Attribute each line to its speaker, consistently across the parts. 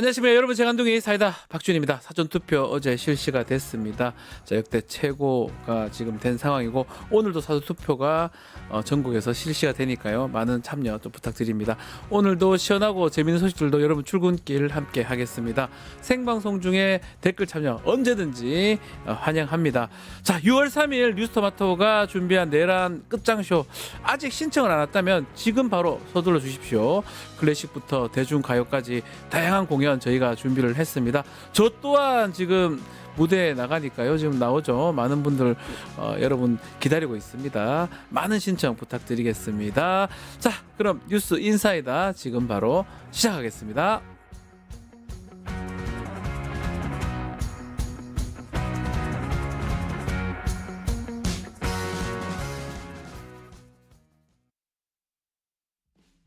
Speaker 1: 안녕하십니까 여러분, 제간둥이 사이다 박준입니다. 사전투표 어제 실시가 됐습니다. 자, 역대 최고가 지금 된 상황이고 오늘도 사전투표가 전국에서 실시가 되니까요, 많은 참여 또 부탁드립니다. 오늘도 시원하고 재밌는 소식들도 여러분 출근길 함께 하겠습니다. 생방송 중에 댓글 참여 언제든지 환영합니다. 자, 6월 3일 뉴스토마토가 준비한 내란 끝장쇼, 아직 신청을 안 왔다면 지금 바로 서둘러 주십시오. 클래식부터 대중가요까지 다양한 공연 저희가 준비를 했습니다. 저 또한 지금 무대에 나가니까요, 지금 나오죠. 많은 분들 여러분 기다리고 있습니다. 많은 신청 부탁드리겠습니다. 자, 그럼 뉴스 인사이다 지금 바로 시작하겠습니다.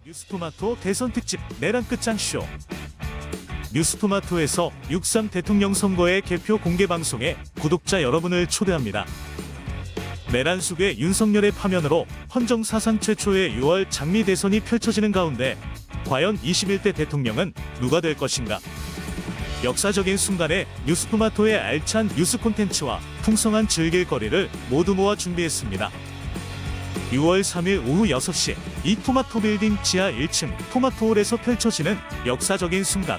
Speaker 2: 뉴스토마토 대선 특집 내란 끝장쇼. 뉴스토마토에서 6.3 대통령 선거의 개표 공개 방송에 구독자 여러분을 초대합니다. 내란 속의 윤석열의 파면으로 헌정 사상 최초의 6월 장미 대선이 펼쳐지는 가운데 과연 21대 대통령은 누가 될 것인가? 역사적인 순간에 뉴스토마토의 알찬 뉴스 콘텐츠와 풍성한 즐길거리를 모두 모아 준비했습니다. 6월 3일 오후 6시 이 토마토 빌딩 지하 1층 토마토홀에서 펼쳐지는 역사적인 순간,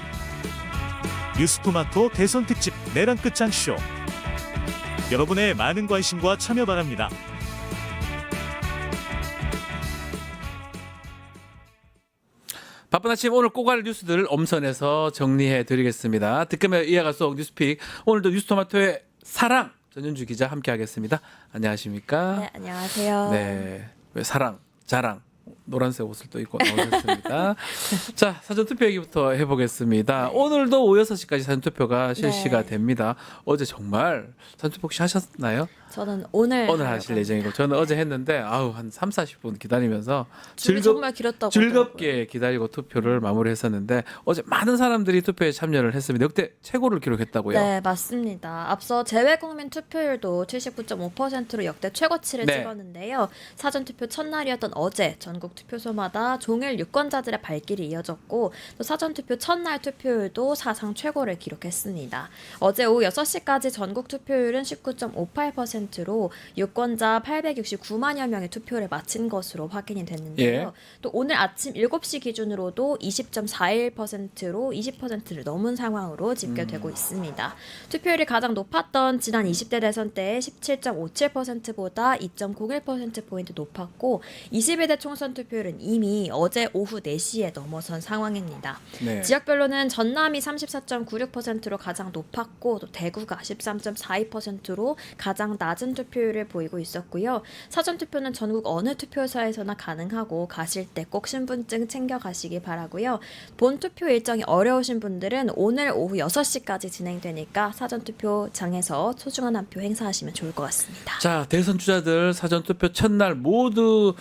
Speaker 2: 뉴스토마토 대선 특집 내란 끝장쇼. 여러분의 많은 관심과 참여 바랍니다.
Speaker 1: 바쁜 아침 오늘 꼭 알 뉴스들 엄선해서 정리해 드리겠습니다. 득금에 이어가 속 뉴스픽, 오늘도 뉴스토마토의 사랑 전윤주 기자 함께 하겠습니다. 안녕하십니까?
Speaker 3: 네, 안녕하세요.
Speaker 1: 네, 왜 사랑, 자랑, 노란색 옷을 또 입고 나오셨습니다. 자, 사전투표 얘기부터 해보겠습니다. 오늘도 오후 6시까지 사전투표가 실시가 됩니다. 어제 정말 사전투표 혹시 하셨나요?
Speaker 3: 저는 오늘
Speaker 1: 하실 예정이고, 저는 어제 했는데 한 3, 40분 기다리면서
Speaker 3: 정말 길었다고
Speaker 1: 즐겁게
Speaker 3: 하더라고요.
Speaker 1: 기다리고 투표를 마무리했었는데 어제 많은 사람들이 투표에 참여를 했습니다. 역대 최고를 기록했다고요?
Speaker 3: 네, 맞습니다. 앞서 재외국민 투표율도 79.5%로 역대 최고치를
Speaker 1: 네.
Speaker 3: 찍었는데요. 사전투표 첫날이었던 어제 전국 투표소마다 종일 유권자들의 발길이 이어졌고, 또 사전투표 첫날 투표율도 사상 최고를 기록했습니다. 어제 오후 6시까지 전국 투표율은 19.58%로 유권자 869만여 명의 투표를 마친 것으로 확인이 됐는데요. 또 오늘 아침 7시 기준으로도 20.41%로 20%를 넘은 상황으로 집계되고 있습니다. 투표율이 가장 높았던 지난 20대 대선 때의 17.57%보다 2.01%포인트 높았고, 21대 총선 투표율은 이미 어제 오후 4시에 넘어선 상황입니다.
Speaker 1: 네.
Speaker 3: 지역별로는 전남이 34.96%로 가장 높았고, 또 대구가 13.42%로 가장 낮은 투표율을 보이고 있었고요. 사전투표는 전국 어느 투표소에서나 가능하고 가실 때 꼭 신분증 챙겨가시기 바라고요. 본투표 일정이 어려우신 분들은 오늘 오후 6시까지 진행되니까 사전투표장에서 소중한 한 표 행사하시면 좋을 것 같습니다.
Speaker 1: 자, 대선 주자들 사전투표 첫날 모두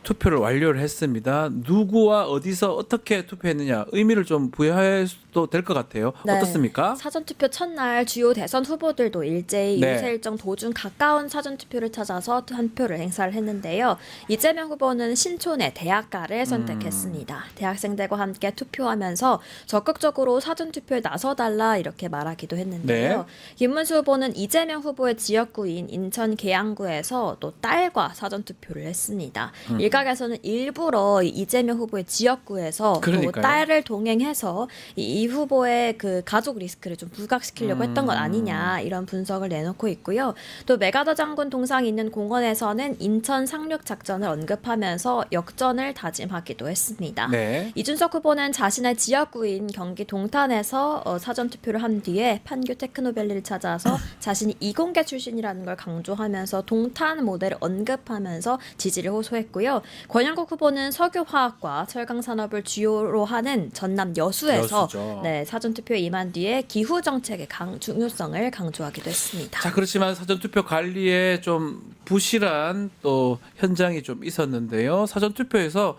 Speaker 1: 투표를 완료를 했습니다. 누구와 어디서 어떻게 투표했느냐 의미를 좀 부여해도 될 것 같아요.
Speaker 3: 네.
Speaker 1: 어떻습니까?
Speaker 3: 사전투표 첫날 주요 대선 후보들도 일제히
Speaker 1: 네.
Speaker 3: 유세 일정 도중 가까운 사전투표를 찾아서 한 표를 행사를 했는데요. 이재명 후보는 신촌의 대학가를 선택했습니다. 대학생들과 함께 투표하면서 적극적으로 사전투표에 나서달라 이렇게 말하기도 했는데요.
Speaker 1: 네.
Speaker 3: 김문수 후보는 이재명 후보의 지역구인 인천 계양구에서 또 딸과 사전투표를 했습니다. 일각에서는 일부러 이재명 후보의 지역구에서 또
Speaker 1: 그러니까요.
Speaker 3: 딸을 동행해서 이 후보의 그 가족 리스크를 좀 부각시키려고 했던 것 아니냐, 이런 분석을 내놓고 있고요. 또 메가더 장군 동상이 있는 공원에서는 인천 상륙 작전을 언급하면서 역전을 다짐하기도 했습니다.
Speaker 1: 네.
Speaker 3: 이준석 후보는 자신의 지역구인 경기 동탄에서 사전투표를 한 뒤에 판교 테크노밸리를 찾아서 자신이 이공계 출신이라는 걸 강조하면서 동탄 모델을 언급하면서 지지를 호소했고요. 권영국 후보는 석유화학과 철강산업을 주요로 하는 전남 여수에서
Speaker 1: 여수죠.
Speaker 3: 사전투표에 임한 뒤에 기후정책의 중요성을 강조하기도 했습니다.
Speaker 1: 자, 그렇지만 사전투표 관리에 좀 부실한 또 현장이 좀 있었는데요. 사전투표소에서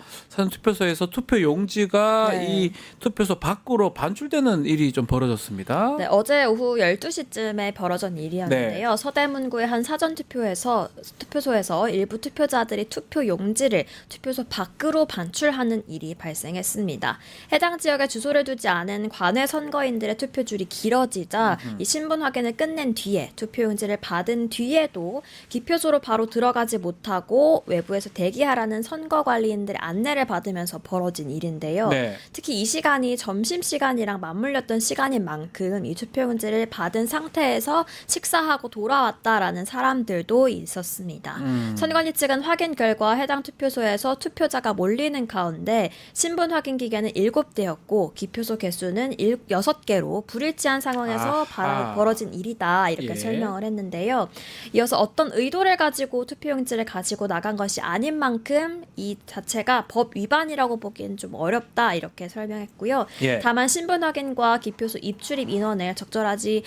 Speaker 1: 투표 용지가
Speaker 3: 네.
Speaker 1: 이 투표소 밖으로 반출되는 일이 좀 벌어졌습니다.
Speaker 3: 네, 어제 오후 12시쯤에 벌어진 일이었는데요.
Speaker 1: 네.
Speaker 3: 서대문구의 한 투표소에서 일부 투표자들이 투표 용지를 투표소 밖으로 반출하는 일이 발생했습니다. 해당 지역에 주소를 두지 않은 관외 선거인들의 투표줄이 길어지자 이 신분 확인을 끝낸 뒤에 투표 용지를 받은 뒤에도 기표소로 바로 들어가지 못하고 외부에서 대기하라는 선거관리인들의 안내를 받으면서 벌어진 일인데요.
Speaker 1: 네.
Speaker 3: 특히 이 시간이 점심시간이랑 맞물렸던 시간인 만큼 이 투표용지를 받은 상태에서 식사하고 돌아왔다라는 사람들도 있었습니다. 선관위 측은 확인 결과 해당 투표소에서 투표자가 몰리는 가운데 신분 확인 기계는 7대였고 기표소 개수는 6개로 불일치한 상황에서
Speaker 1: 아하.
Speaker 3: 벌어진 일이다 이렇게
Speaker 1: 예.
Speaker 3: 설명을 했는데요. 이어서 어떤 의도를 가지고 투표용지를 가지고 나간 것이 아닌 만큼 이 자체가 법 위반이라고 보기엔 좀 어렵다 이렇게 설명했고요.
Speaker 1: 예.
Speaker 3: 다만 신분 확인과 기표소 입출입 인원을 적절하게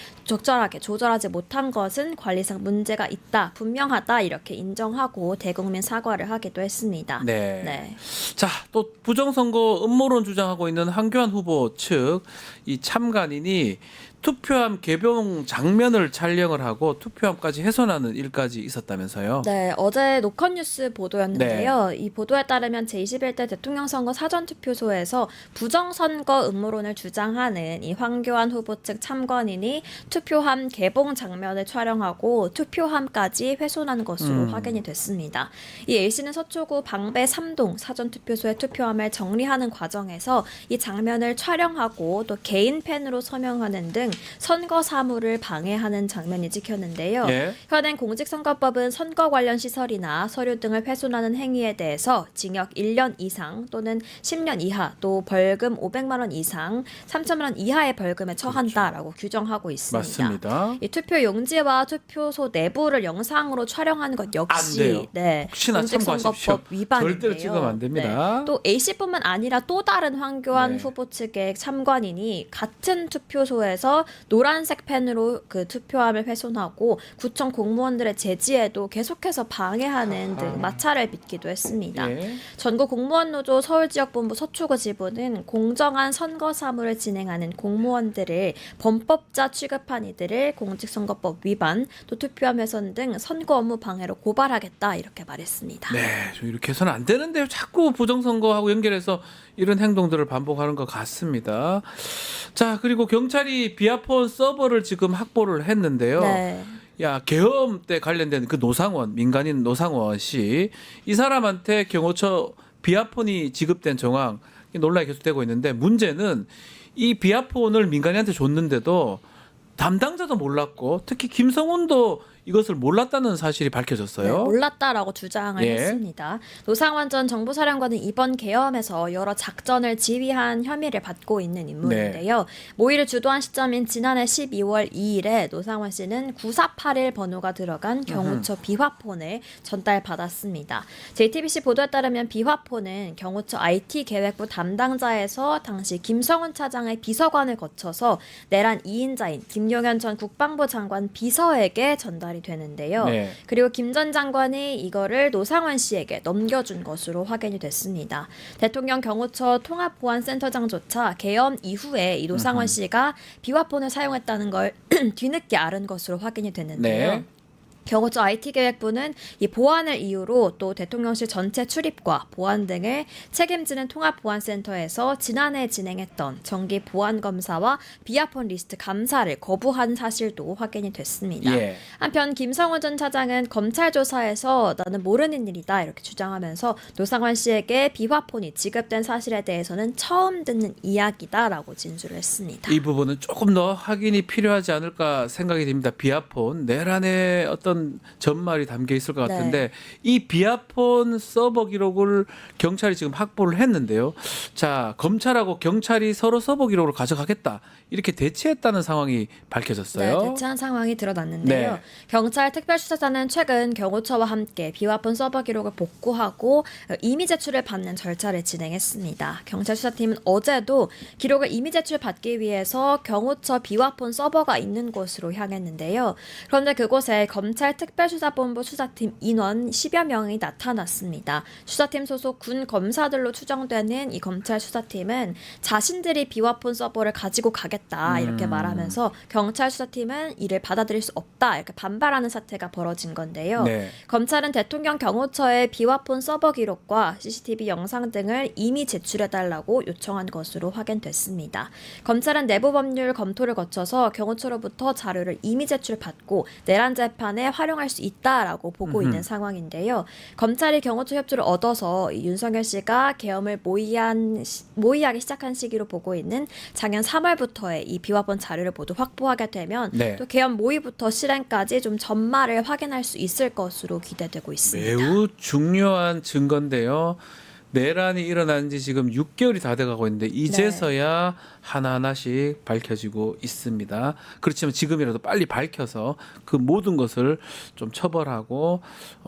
Speaker 3: 조절하지 못한 것은 관리상 문제가 있다, 분명하다 이렇게 인정하고 대국민 사과를 하기도 했습니다.
Speaker 1: 네.
Speaker 3: 네.
Speaker 1: 자, 또 부정선거 음모론 주장하고 있는 황교안 후보 측 이 참관인이 투표함 개봉 장면을 촬영을 하고 투표함까지 훼손하는 일까지 있었다면서요.
Speaker 3: 네, 어제 노컷뉴스 보도였는데요. 이 보도에 따르면 제21대 대통령 선거 사전투표소에서 부정선거 음모론을 주장하는 이 황교안 후보 측 참관인이 투표함 개봉 장면을 촬영하고 투표함까지 훼손한 것으로 확인이 됐습니다. 이 A씨는 서초구 방배 3동 사전투표소의 투표함을 정리하는 과정에서 이 장면을 촬영하고 또 개인 펜으로 서명하는 등 선거 사무를 방해하는 장면이 찍혔는데요.
Speaker 1: 예.
Speaker 3: 현행 공직선거법은 선거 관련 시설이나 서류 등을 훼손하는 행위에 대해서 징역 1년 이상 또는 10년 이하 또 벌금 500만 원 이상 3천만 원 이하의 벌금에 처한다라고 규정하고 있습니다.
Speaker 1: 맞습니다.
Speaker 3: 이 투표 용지와 투표소 내부를 영상으로 촬영하는 것
Speaker 1: 안
Speaker 3: 역시
Speaker 1: 돼요.
Speaker 3: 네,
Speaker 1: 혹시나 참고하십시오.
Speaker 3: 공직선거법 위반인데요.
Speaker 1: 절대로 찍으면 안 됩니다.
Speaker 3: 네. 또 A씨뿐만 아니라 또 다른 황교안
Speaker 1: 네.
Speaker 3: 후보 측의 참관인이 같은 투표소에서 노란색 펜으로 그 투표함을 훼손하고 구청 공무원들의 제지에도 계속해서 방해하는 등 마찰을 빚기도 했습니다.
Speaker 1: 예.
Speaker 3: 전국 공무원 노조 서울지역본부 서초구 지부는 공정한 선거 사무를 진행하는 공무원들을 범법자 취급한 이들을 공직선거법 위반, 또 투표함 훼손 등 선거 업무 방해로 고발하겠다 이렇게 말했습니다.
Speaker 1: 네, 좀 이렇게 해서는 안 되는데요. 자꾸 부정선거하고 연결해서 이런 행동들을 반복하는 것 같습니다. 자, 그리고 경찰이 비아폰 서버를 지금 확보를 했는데요.
Speaker 3: 네.
Speaker 1: 야, 계엄 때 관련된 그 노상원, 민간인 노상원 씨, 이 사람한테 경호처 비아폰이 지급된 정황 논란이 계속되고 있는데, 문제는 이 비아폰을 민간인한테 줬는데도 담당자도 몰랐고 특히 김성훈도 이것을 몰랐다는 사실이 밝혀졌어요.
Speaker 3: 네, 몰랐다라고 주장을
Speaker 1: 예.
Speaker 3: 했습니다. 노상원 전 정보사령관은 이번 계엄에서 여러 작전을 지휘한 혐의를 받고 있는 인물인데요. 모의를 주도한 시점인 지난해 12월 2일에 노상원 씨는 9481 번호가 들어간 경호처 비화폰을 전달받았습니다. JTBC 보도에 따르면 비화폰은 경호처 IT계획부 담당자에서 당시 김성훈 차장의 비서관을 거쳐서 내란 2인자인 김용현 전 국방부 장관 비서에게 전달이 되는데요.
Speaker 1: 네.
Speaker 3: 그리고 김 전 장관이 이거를 노상원 씨에게 넘겨준 것으로 확인이 됐습니다. 대통령 경호처 통합보안센터장조차 계엄 이후에 이 노상원 씨가 비화폰을 사용했다는 걸 뒤늦게 알은 것으로 확인이 됐는데요.
Speaker 1: 네.
Speaker 3: 경호처 IT계획부는 이 보안을 이유로 또 대통령실 전체 출입과 보안 등을 책임지는 통합보안센터에서 지난해 진행했던 정기 보안 검사와 비아폰 리스트 감사를 거부한 사실도 확인이 됐습니다.
Speaker 1: 예.
Speaker 3: 한편 김성훈 전 차장은 검찰 조사에서 나는 모르는 일이다 이렇게 주장하면서 노상원 씨에게 비화폰이 지급된 사실에 대해서는 처음 듣는 이야기다라고 진술을 했습니다.
Speaker 1: 이 부분은 조금 더 확인이 필요하지 않을까 생각이 듭니다. 비아폰 내란의 어떤 전말이 담겨 있을 것 같은데 이 비아폰 서버 기록을 경찰이 지금 확보를 했는데요. 자, 검찰하고 경찰이 서로 서버 기록을 가져가겠다 이렇게 대치했다는 상황이 밝혀졌어요.
Speaker 3: 네, 대체한 상황이 드러났는데요.
Speaker 1: 네.
Speaker 3: 경찰 특별수사단은 최근 경호처와 함께 비화폰 서버 기록을 복구하고 임의 제출을 받는 절차를 진행했습니다. 경찰 수사팀은 어제도 기록을 임의 제출받기 위해서 경호처 비화폰 서버가 있는 곳으로 향했는데요. 그런데 그곳에 검찰 경찰 특별수사본부 수사팀 인원 10여 명이 나타났습니다. 수사팀 소속 군 검사들로 추정되는 이 검찰 수사팀은 자신들이 비화폰 서버를 가지고 가겠다 이렇게 말하면서 경찰 수사팀은 이를 받아들일 수 없다 이렇게 반발하는 사태가 벌어진 건데요.
Speaker 1: 네.
Speaker 3: 검찰은 대통령 경호처에 비화폰 서버 기록과 CCTV 영상 등을 이미 제출해달라고 요청한 것으로 확인됐습니다. 검찰은 내부 법률 검토를 거쳐서 경호처로부터 자료를 이미 제출받고 내란 재판에 활용할 수 있다라고 보고 있는 상황인데요. 검찰이 경호처 협조를 얻어서 이 윤석열 씨가 계엄을 모의하기 시작한 시기로 보고 있는 작년 3월부터의 이 비화폰 자료를 모두 확보하게 되면
Speaker 1: 네.
Speaker 3: 또 계엄 모의부터 실행까지 좀 전말을 확인할 수 있을 것으로 기대되고 있습니다.
Speaker 1: 매우 중요한 증거인데요. 내란이 일어난 지 지금 6개월이 다 돼가고 있는데 이제서야 하나하나씩 밝혀지고 있습니다. 그렇지만 지금이라도 빨리 밝혀서 그 모든 것을 좀 처벌하고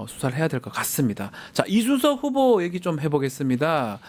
Speaker 1: 수사를 해야 될 것 같습니다. 자, 이준석 후보 얘기 좀 해보겠습니다.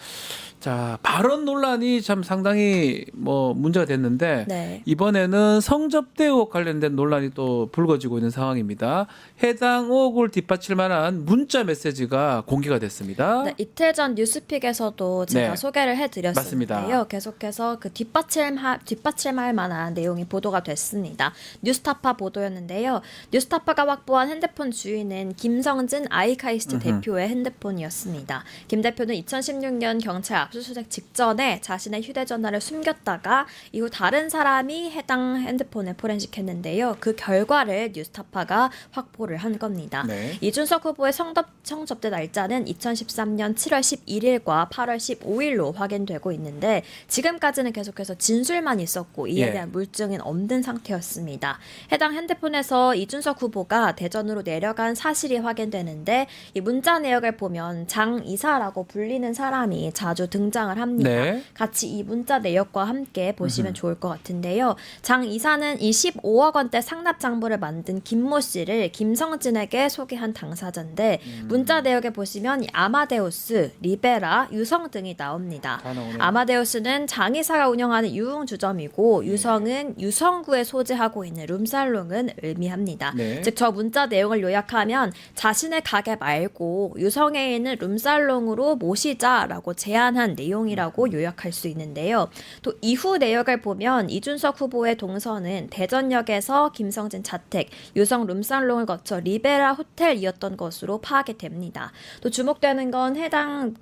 Speaker 1: 자, 발언 논란이 참 상당히 문제가 됐는데
Speaker 3: 네.
Speaker 1: 이번에는 성접대 의혹 관련된 논란이 또 불거지고 있는 상황입니다. 해당 의혹을 뒷받칠 만한 문자 메시지가 공개가 됐습니다.
Speaker 3: 네, 이틀 전 뉴스픽에서도 제가
Speaker 1: 네.
Speaker 3: 소개를 해드렸었는데요.
Speaker 1: 맞습니다.
Speaker 3: 계속해서 그 뒷받침할 만한 내용이 보도가 됐습니다. 뉴스타파 보도였는데요. 뉴스타파가 확보한 핸드폰 주인은 김성진 아이카이스트 대표의 핸드폰이었습니다. 김 대표는 2016년 경찰 압수수색 직전에 자신의 휴대전화를 숨겼다가 이후 다른 사람이 해당 핸드폰을 포렌식했는데요. 그 결과를 뉴스타파가 확보를 한 겁니다.
Speaker 1: 네.
Speaker 3: 이준석 후보의 성접대 날짜는 2013년 7월 11일과 8월 15일로 확인되고 있는데 지금까지는 계속해서 진술만 있었고 이에 대한 물증은 없는 상태였습니다. 해당 핸드폰에서 이준석 후보가 대전으로 내려간 사실이 확인되는데 이 문자 내역을 보면 장 이사라고 불리는 사람이 자주 등장을 합니다.
Speaker 1: 네.
Speaker 3: 같이 이 문자 내역과 함께 보시면 좋을 것 같은데요. 장 이사는 이 15억 원대 상납 장부를 만든 김모 씨를 김성진에게 소개한 당사자인데 문자 내역에 보시면 이 아마데우스, 리베라, 유성 등이 나옵니다.
Speaker 1: 다 나오네요.
Speaker 3: 아마데우스는 장 이사가 운영하는 유흥주점이고 유성은 유성구에 소재하고 있는 룸살롱을 의미합니다.
Speaker 1: 네.
Speaker 3: 즉 저 문자 내용을 요약하면 자신의 가게 말고 유성에 있는 룸살롱으로 모시자라고 제안한 내용이라고 요약할 수 있는데요. 또 이후 내역을 보면 이준석 후보의 동선은 대전역에서 김성진 자택, 유성 룸살롱을 거쳐 리베라 호텔이었던 것으로 파악이 됩니다. 또 주목되는 건 해당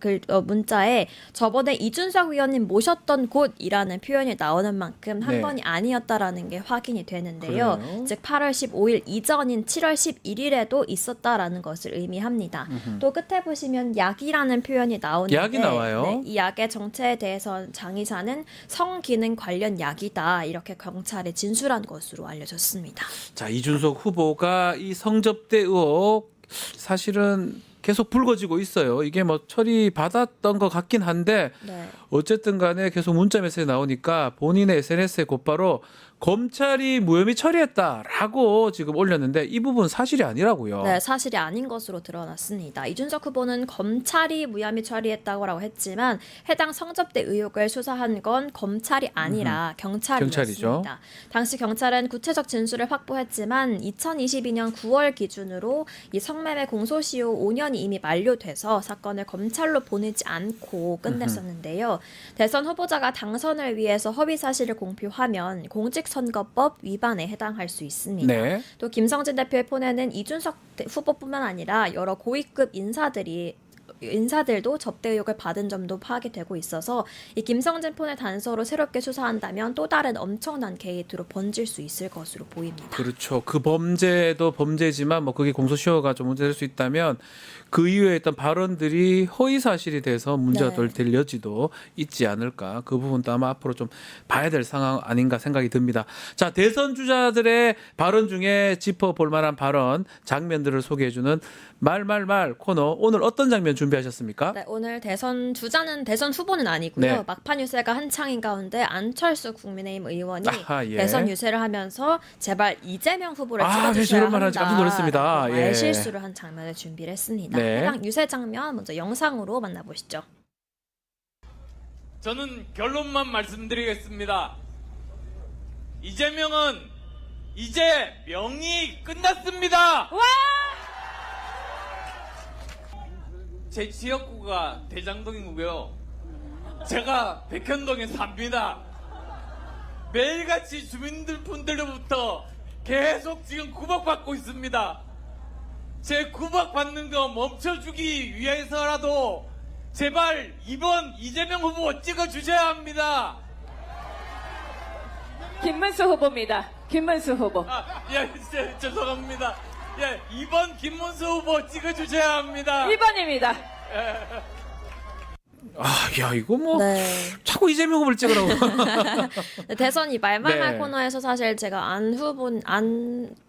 Speaker 3: 문자에 저번에 이준석 의원님 모셨던 곳이라는 표현이 나오는 만큼 한
Speaker 1: 네.
Speaker 3: 번이 아니었다라는 게 확인이 되는데요.
Speaker 1: 그래요?
Speaker 3: 즉 8월 15일 이전인 7월 11일에도 있었다라는 것을 의미합니다. 또 끝에 보시면 약이라는 표현이 나오는데
Speaker 1: 약이 나와요?
Speaker 3: 네, 이 약의 정체에 대해서 장 이사는 성기능 관련 약이다 이렇게 경찰에 진술한 것으로 알려졌습니다.
Speaker 1: 자, 이준석 후보가 이 성접대 의혹 사실은 계속 불거지고 있어요. 이게 처리받았던 것 같긴 한데
Speaker 3: 네.
Speaker 1: 어쨌든 간에 계속 문자 메시지 나오니까 본인의 SNS에 곧바로 검찰이 무혐의 처리했다라고 지금 올렸는데 이 부분 사실이 아니라고요.
Speaker 3: 네, 사실이 아닌 것으로 드러났습니다. 이준석 후보는 검찰이 무혐의 처리했다고 했지만 해당 성접대 의혹을 수사한 건 검찰이 아니라 경찰이었습니다.
Speaker 1: 경찰이죠.
Speaker 3: 당시 경찰은 구체적 진술을 확보했지만 2022년 9월 기준으로 이 성매매 공소시효 5년이 이미 만료돼서 사건을 검찰로 보내지 않고 끝냈었는데요. 대선 후보자가 당선을 위해서 허위 사실을 공표하면 공직선거법 위반에 해당할 수 있습니다.
Speaker 1: 네.
Speaker 3: 또 김성진 대표의 폰에는 이준석 후보뿐만 아니라 여러 고위급 인사들도 접대 의혹을 받은 점도 파악이 되고 있어서 이 김성진 폰의 단서로 새롭게 수사한다면 또 다른 엄청난 게이트로 번질 수 있을 것으로 보입니다.
Speaker 1: 그렇죠. 그 범죄도 범죄지만 그게 공소시효가 좀 문제될 수 있다면 그 이후에 했던 발언들이 허위 사실이 돼서 문제가
Speaker 3: 네.
Speaker 1: 될 여지도 있지 않을까. 그 부분도 아마 앞으로 좀 봐야 될 상황 아닌가 생각이 듭니다. 자, 대선 주자들의 발언 중에 짚어볼 만한 발언 장면들을 소개해주는 말말말 코너. 오늘 어떤 장면 준비하셨습니까?
Speaker 3: 네, 오늘 대선 주자는 대선 후보는 아니고요.
Speaker 1: 네.
Speaker 3: 막판 유세가 한창인 가운데 안철수 국민의힘 의원이
Speaker 1: 아하, 예.
Speaker 3: 대선 유세를 하면서 제발 이재명 후보를
Speaker 1: 왜
Speaker 3: 찍어주셔야
Speaker 1: 저런 말
Speaker 3: 한다.
Speaker 1: 하는지 깜짝 놀랐습니다. 예.
Speaker 3: 말실수를 한 장면을 준비를 했습니다.
Speaker 1: 네.
Speaker 3: 해당 유세 장면 먼저 영상으로 만나보시죠.
Speaker 4: 저는 결론만 말씀드리겠습니다. 이재명은 이제 명이 끝났습니다. 제 지역구가 대장동이고요. 제가 백현동에 삽니다. 매일같이 주민분들로부터 계속 지금 구박받고 있습니다. 제 구박받는 거 멈춰주기 위해서라도 제발 이번 이재명 후보 찍어주셔야 합니다.
Speaker 5: 김문수 후보입니다. 김문수 후보.
Speaker 4: 죄송합니다. 이번 김문수 후보 찍어주셔야 합니다.
Speaker 5: 2번입니다.
Speaker 1: 야 이거 뭐
Speaker 3: 네.
Speaker 1: 자꾸 이재명 후보를 찍으라고.
Speaker 3: 대선 이 말말말
Speaker 1: 네.
Speaker 3: 코너에서 사실 제가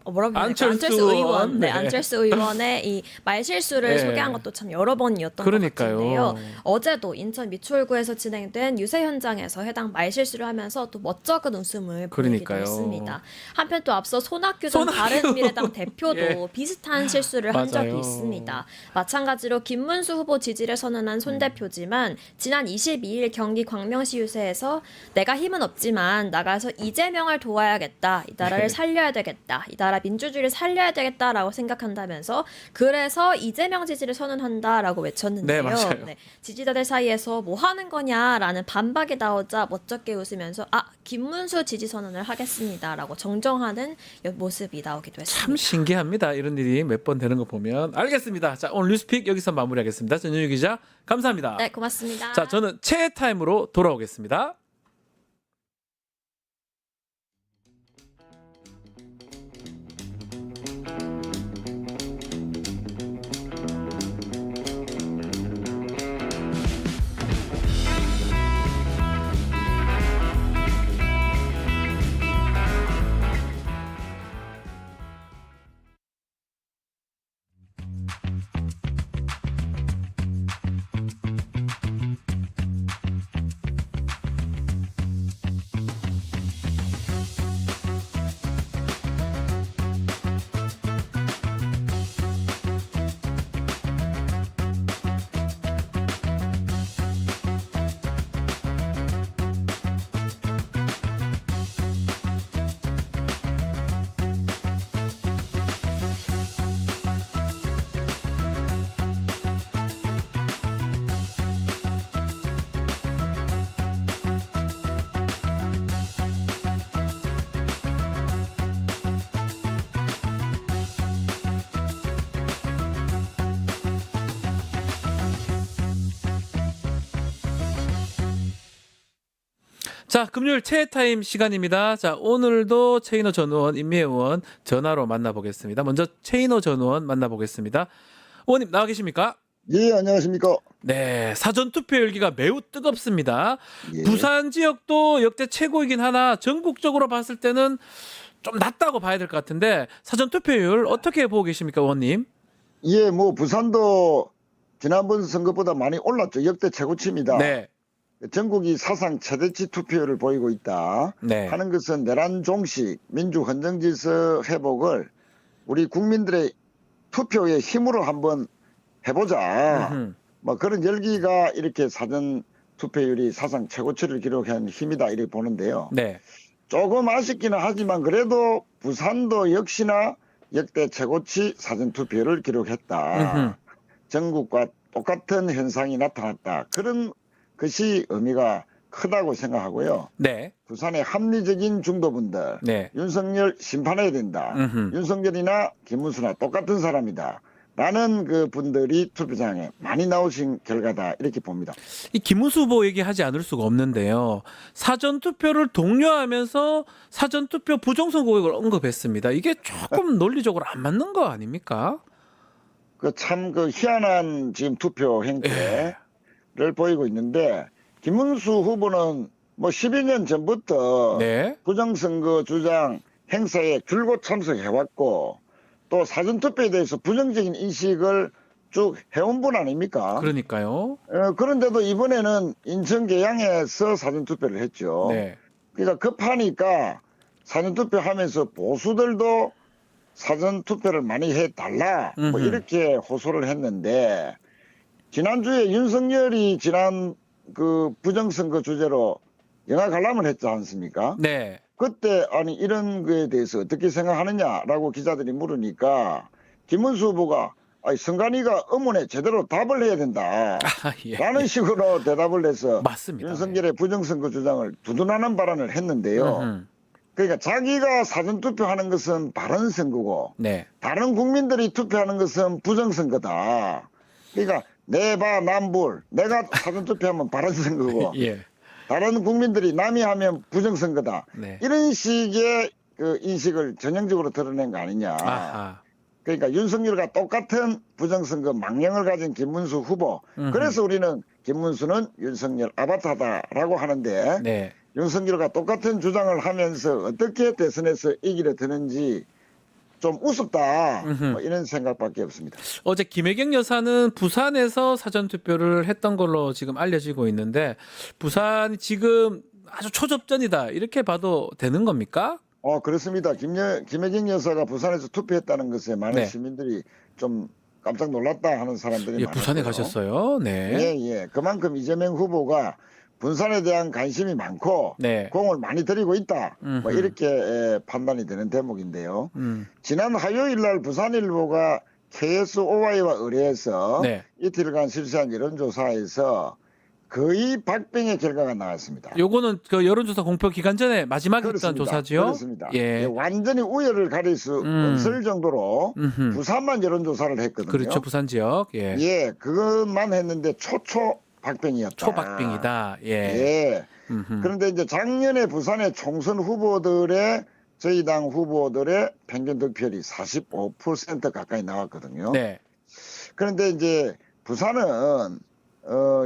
Speaker 3: 뭐라고 해야 될까?
Speaker 1: 안철수
Speaker 3: 안철수 의원,
Speaker 1: 의원. 네.
Speaker 3: 안철수 의원의 이 말실수를
Speaker 1: 네.
Speaker 3: 소개한 것도 참 여러 번이었던
Speaker 1: 그러니까요.
Speaker 3: 것 같은데요. 어제도 인천 미추홀구에서 진행된 유세 현장에서 해당 말실수를 하면서 또 멋쩍은 웃음을 보이기도
Speaker 1: 그러니까요.
Speaker 3: 했습니다. 한편 또 앞서 손학규 전
Speaker 1: 손학규.
Speaker 3: 바른미래당 대표도
Speaker 1: 예.
Speaker 3: 비슷한 실수를 한 적이
Speaker 1: 맞아요.
Speaker 3: 있습니다. 마찬가지로 김문수 후보 지지를 선언한 손 대표지만 지난 22일 경기 광명시 유세에서 내가 힘은 없지만 나가서 이재명을 도와야겠다. 이 나라를
Speaker 1: 네.
Speaker 3: 살려야 되겠다. 이 나라 민주주의를 살려야 되겠다라고 생각한다면서 그래서 이재명 지지를 선언한다라고 외쳤는데요.
Speaker 1: 네, 맞아요.
Speaker 3: 지지자들 사이에서 뭐 하는 거냐라는 반박이 나오자 멋쩍게 웃으면서 김문수 지지 선언을 하겠습니다라고 정정하는 모습이 나오기도 했습니다.
Speaker 1: 참 신기합니다. 이런 일이 몇 번 되는 거 보면. 알겠습니다. 자, 오늘 뉴스픽 여기서 마무리하겠습니다. 전윤유 기자 감사합니다.
Speaker 3: 네, 고맙습니다.
Speaker 1: 자, 저는 최애 타임으로 돌아오겠습니다. 자, 금요일 최애타임 시간입니다. 자, 오늘도 최인호 전 의원, 임미애 의원 전화로 만나보겠습니다. 먼저 최인호 전 의원 만나보겠습니다. 의원님 나와 계십니까?
Speaker 6: 예, 안녕하십니까.
Speaker 1: 네, 사전투표 열기가 매우 뜨겁습니다.
Speaker 6: 예.
Speaker 1: 부산 지역도 역대 최고이긴 하나 전국적으로 봤을 때는 좀 낮다고 봐야 될 것 같은데 사전투표율 어떻게 보고 계십니까, 의원님?
Speaker 6: 예, 뭐 부산도 지난번 선거보다 많이 올랐죠. 역대 최고치입니다.
Speaker 1: 네,
Speaker 6: 전국이 사상 최대치 투표율을 보이고 있다
Speaker 1: 네,
Speaker 6: 하는 것은 내란 종식, 민주 헌정 질서 회복을 우리 국민들의 투표의 힘으로 한번 해보자.
Speaker 1: 음흠.
Speaker 6: 뭐 그런 열기가 이렇게 사전 투표율이 사상 최고치를 기록한 힘이다 이렇게 보는데요.
Speaker 1: 네,
Speaker 6: 조금 아쉽기는 하지만 그래도 부산도 역시나 역대 최고치 사전 투표율을 기록했다.
Speaker 1: 음흠.
Speaker 6: 전국과 똑같은 현상이 나타났다. 그런 것이 의미가 크다고 생각하고요.
Speaker 1: 네,
Speaker 6: 부산의 합리적인 중도분들,
Speaker 1: 네,
Speaker 6: 윤석열 심판해야 된다.
Speaker 1: 음흠.
Speaker 6: 윤석열이나 김문수나 똑같은 사람이다. 라는 그 분들이 투표장에 많이 나오신 결과다 이렇게 봅니다.
Speaker 1: 이 김문수 후보 얘기하지 않을 수가 없는데요. 사전투표를 독려하면서 사전투표 부정선거 의혹을 언급했습니다. 이게 조금 논리적으로 안 맞는 거 아닙니까?
Speaker 6: 그 참 그 희한한 지금 투표 행태를 보이고 있는데 김문수 후보는 뭐 12년 전부터
Speaker 1: 네,
Speaker 6: 부정선거 주장 행사에 줄곧 참석해왔고 또 사전투표에 대해서 부정적인 인식을 쭉 해온 분 아닙니까?
Speaker 1: 그러니까요.
Speaker 6: 그런데도 이번에는 인천 계양에서 사전투표를 했죠.
Speaker 1: 네,
Speaker 6: 그러니까 급하니까 사전투표하면서 보수들도 사전투표를 많이 해달라 뭐
Speaker 1: 음흠.
Speaker 6: 이렇게 호소를 했는데 지난주에 윤석열이 지난 그 부정선거 주제로 영화 관람을 했지 않습니까?
Speaker 1: 네,
Speaker 6: 그때 아니 이런 거에 대해서 어떻게 생각하느냐라고 기자들이 물으니까 김문수 후보가 아니 선관위가 의문에 제대로 답을 해야 된다.
Speaker 1: 아, 예.
Speaker 6: 라는 식으로 대답을 해서
Speaker 1: 맞습니다.
Speaker 6: 윤석열의 부정선거 주장을 두둔하는 발언을 했는데요.
Speaker 1: 음흠.
Speaker 6: 그러니까 자기가 사전투표하는 것은 바른 선거고
Speaker 1: 네.
Speaker 6: 다른 국민들이 투표하는 것은 부정선거다. 그러니까 내봐 남불 내가 사전투표하면 바른 선거고
Speaker 1: 예.
Speaker 6: 다른 국민들이 남이 하면 부정선거다.
Speaker 1: 네.
Speaker 6: 이런 식의 그 인식을 전형적으로 드러낸 거 아니냐.
Speaker 1: 아하.
Speaker 6: 그러니까 윤석열과 똑같은 부정선거 망령을 가진 김문수 후보.
Speaker 1: 음흠.
Speaker 6: 그래서 우리는 김문수는 윤석열 아바타다라고 하는데
Speaker 1: 네.
Speaker 6: 윤석열과 똑같은 주장을 하면서 어떻게 대선에서 이기려 드는지 좀 우습다.
Speaker 1: 음흠.
Speaker 6: 뭐 이런 생각밖에 없습니다.
Speaker 1: 어제 김혜경 여사는 부산에서 사전 투표를 했던 걸로 지금 알려지고 있는데 부산이 지금 아주 초접전이다 이렇게 봐도 되는 겁니까?
Speaker 6: 그렇습니다. 김혜경 여사가 부산에서 투표했다는 것에 많은
Speaker 1: 네.
Speaker 6: 시민들이 좀 깜짝 놀랐다 하는 사람들이
Speaker 1: 예,
Speaker 6: 많아요.
Speaker 1: 부산에 가셨어요. 네.
Speaker 6: 예. 그만큼 이재명 후보가 분산에 대한 관심이 많고
Speaker 1: 네.
Speaker 6: 공을 많이 들이고 있다. 뭐
Speaker 1: 음흠.
Speaker 6: 이렇게 판단이 되는 대목인데요.
Speaker 1: 음.
Speaker 6: 지난 화요일 날 부산일보가 KSOY와 의뢰해서
Speaker 1: 네.
Speaker 6: 이틀간 실시한 여론조사에서 거의 박빙의 결과가 나왔습니다.
Speaker 1: 요거는 그 여론조사 공표 기간 전에 마지막 했던
Speaker 6: 그렇습니다.
Speaker 1: 조사지요?
Speaker 6: 그렇습니다.
Speaker 1: 예.
Speaker 6: 완전히 우열을 가릴 수 없을 정도로
Speaker 1: 음흠.
Speaker 6: 부산만 여론조사를 했거든요.
Speaker 1: 그렇죠. 부산 지역. 예.
Speaker 6: 예, 그것만 했는데 초초 박빙이었다.
Speaker 1: 초박빙이다. 예.
Speaker 6: 예.
Speaker 1: 음흠.
Speaker 6: 그런데 이제 작년에 부산의 총선 후보들의 저희 당 후보들의 평균 득표율이 45% 가까이 나왔거든요.
Speaker 1: 네.
Speaker 6: 그런데 이제 부산은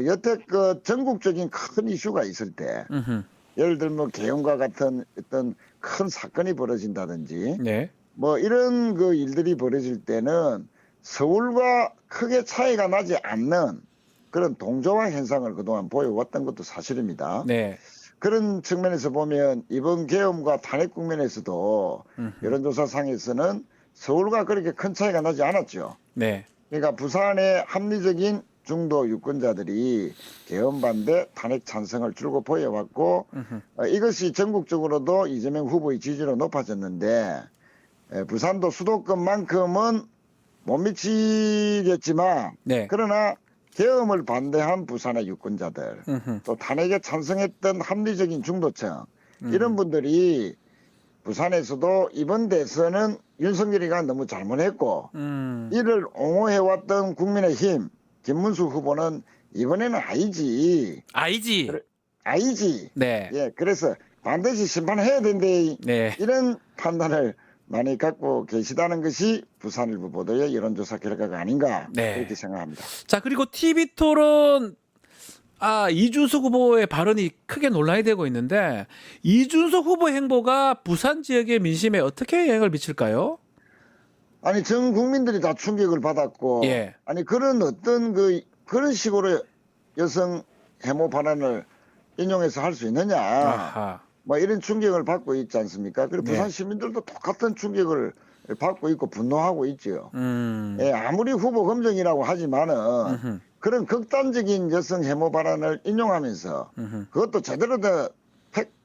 Speaker 6: 여태껏 전국적인 큰 이슈가 있을 때
Speaker 1: 음흠.
Speaker 6: 예를 들면 개헌과 같은 어떤 큰 사건이 벌어진다든지
Speaker 1: 네.
Speaker 6: 뭐 이런 그 일들이 벌어질 때는 서울과 크게 차이가 나지 않는 그런 동조화 현상을 그동안 보여왔던 것도 사실입니다.
Speaker 1: 네.
Speaker 6: 그런 측면에서 보면 이번 계엄과 탄핵 국면에서도
Speaker 1: 음흠.
Speaker 6: 여론조사상에서는 서울과 그렇게 큰 차이가 나지 않았죠.
Speaker 1: 네.
Speaker 6: 그러니까 부산의 합리적인 중도 유권자들이 계엄 반대 탄핵 찬성을 줄곧 보여왔고 이것이 전국적으로도 이재명 후보의 지지로 높아졌는데 부산도 수도권만큼은 못 미치겠지만
Speaker 1: 네.
Speaker 6: 그러나 계엄을 반대한 부산의 유권자들
Speaker 1: 음흠.
Speaker 6: 또 탄핵에 찬성했던 합리적인 중도층 이런 분들이 부산에서도 이번 대선은 윤석열이가 너무 잘못했고 이를 옹호해왔던 국민의힘 김문수 후보는 이번에는 아니지.
Speaker 1: 아이지.
Speaker 6: 아니지.
Speaker 1: 네.
Speaker 6: 예, 그래서 반드시 심판해야 된대.
Speaker 1: 네.
Speaker 6: 이런 판단을 많이 갖고 계시다는 것이 부산일보 보도의 여론조사 결과가 아닌가
Speaker 1: 네.
Speaker 6: 그렇게 생각합니다.
Speaker 1: 자, 그리고 TV 토론 이준석 후보의 발언이 크게 논란이 되고 있는데 이준석 후보 행보가 부산 지역의 민심에 어떻게 영향을 미칠까요?
Speaker 6: 아니 전 국민들이 다 충격을 받았고
Speaker 1: 예.
Speaker 6: 아니 그런 어떤 그런 식으로 여성 해모 발언을 인용해서 할 수 있느냐
Speaker 1: 아하.
Speaker 6: 뭐 이런 충격을 받고 있지 않습니까? 그리고
Speaker 1: 네.
Speaker 6: 부산 시민들도 똑같은 충격을 받고 있고 분노하고 있지요.
Speaker 1: 음.
Speaker 6: 예, 아무리 후보 검증이라고 하지만은
Speaker 1: 음흠.
Speaker 6: 그런 극단적인 여성 해모 발언을 인용하면서
Speaker 1: 음흠.
Speaker 6: 그것도 제대로 된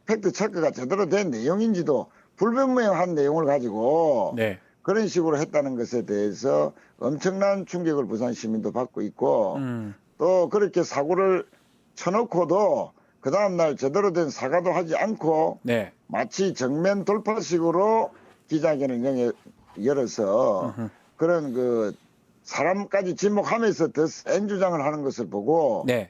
Speaker 6: 팩트 체크가 제대로 된 내용인지도 불분명한 내용을 가지고
Speaker 1: 네.
Speaker 6: 그런 식으로 했다는 것에 대해서 엄청난 충격을 부산 시민도 받고 있고 또 그렇게 사고를 쳐놓고도 그 다음날 제대로 된 사과도 하지 않고
Speaker 1: 네.
Speaker 6: 마치 정면 돌파식으로 기자회견을 열어서 그런 그 사람까지 지목하면서 더 센 주장을 하는 것을 보고
Speaker 1: 네.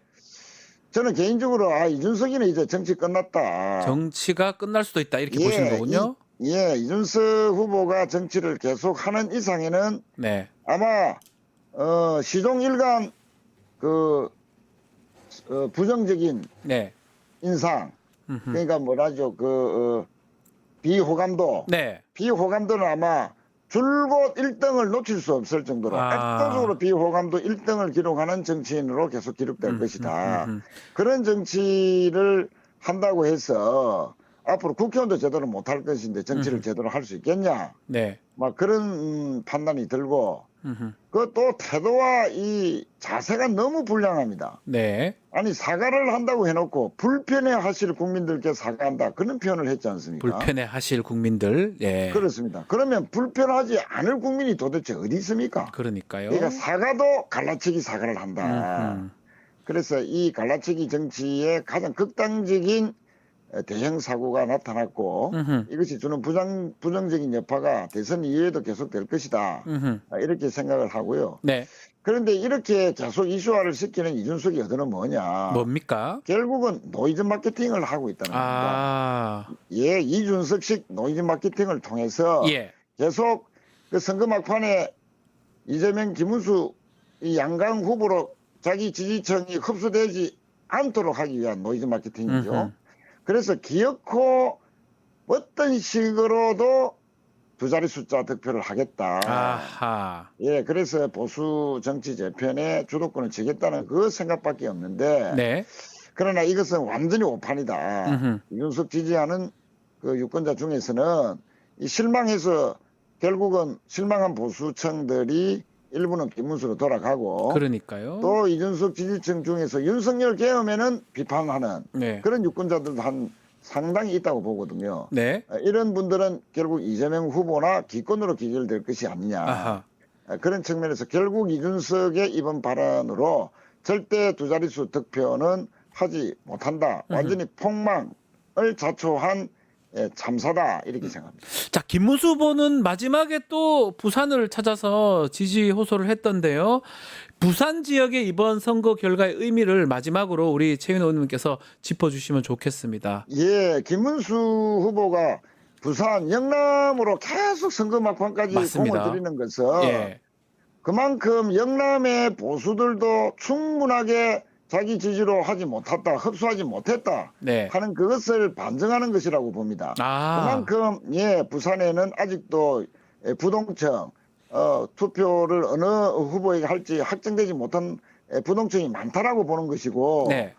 Speaker 6: 저는 개인적으로 이준석이는 이제 정치 끝났다.
Speaker 1: 정치가 끝날 수도 있다 이렇게 보시는 거군요.
Speaker 6: 이준석 후보가 정치를 계속하는 이상에는
Speaker 1: 네.
Speaker 6: 아마 시종 일관 그 부정적인
Speaker 1: 네.
Speaker 6: 인상
Speaker 1: 음흠.
Speaker 6: 그러니까 뭐라죠 그 비호감도
Speaker 1: 네.
Speaker 6: 비호감도는 아마 줄곧 1등을 놓칠 수 없을 정도로 압도적으로 비호감도 1등을 기록하는 정치인으로 계속 기록될 것이다. 그런 정치를 한다고 해서 앞으로 국회의원도 제대로 못할 것인데 정치를 제대로 할 수 있겠냐?
Speaker 1: 네.
Speaker 6: 막 그런 판단이 들고
Speaker 1: 음흠.
Speaker 6: 그것도 태도와 이 자세가 너무 불량합니다.
Speaker 1: 네.
Speaker 6: 아니 사과를 한다고 해놓고 불편해하실 국민들께 사과한다 그런 표현을 했지 않습니까?
Speaker 1: 불편해하실 국민들. 예.
Speaker 6: 그렇습니다. 그러면 불편하지 않을 국민이 도대체 어디 있습니까?
Speaker 1: 그러니까요.
Speaker 6: 그러니까 사과도 갈라치기 사과를 한다.
Speaker 1: 음흠.
Speaker 6: 그래서 이 갈라치기 정치의 가장 극단적인 대형 사고가 나타났고
Speaker 1: 음흠.
Speaker 6: 이것이 주는 부정적인 여파가 대선 이후에도 계속될 것이다.
Speaker 1: 음흠.
Speaker 6: 이렇게 생각을 하고요.
Speaker 1: 네.
Speaker 6: 그런데 이렇게 계속 이슈화를 시키는 이준석의 여론은 뭐냐?
Speaker 1: 뭡니까?
Speaker 6: 결국은 노이즈 마케팅을 하고 있다는 겁니다.
Speaker 1: 아.
Speaker 6: 예, 이준석식 노이즈 마케팅을 통해서
Speaker 1: 예.
Speaker 6: 계속 그 선거 막판에 이재명, 김문수 이 양강 후보로 자기 지지층이 흡수되지 않도록 하기 위한 노이즈 마케팅이죠.
Speaker 1: 음흠.
Speaker 6: 그래서 기어코 어떤 식으로도 두 자리 숫자 득표를 하겠다.
Speaker 1: 아하.
Speaker 6: 예, 그래서 보수 정치 재편에 주도권을 쥐겠다는 그 생각밖에 없는데,
Speaker 1: 네.
Speaker 6: 그러나 이것은 완전히 오판이다.
Speaker 1: 음흠.
Speaker 6: 이준석 지지하는 그 유권자 중에서는 이 실망해서 결국은 실망한 보수층들이 일부는 김문수로 돌아가고,
Speaker 1: 그러니까요.
Speaker 6: 또 이준석 지지층 중에서 윤석열 계엄에는 비판하는
Speaker 1: 네.
Speaker 6: 그런 유권자들도 상당히 있다고 보거든요.
Speaker 1: 네.
Speaker 6: 이런 분들은 결국 이재명 후보나 기권으로 기결될 것이 아니냐.
Speaker 1: 아하.
Speaker 6: 그런 측면에서 결국 이준석의 이번 발언으로 절대 두 자릿수 득표는 하지 못한다. 완전히 폭망을 자초한 참사다. 이렇게 생각합니다.
Speaker 1: 자, 김문수 후보는 마지막에 또 부산을 찾아서 지지 호소를 했던데요. 부산 지역의 이번 선거 결과의 의미를 마지막으로 우리 최윤호 의원님께서 짚어주시면 좋겠습니다.
Speaker 6: 예, 김문수 후보가 부산 영남으로 계속 선거 막판까지
Speaker 1: 맞습니다.
Speaker 6: 공을 들이는 것은
Speaker 1: 예.
Speaker 6: 그만큼 영남의 보수들도 충분하게 자기 지지로 하지 못했다, 흡수하지 못했다
Speaker 1: 네.
Speaker 6: 하는 그것을 반증하는 것이라고 봅니다.
Speaker 1: 아.
Speaker 6: 그만큼 예, 부산에는 아직도 부동층 투표를 어느 후보에게 할지 확정되지 못한 부동층이 많다라고 보는 것이고,
Speaker 1: 네.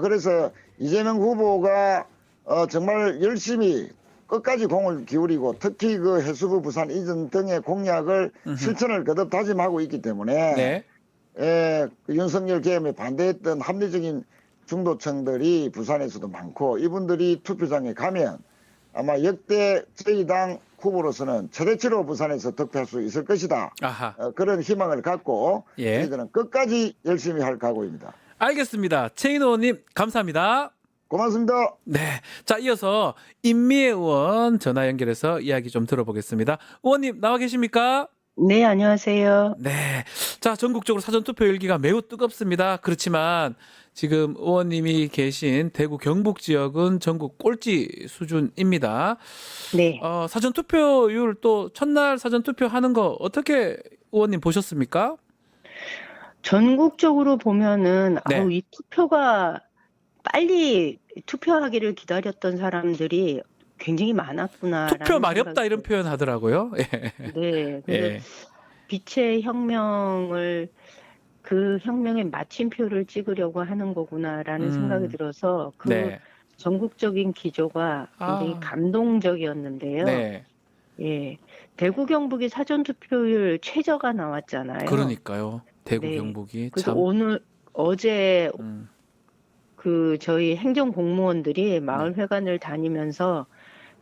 Speaker 6: 그래서 이재명 후보가 정말 열심히 끝까지 공을 기울이고 특히 그 해수부 부산 이전 등의 공약을 실천을 거듭 다짐하고 있기 때문에
Speaker 1: 네.
Speaker 6: 그 윤석열 계엄에 반대했던 합리적인 중도층들이 부산에서도 많고 이분들이 투표장에 가면 아마 역대 저희 당 후보로서는 최대치로 부산에서 득표할 수 있을 것이다.
Speaker 1: 아하.
Speaker 6: 그런 희망을 갖고
Speaker 1: 예.
Speaker 6: 저희들은 끝까지 열심히 할 각오입니다.
Speaker 1: 알겠습니다. 최인호 의원님 감사합니다.
Speaker 6: 고맙습니다.
Speaker 1: 네. 자, 이어서 임미애 의원 전화 연결해서 이야기 좀 들어보겠습니다. 의원님 나와 계십니까?
Speaker 7: 네, 안녕하세요.
Speaker 1: 네. 자, 전국적으로 사전투표 열기가 매우 뜨겁습니다. 그렇지만 지금 의원님이 계신 대구 경북 지역은 전국 꼴찌 수준입니다.
Speaker 7: 네.
Speaker 1: 사전투표율 또 첫날 사전투표 하는 거 어떻게 의원님 보셨습니까?
Speaker 7: 전국적으로 보면은
Speaker 1: 네.
Speaker 7: 이 투표가 빨리 투표하기를 기다렸던 사람들이 굉장히 많았구나라는
Speaker 1: 투표 마렵다
Speaker 7: 생각이
Speaker 1: 이런 표현 하더라고요. 예.
Speaker 7: 네. 그래서
Speaker 1: 예.
Speaker 7: 빛의 혁명을 그 혁명의 마침표를 찍으려고 하는 거구나라는 생각이 들어서 그
Speaker 1: 네.
Speaker 7: 전국적인 기조가 굉장히
Speaker 1: 아.
Speaker 7: 감동적이었는데요.
Speaker 1: 네.
Speaker 7: 예. 대구 경북이 사전투표율 최저가 나왔잖아요.
Speaker 1: 그러니까요. 대구
Speaker 7: 네.
Speaker 1: 경북이
Speaker 7: 그래서
Speaker 1: 참
Speaker 7: 어제
Speaker 1: 음,
Speaker 7: 그 저희 행정 공무원들이 마을 회관을 다니면서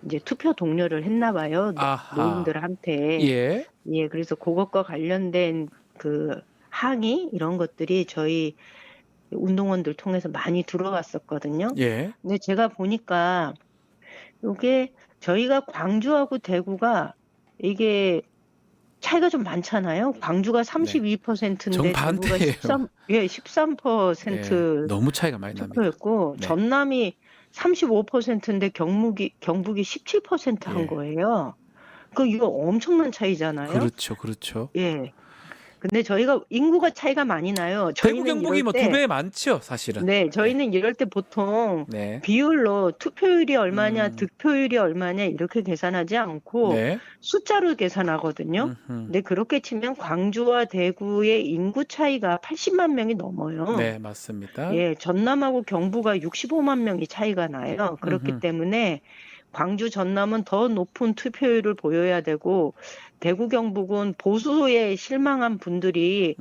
Speaker 7: 이제 투표 독려를 했나 봐요.
Speaker 1: 아하.
Speaker 7: 노인들한테.
Speaker 1: 예.
Speaker 7: 예, 그래서 그것과 관련된 그 항의 이런 것들이 저희 운동원들 통해서 많이 들어왔었거든요.
Speaker 1: 예.
Speaker 7: 근데 제가 보니까 이게 저희가 광주하고 대구가 이게 차이가 좀 많잖아요. 광주가 32%인데
Speaker 1: 정반대예요.
Speaker 7: 대구가 13%
Speaker 1: 예. 너무 차이가 많이 납니다.
Speaker 7: 투표였고
Speaker 1: 네.
Speaker 7: 전남이 35%인데 경북이 17% 한
Speaker 1: 예.
Speaker 7: 거예요. 이거 엄청난 차이잖아요.
Speaker 1: 그렇죠. 그렇죠.
Speaker 7: 예. 근데 저희가 인구가 차이가 많이 나요.
Speaker 1: 대구
Speaker 7: 저희는
Speaker 1: 경북이
Speaker 7: 이럴
Speaker 1: 뭐
Speaker 7: 때-
Speaker 1: 두 배 많죠, 사실은.
Speaker 7: 네, 저희는 이럴 때 보통
Speaker 1: 네.
Speaker 7: 비율로 투표율이 얼마냐,
Speaker 1: 음.
Speaker 7: 득표율이 얼마냐 이렇게 계산하지 않고
Speaker 1: 네.
Speaker 7: 숫자로 계산하거든요.
Speaker 1: 음흠.
Speaker 7: 근데 그렇게 치면 광주와 대구의 인구 차이가 80만 명이 넘어요.
Speaker 1: 네, 맞습니다.
Speaker 7: 예, 전남하고 경부가 65만 명이 차이가 나요. 그렇기
Speaker 1: 음흠.
Speaker 7: 때문에 광주, 전남은 더 높은 투표율을 보여야 되고 대구, 경북은 보수에 실망한 분들이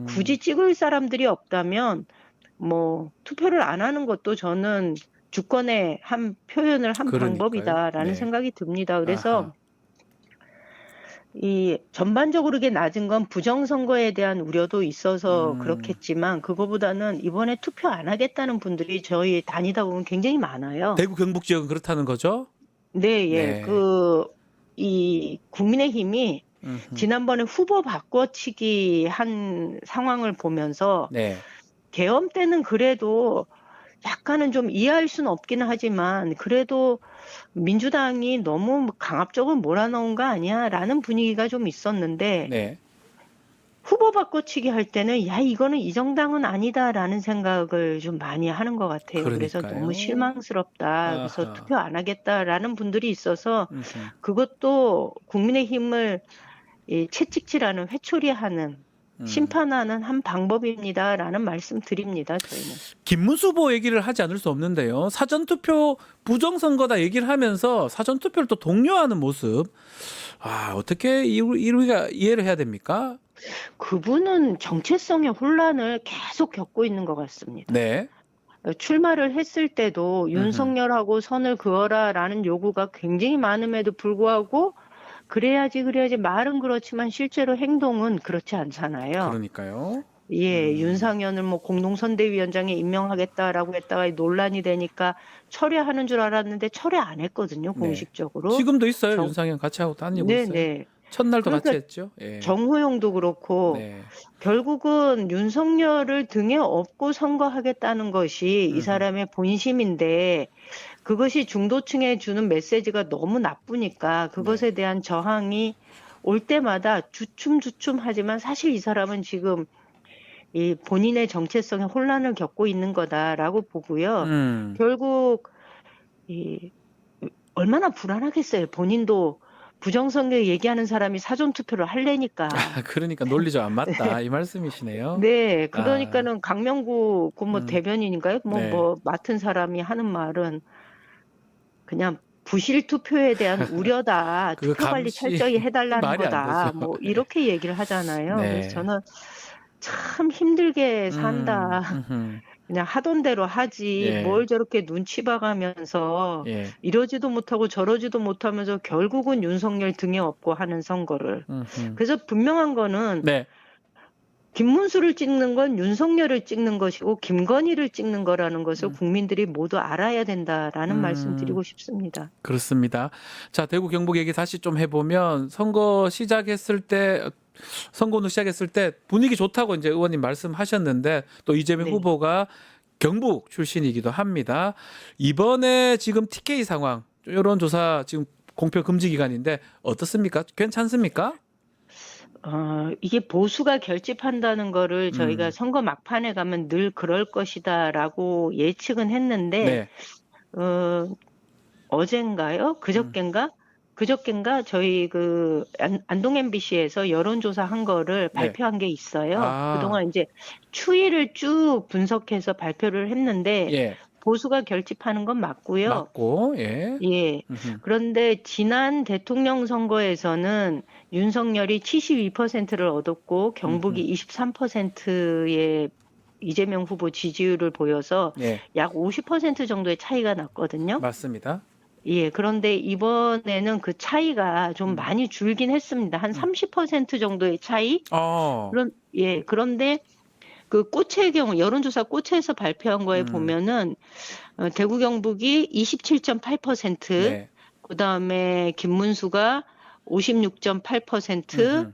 Speaker 7: 굳이 찍을 사람들이 없다면 뭐 투표를 안 하는 것도 저는 주권의 한 표현을 한
Speaker 1: 그러니까요.
Speaker 7: 방법이다라는
Speaker 1: 네.
Speaker 7: 생각이 듭니다. 그래서
Speaker 1: 아하.
Speaker 7: 이 전반적으로 이게 낮은 건 부정선거에 대한 우려도 있어서 그렇겠지만 그거보다는 이번에 투표 안 하겠다는 분들이 저희 다니다 보면 굉장히 많아요.
Speaker 1: 대구 경북 지역은 그렇다는 거죠?
Speaker 7: 네, 예.
Speaker 1: 네.
Speaker 7: 이 국민의힘이
Speaker 1: 음흠.
Speaker 7: 지난번에 후보 바꿔치기 한 상황을 보면서
Speaker 1: 네.
Speaker 7: 계엄 때는 그래도 약간은 좀 이해할 수는 없기는 하지만 그래도 민주당이 너무 강압적으로 몰아넣은 거 아니야라는 분위기가 좀 있었는데
Speaker 1: 네.
Speaker 7: 후보 바꿔치기 할 때는 야 이거는 이 정당은 아니다라는 생각을 좀 많이 하는 것 같아요. 그래서
Speaker 1: 그러니까요.
Speaker 7: 너무 실망스럽다. 그래서
Speaker 1: 아하.
Speaker 7: 투표 안 하겠다라는 분들이 있어서
Speaker 1: 음흠.
Speaker 7: 그것도 국민의힘을 이 채찍질하는 회초리하는 심판하는 한 방법입니다라는 말씀 드립니다. 저희는.
Speaker 1: 김문수 후보 얘기를 하지 않을 수 없는데요. 사전투표 부정선거다 얘기를 하면서 사전투표를 또 독려하는 모습. 아, 어떻게 우리가 이해를 해야 됩니까?
Speaker 7: 그분은 정체성의 혼란을 계속 겪고 있는 것 같습니다.
Speaker 1: 네.
Speaker 7: 출마를 했을 때도 윤석열하고 선을 그어라라는 요구가 굉장히 많음에도 불구하고 그래야지 말은 그렇지만 실제로 행동은 그렇지 않잖아요.
Speaker 1: 그러니까요.
Speaker 7: 예, 윤상현을 뭐 공동선대위원장에 임명하겠다라고 했다가 논란이 되니까 철회하는 줄 알았는데 철회 안 했거든요, 공식적으로.
Speaker 1: 지금도 있어요.
Speaker 7: 정-
Speaker 1: 윤상현 같이 하고 다니고
Speaker 7: 네,
Speaker 1: 있어요.
Speaker 7: 네.
Speaker 1: 첫날도
Speaker 7: 그러니까
Speaker 1: 같이 했죠. 예.
Speaker 7: 정호영도 그렇고
Speaker 1: 네.
Speaker 7: 결국은 윤석열을 등에 업고 선거하겠다는 것이 이 사람의 본심인데 그것이 중도층에 주는 메시지가 너무 나쁘니까 그것에 대한 저항이 올 때마다 주춤주춤하지만 사실 이 사람은 지금 이 본인의 정체성의 혼란을 겪고 있는 거다라고 보고요. 결국 이 얼마나 불안하겠어요. 본인도 부정선거 얘기하는 사람이 사전투표를 하려니까.
Speaker 1: 그러니까 논리적 안 맞다 이 말씀이시네요.
Speaker 7: 네, 그러니까는 강명구 그 뭐 대변인인가요?
Speaker 1: 네.
Speaker 7: 뭐 맡은 사람이 하는 말은 그냥 부실 투표에 대한 우려다.
Speaker 1: 그거
Speaker 7: 투표 관리
Speaker 1: 감시
Speaker 7: 철저히 해달라는
Speaker 1: 말이 안
Speaker 7: 거다.
Speaker 1: 되죠.
Speaker 7: 뭐
Speaker 1: 네.
Speaker 7: 이렇게 얘기를 하잖아요.
Speaker 1: 네.
Speaker 7: 그래서 저는 참 힘들게 산다.
Speaker 1: 음흠.
Speaker 7: 그냥 하던 대로 하지.
Speaker 1: 예.
Speaker 7: 뭘 저렇게 눈치 봐가면서
Speaker 1: 예.
Speaker 7: 이러지도 못하고 저러지도 못하면서 결국은 윤석열 등에 업고 하는 선거를.
Speaker 1: 음흠.
Speaker 7: 그래서 분명한 거는
Speaker 1: 네.
Speaker 7: 김문수를 찍는 건 윤석열을 찍는 것이고 김건희를 찍는 거라는 것을 국민들이 모두 알아야 된다라는 말씀 드리고 싶습니다.
Speaker 1: 그렇습니다. 자, 대구 경북 얘기 다시 좀 해보면 선거 시작했을 때 선거운동 시작했을 때 분위기 좋다고 이제 의원님 말씀하셨는데 또 이재명
Speaker 7: 네.
Speaker 1: 후보가 경북 출신이기도 합니다. 이번에 지금 TK 상황 여론조사 지금 공표 금지 기간인데 어떻습니까? 괜찮습니까?
Speaker 7: 이게 보수가 결집한다는 거를 저희가 선거 막판에 가면 늘 그럴 것이다라고 예측은 했는데
Speaker 1: 네.
Speaker 7: 어젠가요? 그저껜가 저희 그 안동 MBC에서 여론조사 한 거를 발표한 게 있어요.
Speaker 1: 아.
Speaker 7: 그동안 이제 추이를 쭉 분석해서 발표를 했는데
Speaker 1: 예.
Speaker 7: 보수가 결집하는 건 맞고요.
Speaker 1: 맞고 예.
Speaker 7: 예.
Speaker 1: 음흠.
Speaker 7: 그런데 지난 대통령 선거에서는 윤석열이 72%를 얻었고 경북이 23%의 이재명 후보 지지율을 보여서
Speaker 1: 예.
Speaker 7: 약 50% 정도의 차이가 났거든요.
Speaker 1: 맞습니다.
Speaker 7: 예, 그런데 이번에는 그 차이가 좀 많이 줄긴 했습니다. 한 30% 정도의 차이? 그런데 그 꼬체의 경우, 여론조사 꼬체에서 발표한 거에 보면은, 대구 경북이 27.8%,
Speaker 1: 네.
Speaker 7: 그 다음에 김문수가 56.8%,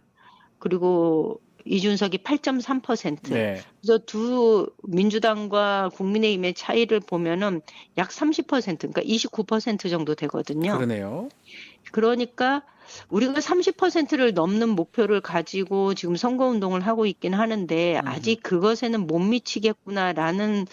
Speaker 7: 그리고 이준석이 8.3%.
Speaker 1: 네.
Speaker 7: 그래서 두 민주당과 국민의힘의 차이를 보면은 약 30%, 그러니까 29% 정도 되거든요.
Speaker 1: 그러네요.
Speaker 7: 그러니까 우리가 30%를 넘는 목표를 가지고 지금 선거운동을 하고 있긴 하는데 아직 그것에는 못 미치겠구나라는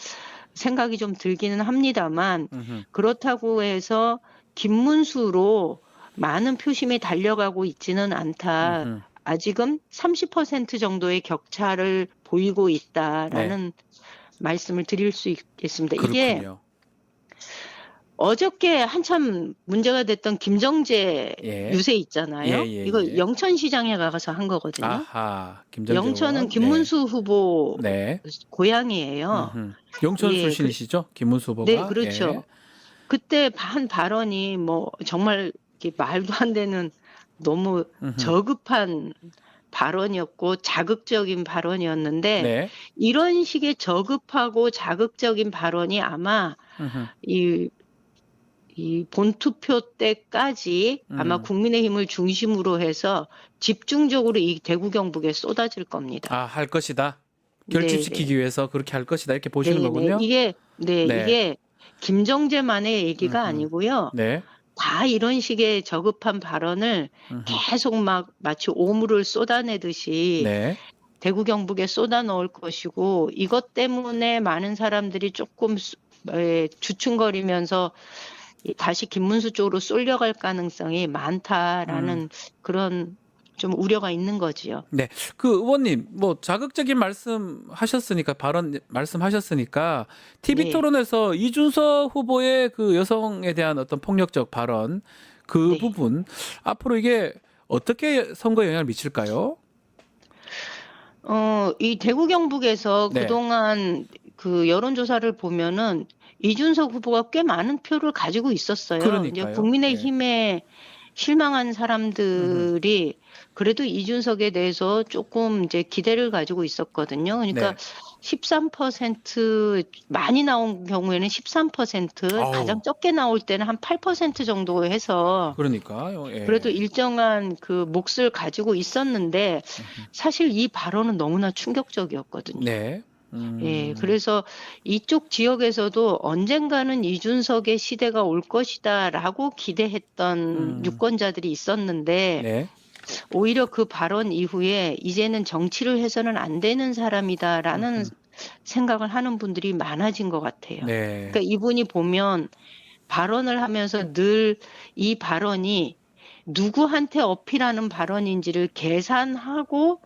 Speaker 7: 생각이 좀 들기는 합니다만 그렇다고 해서 김문수로 많은 표심이 달려가고 있지는 않다. 아직은 30% 정도의 격차를 보이고 있다라는 말씀을 드릴 수 있겠습니다.
Speaker 1: 그렇군요.
Speaker 7: 어저께 한참 문제가 됐던 김정재
Speaker 1: 예.
Speaker 7: 유세 있잖아요.
Speaker 1: 예, 예,
Speaker 7: 이거
Speaker 1: 예.
Speaker 7: 영천시장에 가서 한 거거든요.
Speaker 1: 아하, 김정재
Speaker 7: 영천은
Speaker 1: 의원.
Speaker 7: 김문수 후보
Speaker 1: 네.
Speaker 7: 고향이에요.
Speaker 1: 음흠. 영천
Speaker 7: 예,
Speaker 1: 출신이시죠? 김문수 후보가.
Speaker 7: 네, 그렇죠.
Speaker 1: 예.
Speaker 7: 그때 한 발언이 뭐 정말 이렇게 말도 안 되는 너무
Speaker 1: 음흠.
Speaker 7: 저급한 발언이었고 자극적인 발언이었는데
Speaker 1: 네.
Speaker 7: 이런 식의 저급하고 자극적인 발언이 아마
Speaker 1: 음흠.
Speaker 7: 이 본투표 때까지 아마 국민의힘을 중심으로 해서 집중적으로 이 대구 경북에 쏟아질 겁니다.
Speaker 1: 아, 할 것이다. 결집시키기 위해서 그렇게 할 것이다. 이렇게 보시는
Speaker 7: 네네.
Speaker 1: 거군요.
Speaker 7: 이게
Speaker 1: 네.
Speaker 7: 이게 김정재만의 얘기가 아니고요.
Speaker 1: 네.
Speaker 7: 다 이런 식의 저급한 발언을 계속 막 마치 오물을 쏟아내듯이
Speaker 1: 네.
Speaker 7: 대구 경북에 쏟아 넣을 것이고 이것 때문에 많은 사람들이 조금 주춤거리면서 다시 김문수 쪽으로 쏠려갈 가능성이 많다라는 그런 좀 우려가 있는 거지요.
Speaker 1: 네. 그 의원님, 뭐 자극적인 말씀하셨으니까 발언 말씀하셨으니까 TV
Speaker 7: 네.
Speaker 1: 토론에서 이준석 후보의 그 여성에 대한 어떤 폭력적 발언 그
Speaker 7: 네.
Speaker 1: 부분 앞으로 이게 어떻게 선거에 영향을 미칠까요?
Speaker 7: 이 대구 경북에서
Speaker 1: 네.
Speaker 7: 그동안 그 여론조사를 보면은 이준석 후보가 꽤 많은 표를 가지고 있었어요.
Speaker 1: 그러니까요.
Speaker 7: 이제 국민의힘에 실망한 사람들이 그래도 이준석에 대해서 조금 이제 기대를 가지고 있었거든요. 그러니까
Speaker 1: 네.
Speaker 7: 13% 많이 나온 경우에는 13%
Speaker 1: 아우.
Speaker 7: 가장 적게 나올 때는 한 8% 정도 해서
Speaker 1: 그러니까요. 예.
Speaker 7: 그래도 일정한 그 몫을 가지고 있었는데 사실 이 발언은 너무나 충격적이었거든요.
Speaker 1: 네.
Speaker 7: 예, 그래서 이쪽 지역에서도 언젠가는 이준석의 시대가 올 것이다라고 기대했던 유권자들이 있었는데
Speaker 1: 네.
Speaker 7: 오히려 그 발언 이후에 이제는 정치를 해서는 안 되는 사람이다라는 생각을 하는 분들이 많아진 것 같아요.
Speaker 1: 네.
Speaker 7: 그러니까 이분이 보면 발언을 하면서 늘 이 발언이 누구한테 어필하는 발언인지를 계산하고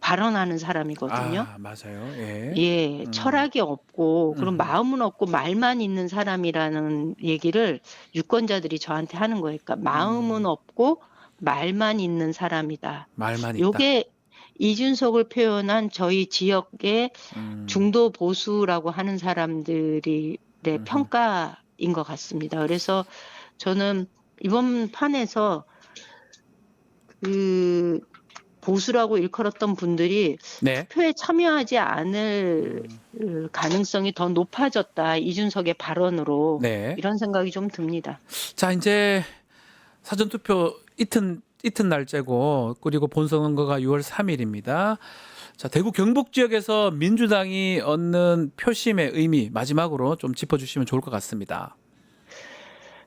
Speaker 7: 발언하는 사람이거든요.
Speaker 1: 아, 맞아요. 예.
Speaker 7: 예, 철학이 없고 그런 마음은 없고 말만 있는 사람이라는 얘기를 유권자들이 저한테 하는 거예요. 그러니까 마음은 없고 말만 있는 사람이다.
Speaker 1: 말만 있다.
Speaker 7: 요게 이준석을 표현한 저희 지역의 중도 보수라고 하는 사람들의 평가인 것 같습니다. 그래서 저는 이번 판에서 그 보수라고 일컬었던 분들이
Speaker 1: 네.
Speaker 7: 투표에 참여하지 않을 가능성이 더 높아졌다. 이준석의 발언으로.
Speaker 1: 네.
Speaker 7: 이런 생각이 좀 듭니다.
Speaker 1: 자, 이제 사전투표 이튿날째고 그리고 본선거가 6월 3일입니다. 자, 대구 경북 지역에서 민주당이 얻는 표심의 의미 마지막으로 좀 짚어주시면 좋을 것 같습니다.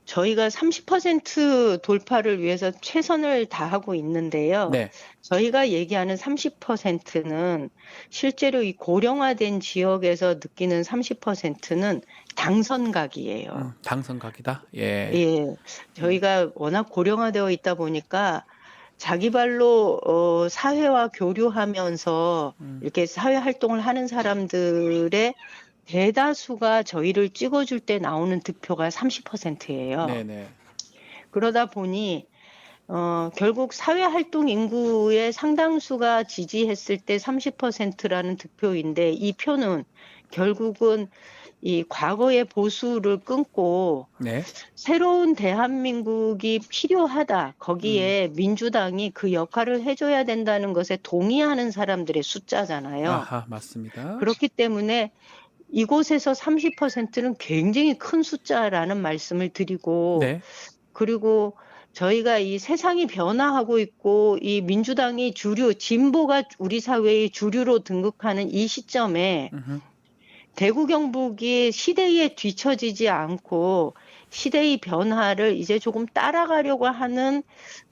Speaker 7: 저희가 30% 돌파를 위해서 최선을 다하고 있는데요.
Speaker 1: 네.
Speaker 7: 저희가 얘기하는 30%는 실제로 이 고령화된 지역에서 느끼는 30%는 당선각이에요.
Speaker 1: 당선각이다. 예.
Speaker 7: 예, 저희가 워낙 고령화되어 있다 보니까 자기 발로 사회와 교류하면서 이렇게 사회 활동을 하는 사람들의 대다수가 저희를 찍어줄 때 나오는 득표가 30%예요.
Speaker 1: 네네.
Speaker 7: 그러다 보니 결국 사회활동 인구의 상당수가 지지했을 때 30%라는 득표인데 이 표는 결국은 이 과거의 보수를 끊고
Speaker 1: 네.
Speaker 7: 새로운 대한민국이 필요하다. 거기에 민주당이 그 역할을 해줘야 된다는 것에 동의하는 사람들의 숫자잖아요.
Speaker 1: 아하, 맞습니다.
Speaker 7: 그렇기 때문에 이곳에서 30%는 굉장히 큰 숫자라는 말씀을 드리고
Speaker 1: 네.
Speaker 7: 그리고 저희가 이 세상이 변화하고 있고 이 민주당이 주류, 진보가 우리 사회의 주류로 등극하는 이 시점에 대구 경북이 시대에 뒤처지지 않고 시대의 변화를 이제 조금 따라가려고 하는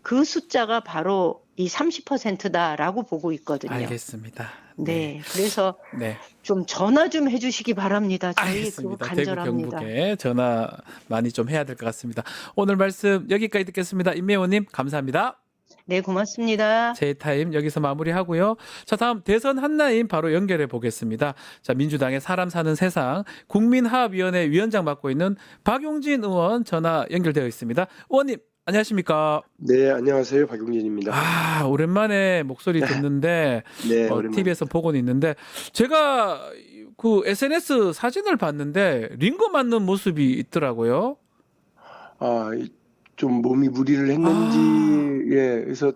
Speaker 7: 그 숫자가 바로 이 30%다라고 보고 있거든요.
Speaker 1: 알겠습니다.
Speaker 7: 네, 그래서
Speaker 1: 네.
Speaker 7: 좀 전화 좀 해주시기 바랍니다. 저희 그거
Speaker 1: 알겠습니다. 대구
Speaker 7: 간절합니다.
Speaker 1: 경북에 전화 많이 좀 해야 될 것 같습니다. 오늘 말씀 여기까지 듣겠습니다. 임혜원님 감사합니다.
Speaker 7: 네, 고맙습니다.
Speaker 1: 제이타임 여기서 마무리하고요. 자, 다음 대선 한라인 바로 연결해 보겠습니다. 자, 민주당의 사람 사는 세상 국민화합위원회 위원장 맡고 있는 박용진 의원 전화 연결되어 있습니다. 의원님 안녕하십니까?
Speaker 8: 네, 안녕하세요. 박용진입니다.
Speaker 1: 아, 오랜만에 목소리 듣는데
Speaker 8: 네, 오랜만에.
Speaker 1: TV에서 보고는 있는데 제가 그 SNS 사진을 봤는데 링거 맞는 모습이 있더라고요.
Speaker 8: 아, 좀 몸이 무리를 했는지, 예, 그래서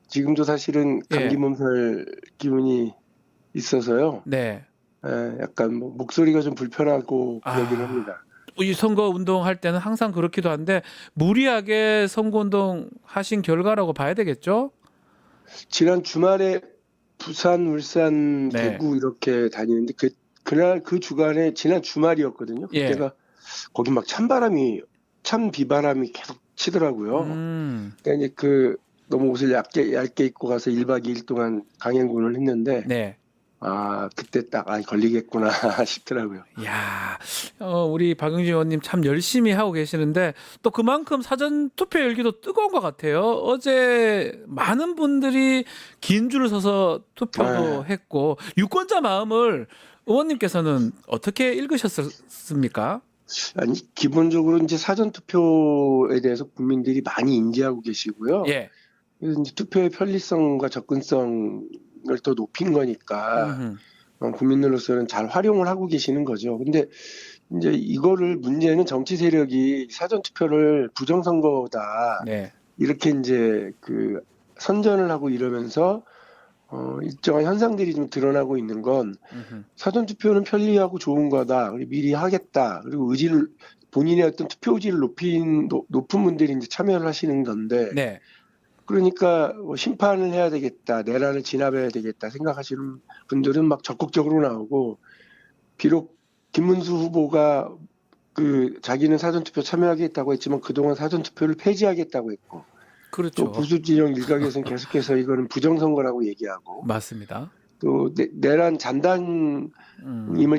Speaker 8: 지금도 사실은 감기
Speaker 1: 예.
Speaker 8: 몸살 기운이 있어서요.
Speaker 1: 네.
Speaker 8: 예, 약간 뭐 목소리가 좀 불편하고 그러긴 합니다.
Speaker 1: 이 선거 운동할 때는 항상 그렇기도 한데 무리하게 선거 운동 하신 결과라고 봐야 되겠죠?
Speaker 8: 지난 주말에 부산, 울산,
Speaker 1: 네.
Speaker 8: 대구 이렇게 다니는데 그날 그 주간에 지난 주말이었거든요.
Speaker 1: 예.
Speaker 8: 그때가 거기 막 찬 비바람이 계속 치더라고요. 그러니까 이제 너무 옷을 얇게 입고 가서 1박 2일 동안 강행군을 했는데
Speaker 1: 네.
Speaker 8: 그때 딱 걸리겠구나 싶더라고요.
Speaker 1: 야, 우리 박용진 의원님 참 열심히 하고 계시는데 또 그만큼 사전 투표 열기도 뜨거운 것 같아요. 어제 많은 분들이 긴 줄을 서서 투표도 했고 유권자 마음을 의원님께서는 어떻게 읽으셨습니까?
Speaker 8: 아니, 기본적으로 이제 사전 투표에 대해서 국민들이 많이 인지하고 계시고요.
Speaker 1: 예.
Speaker 8: 그래서 이제 투표의 편리성과 접근성을 더 높인 거니까 국민들로서는 잘 활용을 하고 계시는 거죠. 근데 이제 이거를 문제는 정치 세력이 사전 투표를 부정선거다
Speaker 1: 네.
Speaker 8: 이렇게 이제 선전을 하고 이러면서 일정한 현상들이 좀 드러나고 있는 건 사전 투표는 편리하고 좋은 거다. 그리고 미리 하겠다. 그리고 본인의 어떤 투표 의지를 높은 분들이 이제 참여를 하시는 건데
Speaker 1: 네.
Speaker 8: 그러니까 뭐 심판을 해야 되겠다, 내란을 진압해야 되겠다 생각하시는 분들은 막 적극적으로 나오고 비록 김문수 후보가 자기는 사전투표 참여하겠다고 했지만 그동안 사전투표를 폐지하겠다고 했고
Speaker 1: 그렇죠.
Speaker 8: 또 보수 진영 일각에서는 계속해서 이거는 부정선거라고 얘기하고
Speaker 1: 맞습니다.
Speaker 8: 또 내란 잔당임을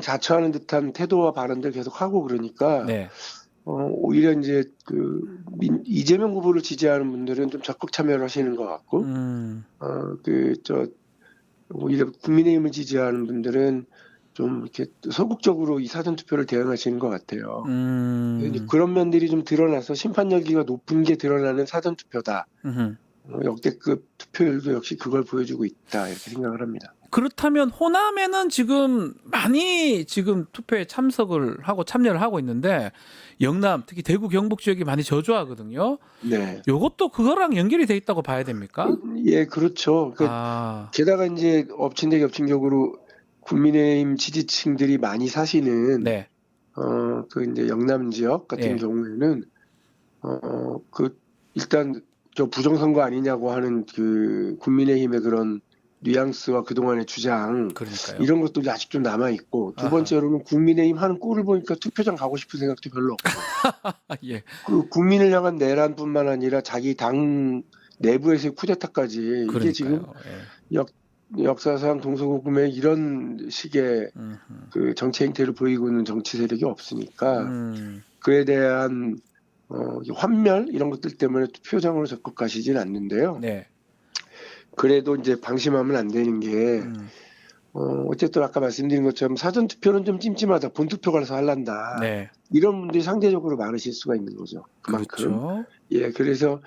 Speaker 8: 자처하는 듯한 태도와 발언들 계속하고 그러니까
Speaker 1: 네.
Speaker 8: 오히려 이제 이재명 후보를 지지하는 분들은 좀 적극 참여를 하시는 것 같고, 오히려 국민의힘을 지지하는 분들은 좀 이렇게 소극적으로 이 사전투표를 대응하시는 것 같아요. 그런 면들이 좀 드러나서 심판 열기가 높은 게 드러나는 사전투표다. 역대급 투표율도 역시 그걸 보여주고 있다 이렇게 생각을 합니다.
Speaker 1: 그렇다면 호남에는 지금 많이 투표에 참여를 하고 있는데 영남 특히 대구 경북 지역이 많이 저조하거든요.
Speaker 8: 네.
Speaker 1: 요것도 그거랑 연결이 돼 있다고 봐야 됩니까?
Speaker 8: 예, 그렇죠. 게다가 이제 엎친 데 겹친 격으로 국민의힘 지지층들이 많이 사시는
Speaker 1: 네.
Speaker 8: 이제 영남 지역 같은
Speaker 1: 예.
Speaker 8: 경우에는 일단 저 부정선거 아니냐고 하는 국민의힘의 그런 뉘앙스와 그동안의 주장
Speaker 1: 그러니까요.
Speaker 8: 이런 것들이 아직 좀 남아 있고 두 번째로는 국민의힘 하는 꼴을 보니까 투표장 가고 싶은 생각도 별로 없고
Speaker 1: 예.
Speaker 8: 국민을 향한 내란뿐만 아니라 자기 당 내부에서의 쿠데타까지
Speaker 1: 그러니까요.
Speaker 8: 이게 지금 역사상 동서고금에 이런 식의 정치 행태를 보이고 있는 정치 세력이 없으니까 그에 대한 환멸 이런 것들 때문에 투표장으로 적극 가시진 않는데요.
Speaker 1: 네.
Speaker 8: 그래도 이제 방심하면 안 되는 게 어쨌든 아까 말씀드린 것처럼 사전 투표는 좀 찜찜하다. 본투표 가서 할란다.
Speaker 1: 네.
Speaker 8: 이런 분들이 상대적으로 많으실 수가 있는 거죠. 그만큼.
Speaker 1: 그렇죠.
Speaker 8: 예, 그래서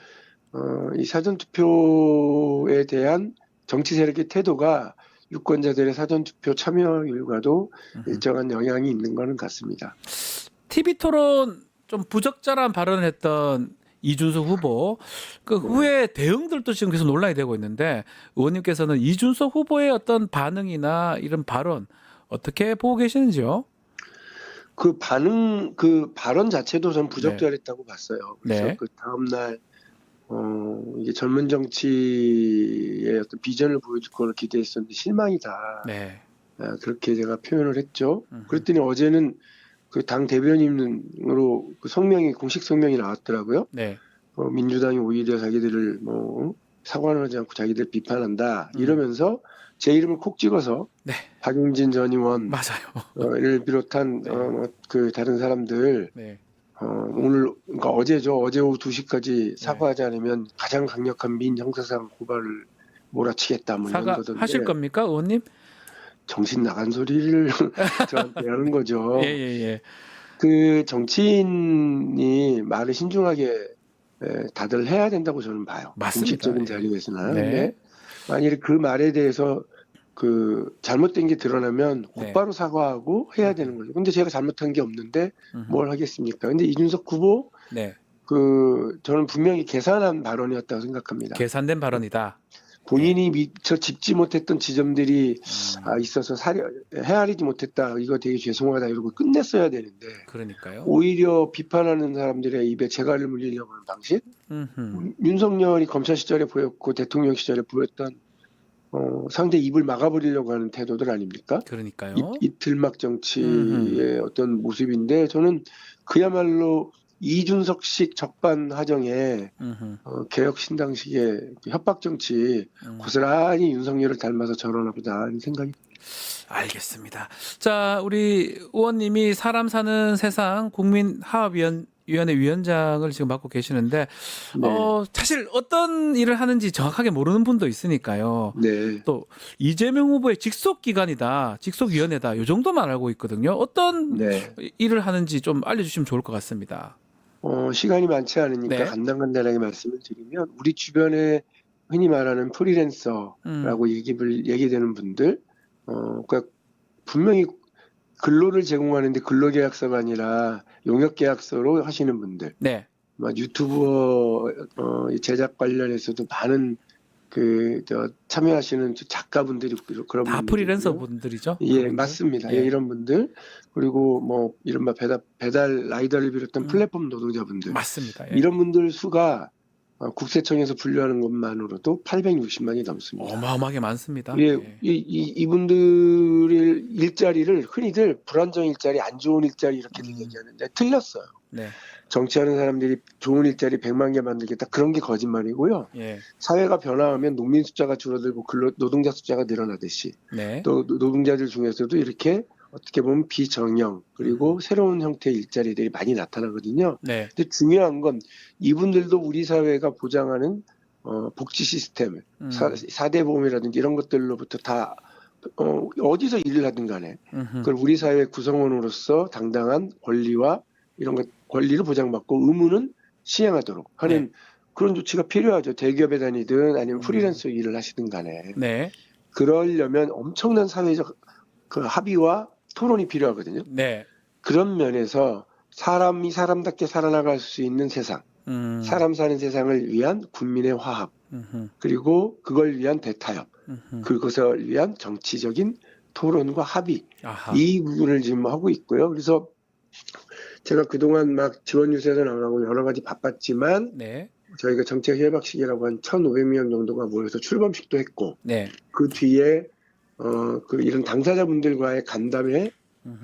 Speaker 8: 이 사전 투표에 대한 정치 세력의 태도가 유권자들의 사전 투표 참여율과도 일정한 영향이 있는 거는 같습니다.
Speaker 1: TV 토론 좀 부적절한 발언을 했던 이준석 후보 그 후에 대응들도 지금 계속 논란이 되고 있는데 의원님께서는 이준석 후보의 어떤 반응이나 이런 발언 어떻게 보고 계시는지요?
Speaker 8: 그 발언 자체도 전 부적절했다고 봤어요. 그래서
Speaker 1: 네.
Speaker 8: 그 다음 날 이게 젊은 정치의 어떤 비전을 보여줄 거를 기대했었는데 실망이다.
Speaker 1: 네.
Speaker 8: 그렇게 제가 표현을 했죠. 그랬더니 어제는 그 당 대변인으로 공식 성명이 나왔더라고요.
Speaker 1: 네.
Speaker 8: 민주당이 오히려 자기들을 사과는 하지 않고 자기들 비판한다 이러면서 제 이름을 콕 찍어서
Speaker 1: 네.
Speaker 8: 박용진 전 의원
Speaker 1: 맞아요.
Speaker 8: 를 비롯한
Speaker 1: 네.
Speaker 8: 다른 사람들
Speaker 1: 네.
Speaker 8: 오늘 그러니까 어제죠. 어제 오후 2시까지 사과하지 않으면 가장 강력한 민형사상 고발을 몰아치겠다 뭐 이런 거던데.
Speaker 1: 사과하실 겁니까, 의원님?
Speaker 8: 정신 나간 소리를 저한테 하는 거죠.
Speaker 1: 예.
Speaker 8: 그 정치인이 말을 신중하게 다들 해야 된다고 저는 봐요.
Speaker 1: 맞습니다.
Speaker 8: 공식적인 자리에서는.
Speaker 1: 네.
Speaker 8: 근데 만일에 그 말에 대해서 그 잘못된 게 드러나면
Speaker 1: 네.
Speaker 8: 곧바로 사과하고 해야 되는 거죠. 근데 제가 잘못한 게 없는데 뭘 하겠습니까? 근데 이준석 후보
Speaker 1: 네.
Speaker 8: 저는 분명히 계산한 발언이었다고 생각합니다.
Speaker 1: 계산된 발언이다.
Speaker 8: 본인이 미처 짚지 못했던 지점들이 있어서 헤아리지 못했다. 이거 되게 죄송하다 이러고 끝냈어야 되는데
Speaker 1: 그러니까요.
Speaker 8: 오히려 비판하는 사람들의 입에 재갈을 물리려고 하는 방식. 윤석열이 검찰 시절에 보였고 대통령 시절에 보였던 상대 입을 막아버리려고 하는 태도들 아닙니까?
Speaker 1: 그러니까요.
Speaker 8: 이틀막 정치의 어떤 모습인데 저는 그야말로 이준석식 적반하장의 개혁신당식의 협박 정치 고스란히 윤석열을 닮아서 저러나 보다 하는 생각이
Speaker 1: 알겠습니다. 자, 우리 의원님이 사람 사는 세상 국민화합위원회 위원장을 지금 맡고 계시는데 사실 어떤 일을 하는지 정확하게 모르는 분도 있으니까요.
Speaker 8: 네.
Speaker 1: 또 이재명 후보의 직속 기관이다, 직속 위원회다, 이 정도만 알고 있거든요. 어떤 일을 하는지 좀 알려주시면 좋을 것 같습니다.
Speaker 8: 시간이 많지 않으니까
Speaker 1: 네.
Speaker 8: 간단하게 말씀을 드리면 우리 주변에 흔히 말하는 프리랜서라고 얘기되는 분들, 그러니까 분명히 근로를 제공하는데 근로계약서가 아니라 용역계약서로 하시는 분들,
Speaker 1: 네.
Speaker 8: 유튜버 제작 관련해서도 많은 참여하시는 작가분들이 그런
Speaker 1: 다
Speaker 8: 분들이
Speaker 1: 프리랜서
Speaker 8: 있고요.
Speaker 1: 분들이죠?
Speaker 8: 예,
Speaker 1: 그분들?
Speaker 8: 맞습니다.
Speaker 1: 예.
Speaker 8: 예, 이런 분들 그리고 뭐 이른바 배달 라이더를 비롯한 플랫폼 노동자분들
Speaker 1: 맞습니다. 예.
Speaker 8: 이런 분들 수가 국세청에서 분류하는 것만으로도 860만이 넘습니다.
Speaker 1: 어마어마하게 많습니다.
Speaker 8: 예,
Speaker 1: 예.
Speaker 8: 이분들의 일자리를 흔히들 불안정 일자리, 안 좋은 일자리 이렇게들 얘기하는데 틀렸어요.
Speaker 1: 네.
Speaker 8: 정치하는 사람들이 좋은 일자리 100만 개 만들겠다 그런 게 거짓말이고요.
Speaker 1: 예.
Speaker 8: 사회가 변화하면 농민 숫자가 줄어들고 노동자 숫자가 늘어나듯이
Speaker 1: 네.
Speaker 8: 또 노동자들 중에서도 이렇게 어떻게 보면 비정형 그리고 새로운 형태의 일자리들이 많이 나타나거든요.
Speaker 1: 네.
Speaker 8: 근데 중요한 건 이분들도 우리 사회가 보장하는 복지 시스템, 4대 보험이라든지 이런 것들로부터 다 어디서 일을 하든 간에 그걸 우리 사회 구성원으로서 당당한 권리와 이런 것 권리를 보장받고 의무는 시행하도록 하는 그런 조치가 필요하죠. 대기업에 다니든 아니면 프리랜서 일을 하시든 간에.
Speaker 1: 네.
Speaker 8: 그러려면 엄청난 사회적 합의와 토론이 필요하거든요.
Speaker 1: 네.
Speaker 8: 그런 면에서 사람이 사람답게 살아나갈 수 있는 세상, 사람 사는 세상을 위한 국민의 화합, 그리고 그걸 위한 대타협, 그것을 위한 정치적인 토론과 합의, 이 부분을 지금 하고 있고요. 그래서 제가 그동안 막 지원 유세도 나가고 여러 가지 바빴지만
Speaker 1: 네.
Speaker 8: 저희가 정책 협약식이라고 한 1,500명 정도가 모여서 출범식도 했고
Speaker 1: 네.
Speaker 8: 그 뒤에 이런 당사자분들과의 간담회,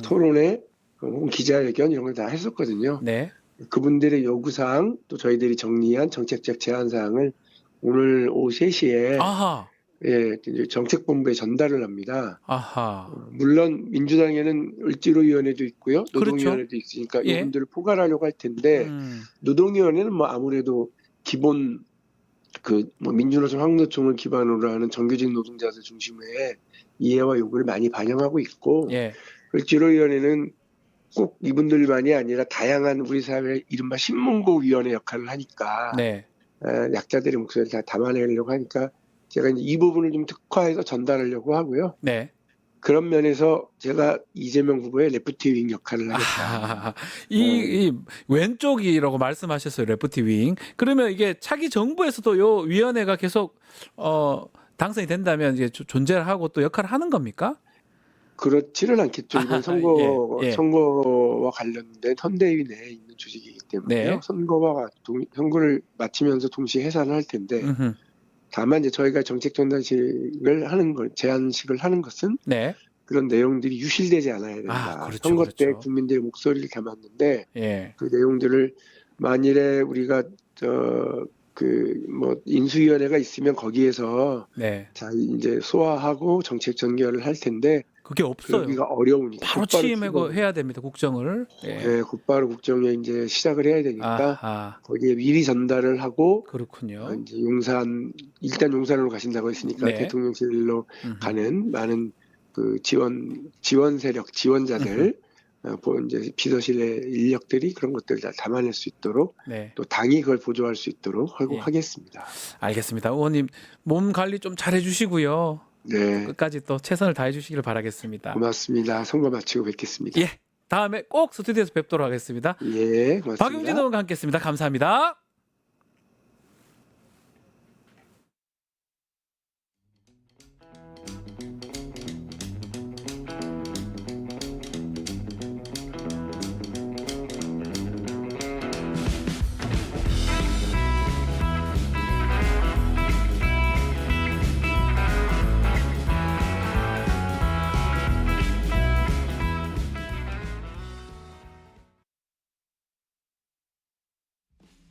Speaker 8: 토론회, 혹은 기자회견 이런 걸 다 했었거든요.
Speaker 1: 네.
Speaker 8: 그분들의 요구사항 또 저희들이 정리한 정책적 제안사항을 오늘 오후 3시에
Speaker 1: 아하.
Speaker 8: 예, 이제 정책본부에 전달을 합니다.
Speaker 1: 아하.
Speaker 8: 물론 민주당에는 을지로위원회도 있고요. 노동위원회도
Speaker 1: 그렇죠.
Speaker 8: 있으니까
Speaker 1: 예.
Speaker 8: 이분들을 포괄하려고 할 텐데 노동위원회는 뭐 아무래도 기본 민주노총, 한국노총을 기반으로 하는 정규직 노동자들 중심의 이해와 요구를 많이 반영하고 있고
Speaker 1: 예.
Speaker 8: 을지로위원회는 꼭 이분들만이 아니라 다양한 우리 사회의 이른바 신문고위원회 역할을 하니까
Speaker 1: 네.
Speaker 8: 약자들의 목소리를 다 담아내려고 하니까 제가 이제 이 부분을 좀 특화해서 전달하려고 하고요.
Speaker 1: 네.
Speaker 8: 그런 면에서 제가 이재명 후보의 레프트 윙 역할을 하겠다.
Speaker 1: 이 왼쪽이라고 말씀하셨어요. 레프트 윙. 그러면 이게 차기 정부에서도 요 위원회가 계속 당선이 된다면 이제 존재를 하고 또 역할을 하는 겁니까?
Speaker 8: 그렇지는 않겠죠. 이번 선거와 관련된 선대위 내에 있는 조직이기 때문에요.
Speaker 1: 네.
Speaker 8: 선거를 마치면서 동시에 해산을 할 텐데 다만 이제 저희가 정책 전단식을 제안식을 하는 것은
Speaker 1: 네.
Speaker 8: 그런 내용들이 유실되지 않아야 된다.
Speaker 1: 그렇죠,
Speaker 8: 선거 때
Speaker 1: 그렇죠.
Speaker 8: 국민들의 목소리를 담았는데
Speaker 1: 예.
Speaker 8: 그 내용들을 만일에 우리가 인수위원회가 있으면 거기에서
Speaker 1: 네.
Speaker 8: 자 이제 소화하고 정책 전결을 할 텐데
Speaker 1: 그게 없어요.
Speaker 8: 그러기가 어려우니까
Speaker 1: 바로
Speaker 8: 곧바로
Speaker 1: 취임하고
Speaker 8: 출범-
Speaker 1: 해야 됩니다. 국정을. 예.
Speaker 8: 네, 곧바로 국정에 이제 시작을 해야 되니까
Speaker 1: 아,
Speaker 8: 거기에 미리 전달을 하고
Speaker 1: 그렇군요.
Speaker 8: 이제 일단 용산으로 가신다고 했으니까
Speaker 1: 네.
Speaker 8: 대통령실로
Speaker 1: 음.
Speaker 8: 가는 많은 그 지원 세력, 지원자들, 이제 비서실의 인력들이 그런 것들을 다 담아낼 수 있도록
Speaker 1: 네.
Speaker 8: 또 당이 그걸 보조할 수 있도록
Speaker 1: 예.
Speaker 8: 하겠습니다.
Speaker 1: 알겠습니다. 의원님 몸 관리 좀 잘해 주시고요.
Speaker 8: 네,
Speaker 1: 끝까지 또 최선을 다해 주시기를 바라겠습니다.
Speaker 8: 고맙습니다. 선거 마치고 뵙겠습니다.
Speaker 1: 예. 다음에 꼭 스튜디오에서 뵙도록 하겠습니다.
Speaker 8: 예, 고맙습니다.
Speaker 1: 박용진 의원과 함께했습니다. 감사합니다.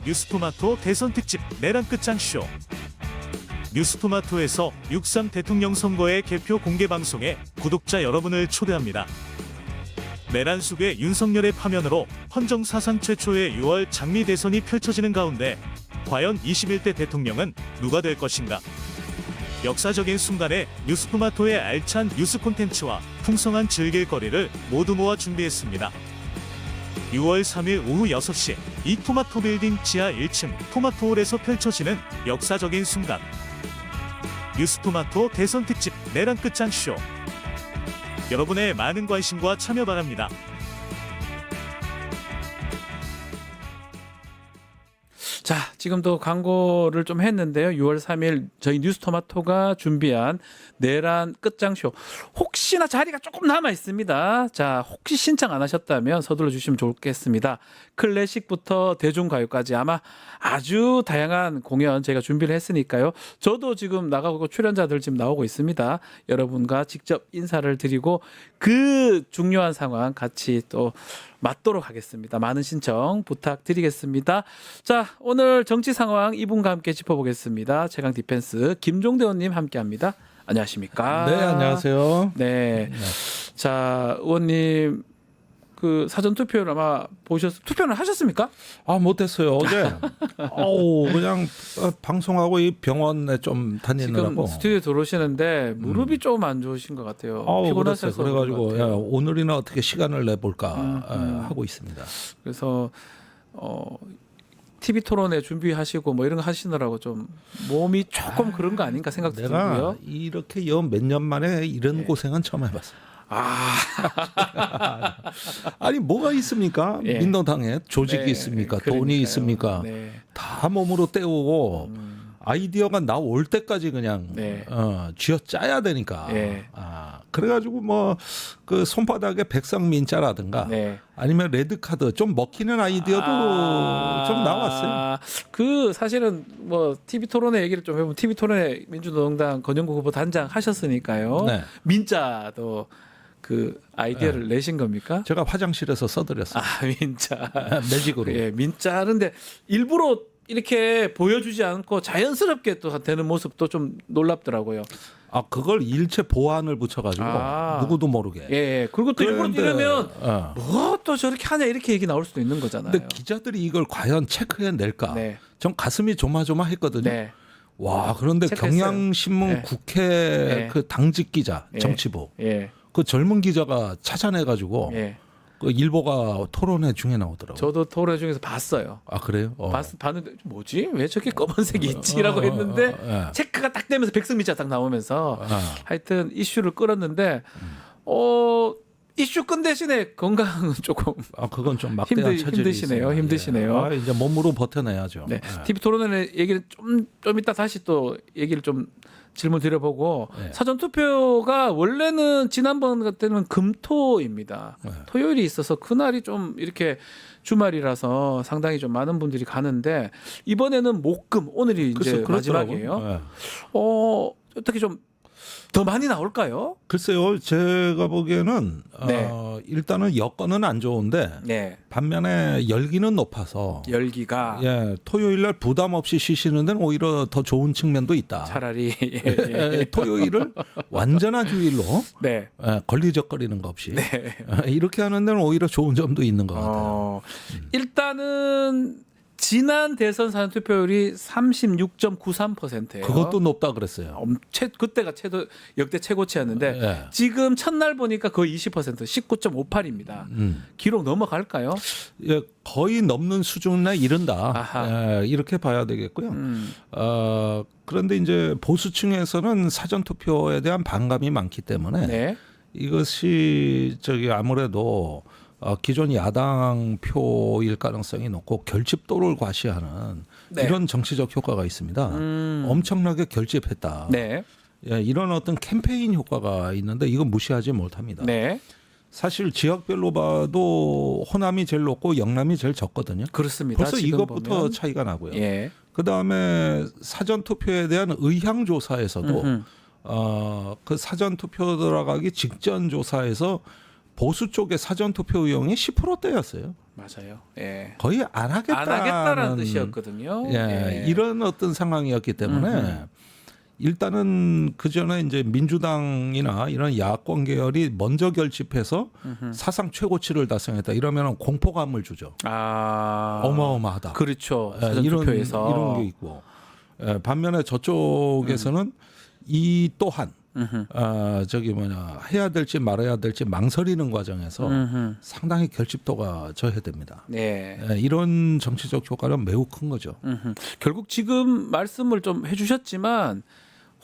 Speaker 2: 뉴스토마토 대선 특집 내란 끝장쇼. 뉴스토마토에서 6.3 대통령 선거의 개표 공개 방송에 구독자 여러분을 초대합니다. 내란 속의 윤석열의 파면으로 헌정 사상 최초의 6월 장미 대선이 펼쳐지는 가운데 과연 21대 대통령은 누가 될 것인가? 역사적인 순간에 뉴스토마토의 알찬 뉴스 콘텐츠와 풍성한 즐길거리를 모두 모아 준비했습니다. 6월 3일 오후 6시 이 토마토 빌딩 지하 1층 토마토홀에서 펼쳐지는 역사적인 순간. 뉴스토마토 대선 특집 내란 끝장쇼. 여러분의 많은 관심과 참여 바랍니다.
Speaker 1: 자, 지금도 광고를 좀 했는데요. 6월 3일 저희 뉴스토마토가 준비한 내란 끝장쇼. 혹시나 자리가 조금 남아 있습니다. 자, 혹시 신청 안 하셨다면 서둘러 주시면 좋겠습니다. 클래식부터 대중가요까지 아마 아주 다양한 공연 저희가 준비를 했으니까요. 저도 지금 나가고 출연자들 지금 나오고 있습니다. 여러분과 직접 인사를 드리고 그 중요한 상황 같이 또 맞도록 하겠습니다. 많은 신청 부탁드리겠습니다. 자, 오늘 정치 상황 이분과 함께 짚어보겠습니다. 최강 디펜스 김종대 의원님 함께합니다. 안녕하십니까?
Speaker 9: 네, 안녕하세요.
Speaker 1: 네. 자, 의원님 그 사전 투표를 아마 투표는 하셨습니까?
Speaker 9: 아, 못했어요. 어제. 그냥 방송하고 이 병원에 좀 다니느라고.
Speaker 1: 지금 스튜디오 들어오시는데 무릎이 좀 안 좋으신 것 같아요. 피곤하셔서
Speaker 9: 그래가지고
Speaker 1: 그런 것 같아요.
Speaker 9: 오늘이나 어떻게 시간을 내볼까 하고 있습니다.
Speaker 1: 그래서 TV 토론회 준비하시고 뭐 이런 거 하시느라고 좀 몸이 조금 그런 거 아닌가 생각도
Speaker 9: 내가
Speaker 1: 들고요.
Speaker 9: 이렇게 몇 년 만에 이런 고생은 처음 해봤어요. 아니 뭐가 있습니까?
Speaker 1: 예.
Speaker 9: 민노당에 조직이
Speaker 1: 네,
Speaker 9: 있습니까?
Speaker 1: 그러니까요.
Speaker 9: 돈이 있습니까?
Speaker 1: 네.
Speaker 9: 다 몸으로 때우고 아이디어가 나올 때까지 그냥
Speaker 1: 네.
Speaker 9: 쥐어짜야 되니까.
Speaker 1: 네.
Speaker 9: 그래가지고 뭐 그 손바닥에 백상민자라든가
Speaker 1: 네.
Speaker 9: 아니면 레드카드 좀 먹히는 아이디어도 좀 나왔어요.
Speaker 1: 그 사실은 뭐 TV 토론회 얘기를 좀 해보면 TV 토론회 민주노동당 권영국 후보 단장 하셨으니까요.
Speaker 9: 네.
Speaker 1: 민자도 그 아이디어를 내신 겁니까?
Speaker 9: 제가 화장실에서 써드렸어요.
Speaker 1: 민자.
Speaker 9: 매직으로.
Speaker 1: 예, 민자는데 일부러 이렇게 보여주지 않고 자연스럽게 또 되는 모습도 좀 놀랍더라고요.
Speaker 9: 그걸 일체 보안을 붙여가지고 누구도 모르게.
Speaker 1: 예. 그리고 또 일부러 이러면
Speaker 9: 어.
Speaker 1: 뭐 또 저렇게 하냐 이렇게 얘기 나올 수도 있는 거잖아요.
Speaker 9: 근데 기자들이 이걸 과연 체크해낼까?
Speaker 1: 네.
Speaker 9: 전 가슴이 조마조마했거든요.
Speaker 1: 네.
Speaker 9: 와, 그런데
Speaker 1: 체크했어요.
Speaker 9: 경향신문
Speaker 1: 네.
Speaker 9: 국회
Speaker 1: 네.
Speaker 9: 그 당직 기자,
Speaker 1: 예.
Speaker 9: 정치부
Speaker 1: 예.
Speaker 9: 그 젊은 기자가 찾아내가지고
Speaker 1: 예.
Speaker 9: 그 일보가 토론회 중에 나오더라고요.
Speaker 1: 저도 토론회 중에서 봤어요.
Speaker 9: 그래요?
Speaker 1: 봤는데 뭐지? 왜 저렇게 검은색이 있지라고 했는데
Speaker 9: 예.
Speaker 1: 체크가 딱 되면서 백승민자 딱 나오면서 하여튼 이슈를 끌었는데 이슈 끈 대신에 건강은 조금
Speaker 9: 그건 좀 막대한 체질이
Speaker 1: 힘드시네요.
Speaker 9: 있어요.
Speaker 1: 힘드시네요.
Speaker 9: 이제 몸으로 버텨내야죠.
Speaker 1: 네. TV 토론회 얘기를 좀 이따 다시 또 얘기를 좀 질문 드려보고
Speaker 9: 네.
Speaker 1: 사전 투표가 원래는 지난번 같은 금토입니다.
Speaker 9: 네.
Speaker 1: 토요일이 있어서 그날이 좀 이렇게 주말이라서 상당히 좀 많은 분들이 가는데 이번에는 목금 오늘이 이제
Speaker 9: 그렇더라고요.
Speaker 1: 마지막이에요.
Speaker 9: 네.
Speaker 1: 어떻게 좀 더 많이 나올까요?
Speaker 9: 글쎄요, 제가 보기에는
Speaker 1: 네.
Speaker 9: 일단은 여건은 안 좋은데
Speaker 1: 네.
Speaker 9: 반면에 열기는 높아서
Speaker 1: 열기가
Speaker 9: 토요일 날 부담 없이 쉬시는 데는 오히려 더 좋은 측면도 있다.
Speaker 1: 차라리
Speaker 9: 토요일을 완전한 휴일로
Speaker 1: 네.
Speaker 9: 걸리적거리는 것 없이 이렇게 하는 데는 오히려 좋은 점도 있는 것 같아요.
Speaker 1: 일단은 지난 대선 사전투표율이 36.93%예요.
Speaker 9: 그것도 높다 그랬어요.
Speaker 1: 그때가 역대 최고치였는데 지금 첫날 보니까 거의 20%, 19.58입니다. 기록 넘어갈까요?
Speaker 9: 예, 거의 넘는 수준에 이른다. 이렇게 봐야 되겠고요. 그런데 이제 보수층에서는 사전투표에 대한 반감이 많기 때문에 이것이 아무래도 기존 야당 표일 가능성이 높고 결집도를 과시하는 이런 정치적 효과가 있습니다. 엄청나게 결집했다. 이런 어떤 캠페인 효과가 있는데 이건 무시하지 못합니다. 사실 지역별로 봐도 호남이 제일 높고 영남이 제일 적거든요.
Speaker 1: 그렇습니다.
Speaker 9: 벌써 이것부터
Speaker 1: 보면.
Speaker 9: 차이가 나고요. 그다음에 사전투표에 대한 의향조사에서도 그 사전투표 들어가기 직전 조사에서 보수 쪽의 사전투표 의용이 10%대였어요.
Speaker 1: 맞아요.
Speaker 9: 거의 안
Speaker 1: 하겠다라는 뜻이었거든요.
Speaker 9: 이런 어떤 상황이었기 때문에 일단은 그 전에 이제 민주당이나 이런 야권 계열이 먼저 결집해서 사상 최고치를 달성했다. 이러면 공포감을 주죠. 어마어마하다.
Speaker 1: 그렇죠. 사전투표에서
Speaker 9: 이런 게 있고 반면에 저쪽에서는 이 또한 해야 될지 말아야 될지 망설이는 과정에서 상당히 결집도가 저해됩니다. 이런 정치적 효과는 매우 큰 거죠.
Speaker 1: 결국 지금 말씀을 좀 해주셨지만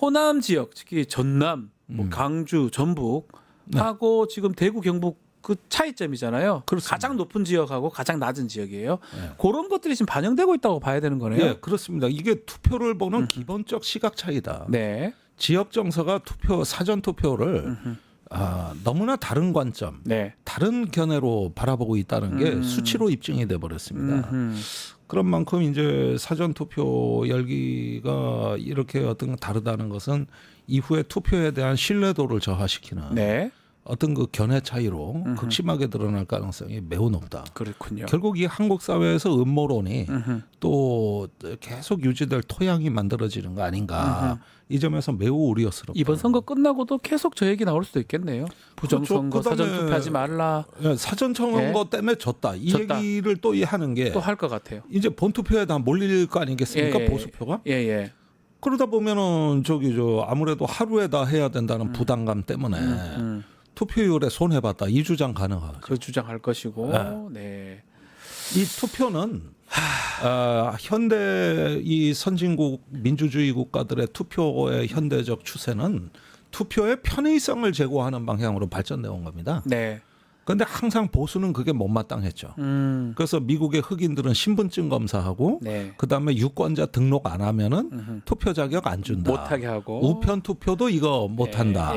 Speaker 1: 호남 지역, 특히 전남, 강주, 전북 하고 지금 대구, 경북 그 차이점이잖아요.
Speaker 9: 그렇습니다.
Speaker 1: 가장 높은 지역하고 가장 낮은 지역이에요. 그런 것들이 지금 반영되고 있다고 봐야 되는 거네요.
Speaker 9: 예, 그렇습니다. 이게 투표를 보는 기본적 시각 차이다. 지역 정서가 사전 투표를 너무나 다른 관점, 다른 견해로 바라보고 있다는 게 수치로 입증이 돼 버렸습니다. 그런 만큼 이제 사전 투표 열기가 이렇게 어떤 다르다는 것은 이후에 투표에 대한 신뢰도를 저하시키는 어떤 그 견해 차이로 극심하게 드러날 가능성이 매우 높다.
Speaker 1: 그렇군요.
Speaker 9: 결국 이 한국 사회에서 음모론이 또 계속 유지될 토양이 만들어지는 거 아닌가. 이 점에서 매우 우려스럽다.
Speaker 1: 이번 선거 끝나고도 계속 저 얘기 나올 수도 있겠네요. 부정선거,
Speaker 9: 그렇죠. 그다음에
Speaker 1: 사전투표하지 말라.
Speaker 9: 사전 선거 때문에 졌다. 이 얘기를 또 하는 게
Speaker 1: 또 할 것 같아요.
Speaker 9: 이제 본투표에 다 몰릴 거 아니겠습니까? 보수표가? 그러다 보면은 아무래도 하루에 다 해야 된다는 부담감 때문에 투표율에 손해봤다. 이 주장 가능하죠.
Speaker 1: 그 주장할 것이고.
Speaker 9: 이 투표는 현대 이 선진국 민주주의 국가들의 투표의 현대적 추세는 투표의 편의성을 제고하는 방향으로 발전돼 온 겁니다. 그런데 항상 보수는 그게 못마땅했죠. 그래서 미국의 흑인들은 신분증 검사하고 그다음에 유권자 등록 안 하면은 투표 자격 안 준다.
Speaker 1: 못하게 하고
Speaker 9: 우편 투표도 이거 못한다.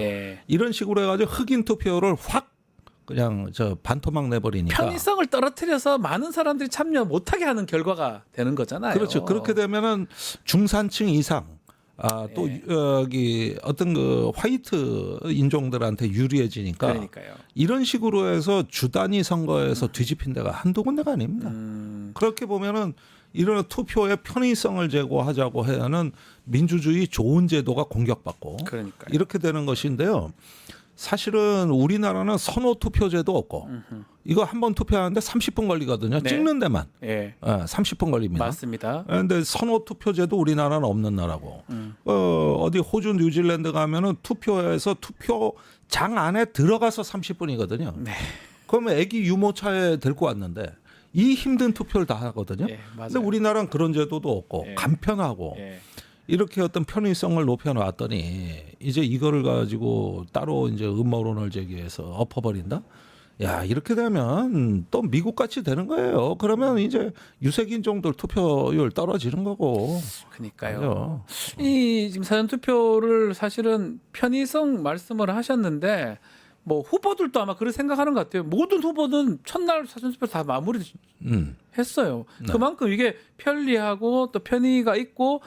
Speaker 9: 이런 식으로 해가지고 흑인 투표를 확 그냥 반토막 내버리니까
Speaker 1: 편의성을 떨어뜨려서 많은 사람들이 참여 못하게 하는 결과가 되는 거잖아요.
Speaker 9: 그렇죠. 그렇게 되면은 중산층 이상 또 여기 어떤 그 화이트 인종들한테 유리해지니까
Speaker 1: 그러니까요.
Speaker 9: 이런 식으로 해서 주 단위 선거에서 뒤집힌 데가 한두 군데가 아닙니다. 그렇게 보면은 이런 투표의 편의성을 제고하자고 하는 민주주의 좋은 제도가 공격받고 이렇게 되는 것인데요. 사실은 우리나라는 선호 투표제도 없고 이거 한 번 투표하는데 30분 걸리거든요. 찍는 데만 30분 걸립니다.
Speaker 1: 맞습니다.
Speaker 9: 그런데 선호 투표제도 우리나라는 없는 나라고 어디 호주, 뉴질랜드 가면은 투표해서 투표장 안에 들어가서 30분이거든요. 그러면 애기 유모차에 데리고 왔는데 이 힘든 투표를 다 하거든요. 근데 우리나라는 그런 제도도 없고 간편하고 이렇게 어떤 편의성을 높여놨더니 이제 이거를 가지고 따로 이제 음모론을 제기해서 엎어버린다? 야, 이렇게 되면 또 미국 같이 되는 거예요. 그러면 이제 유색인종들 투표율 떨어지는 거고.
Speaker 1: 그러니까요. 이 지금 사전 투표를 사실은 편의성 말씀을 하셨는데 뭐 후보들도 아마 그렇게 생각하는 것 같아요. 모든 후보는 첫날 사전 투표 다 마무리 했어요. 그만큼 이게 편리하고 또 편의가 있고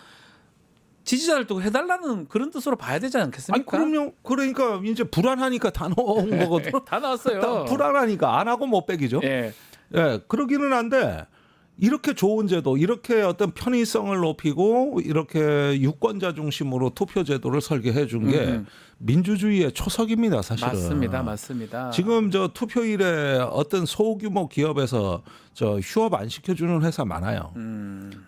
Speaker 1: 지지자를 또 해달라는 그런 뜻으로 봐야 되지 않겠습니까?
Speaker 9: 그럼요. 그러니까 이제 불안하니까 다 넣은 거거든.
Speaker 1: 다 나왔어요.
Speaker 9: 다 불안하니까 안 하고 못 빼기죠.
Speaker 1: 예.
Speaker 9: 예, 그러기는 한데 이렇게 좋은 제도, 이렇게 어떤 편의성을 높이고 이렇게 유권자 중심으로 투표 제도를 설계해 준 게 민주주의의 초석입니다, 사실은.
Speaker 1: 맞습니다.
Speaker 9: 지금 저 투표일에 어떤 소규모 기업에서 저 휴업 안 시켜주는 회사 많아요.